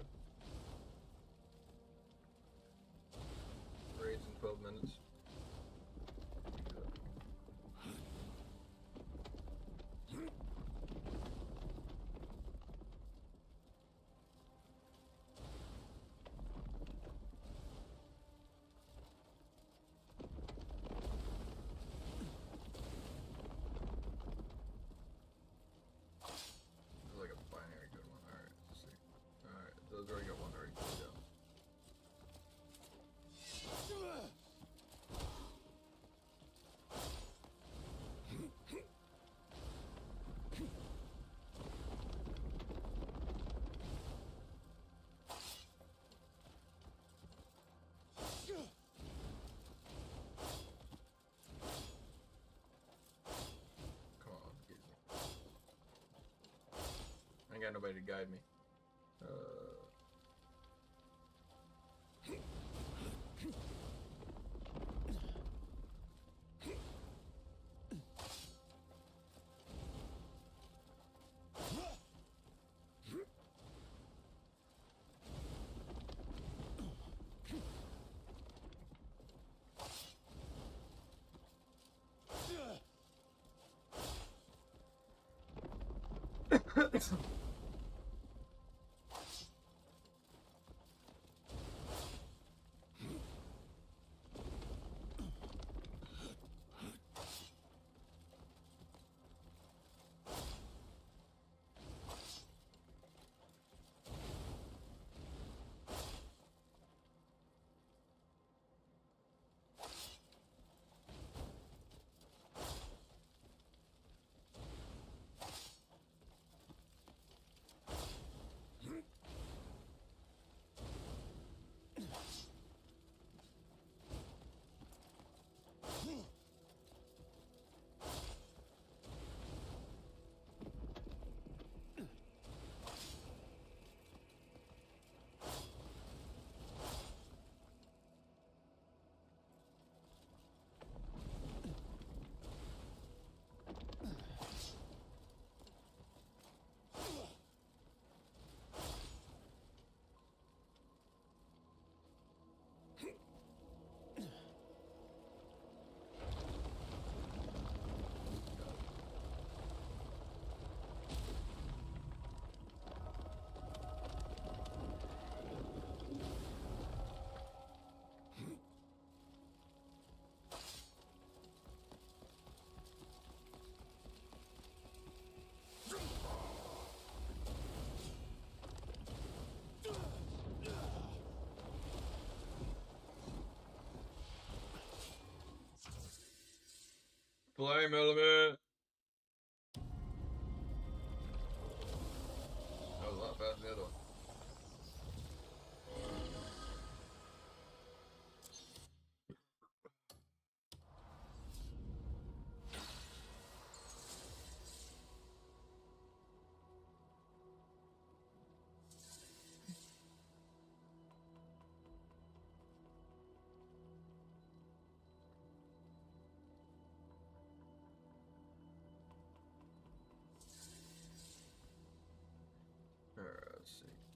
Raids in 12 minutes. Like a binary good one. Alright, let's see. Alright, those already got one already killed down. Come on, get me. I ain't got nobody to guide me. Flame element. That was a lot faster than the other one. Alright, let's see.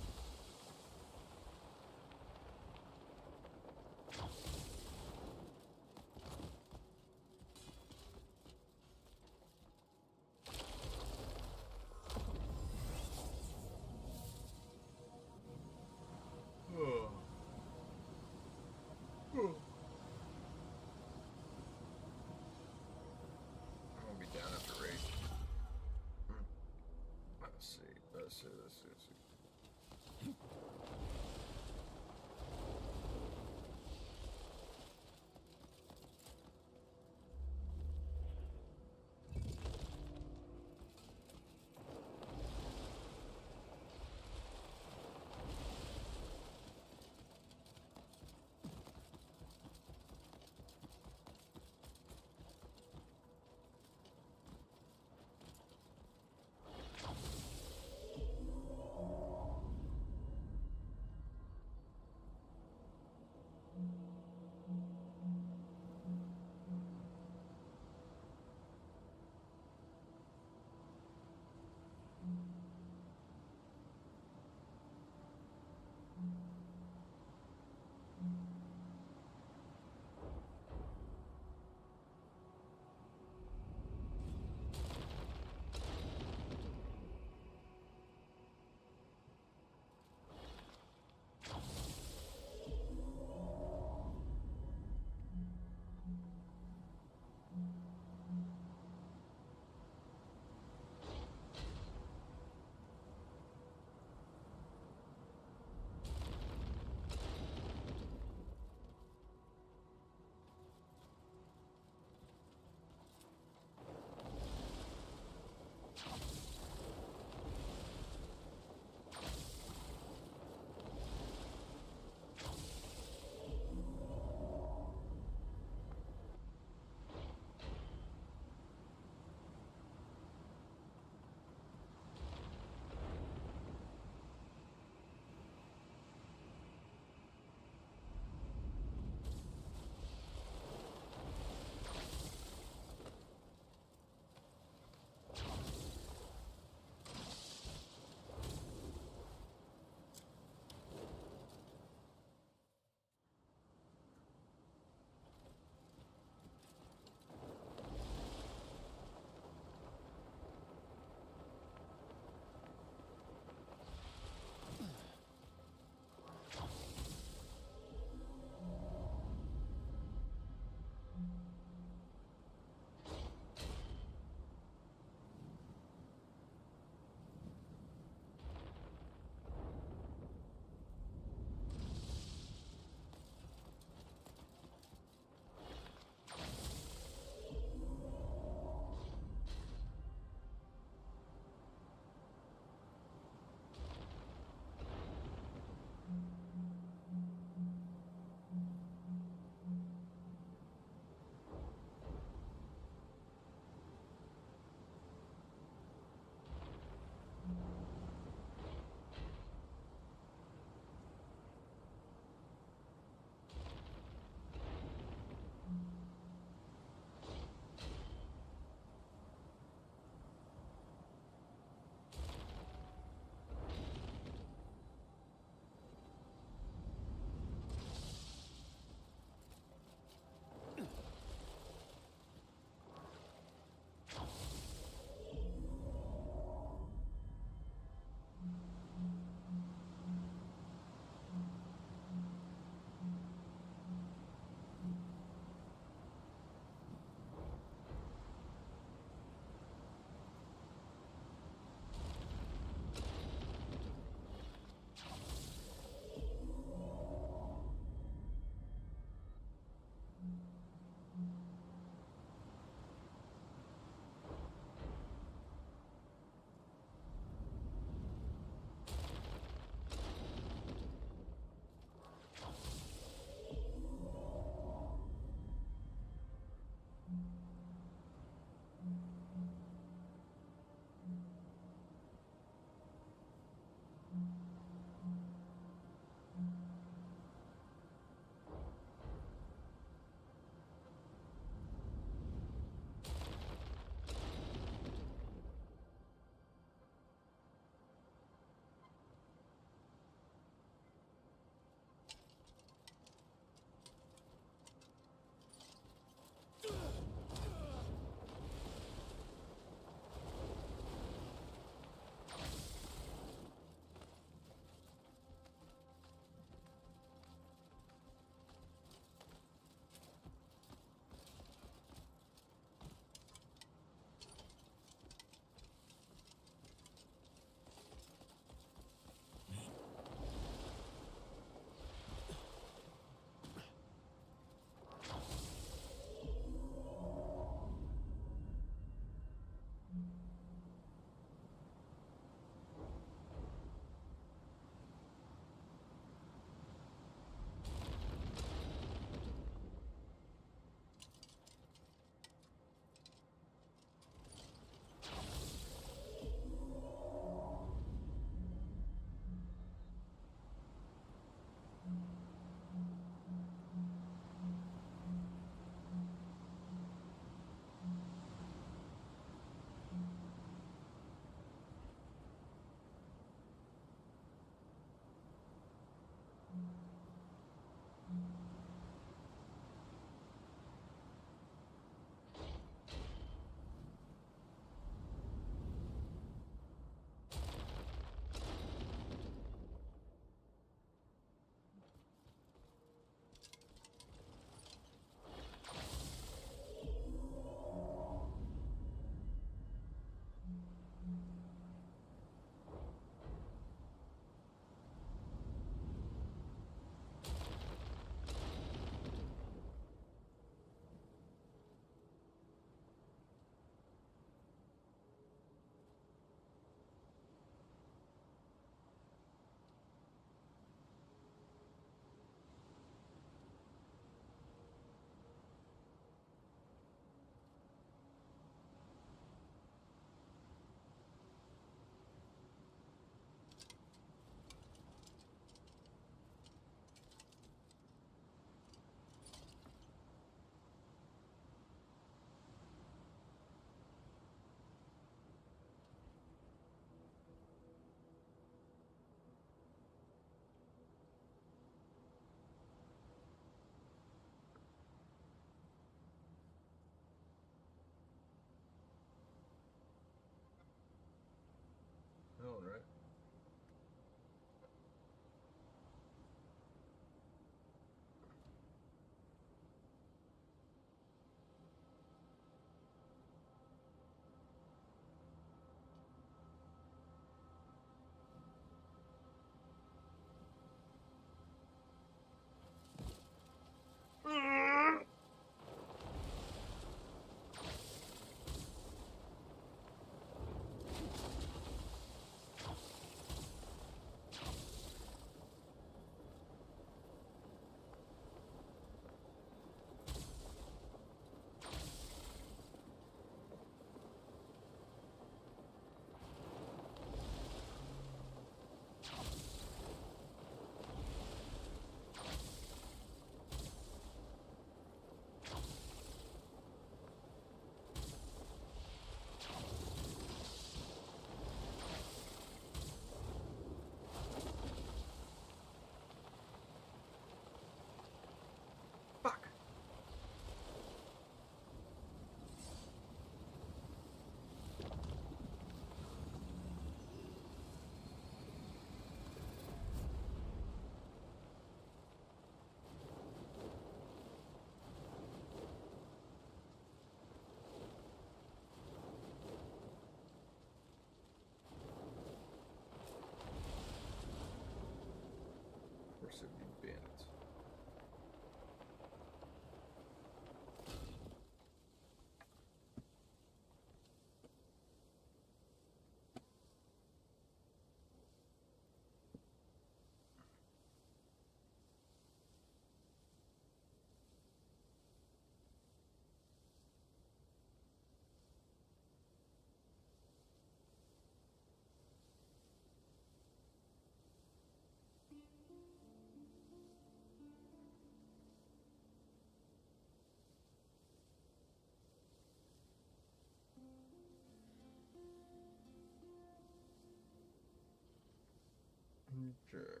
Sure.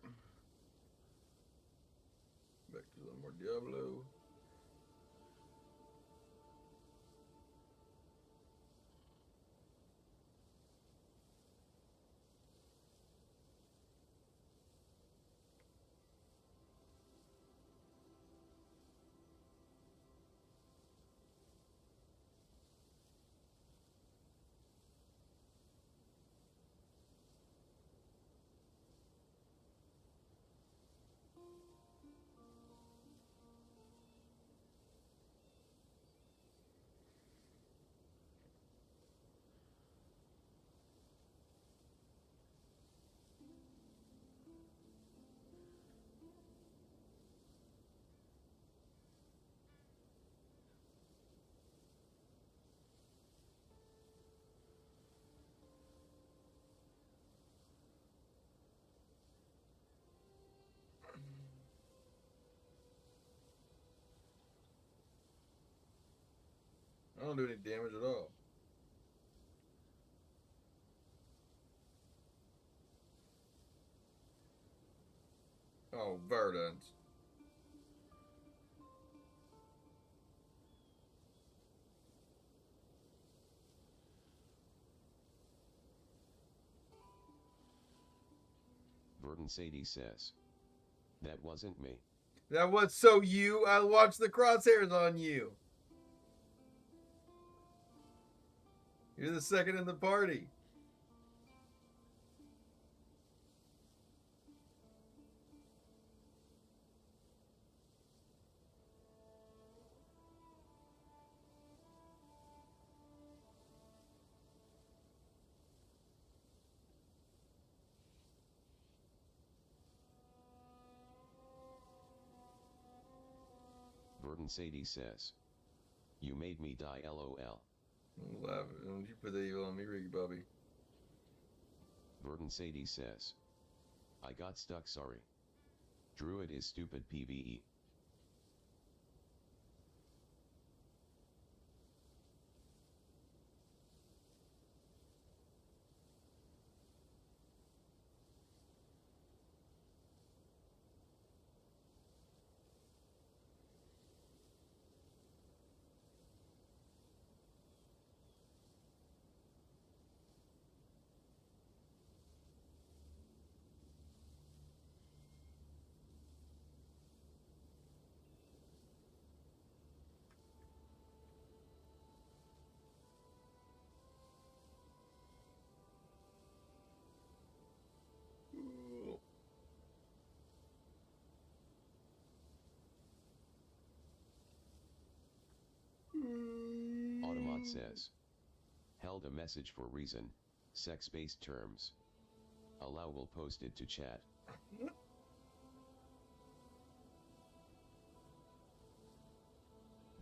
Back to a little more Diablo. I don't do any damage at all. Oh, verdant. Verdant Sadie says. That wasn't me. That was so you. I watched the crosshairs on you. You're the second in the party. Verdant Sadie says. You made me die LOL. Laugh. You put the evil on me, Ricky Bobby. Verdant Sadie says. I got stuck, sorry. Druid is stupid PvE. Automat says. Held a message for reason, sex-based terms. Allow will post it to chat.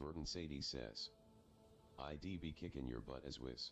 Verdant Sadie says. ID be kicking your butt as whiz.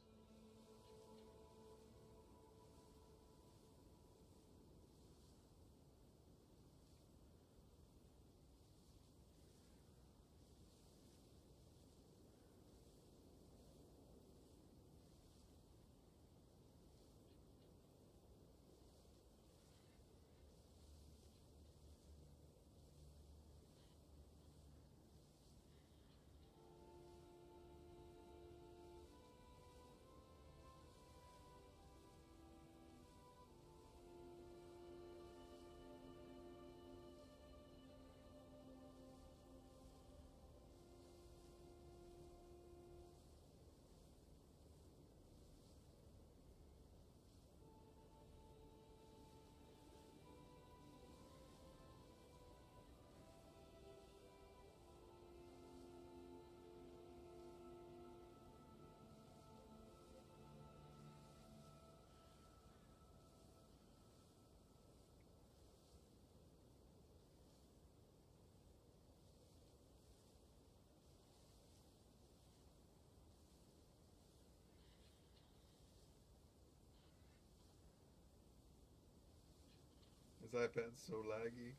This iPad's so laggy.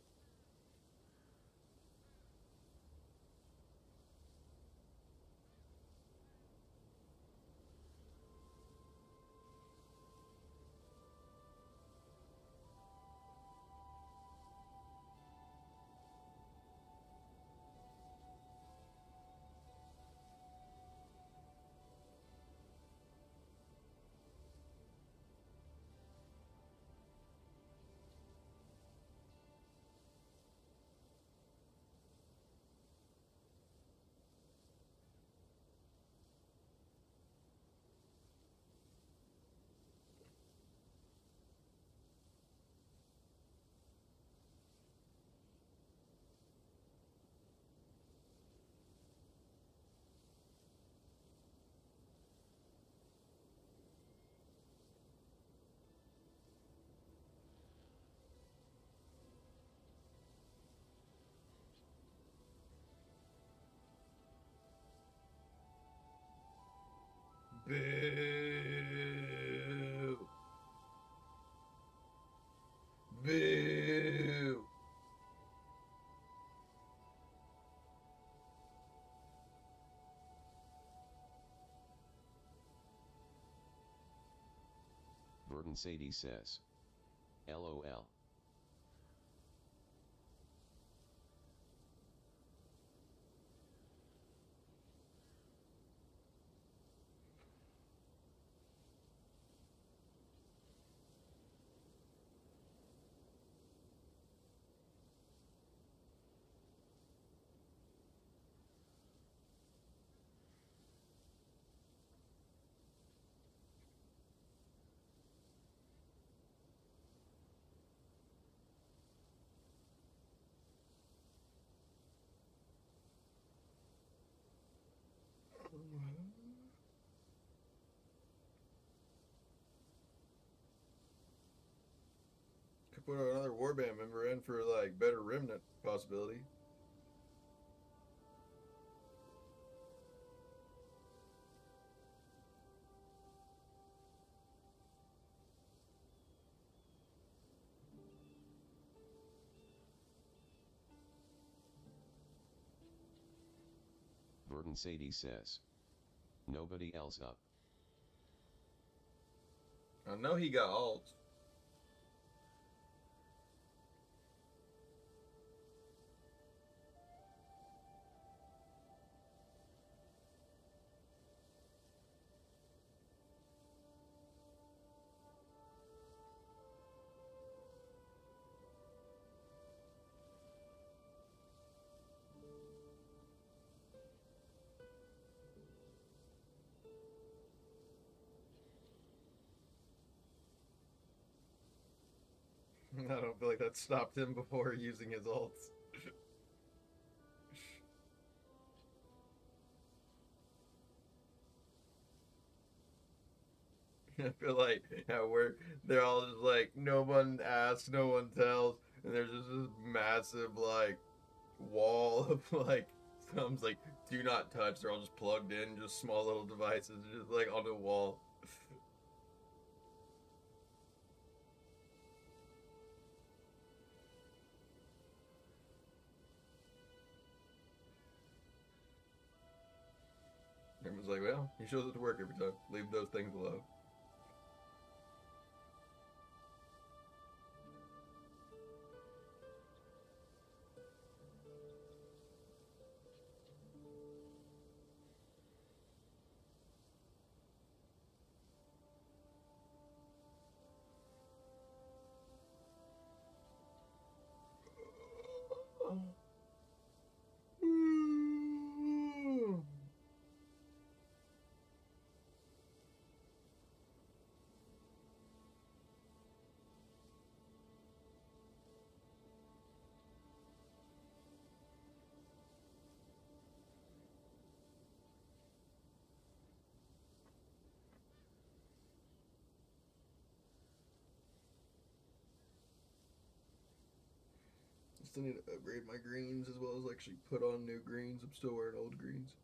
Verdant Sadie says. LOL. Could put another warband member in for like better remnant possibility. Verdant Sadie says. Nobody else up. I know he got alt. I don't feel like that stopped him before using his ults. I feel like at work, they're all just like, no one asks, no one tells, and there's just this massive, like, wall of, like, thumbs, like, do not touch. They're all just plugged in, just small little devices, just, like, on the wall. Everyone's like, well, he shows up to work every time. Leave those things alone. Still need to upgrade my greens as well as actually put on new greens. I'm still wearing old greens.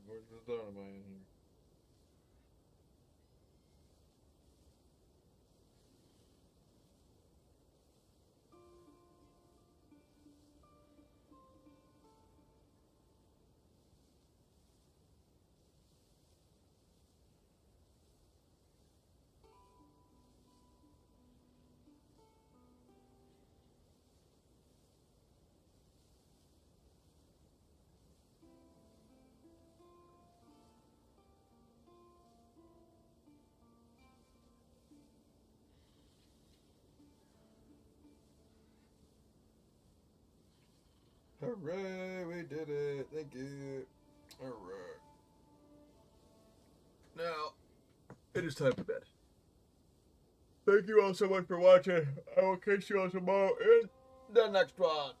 Where's the dynamite in here? Hooray, we did it. Thank you. Alright. Now, it is time for bed. Thank you all so much for watching. I will catch you all tomorrow in the next one.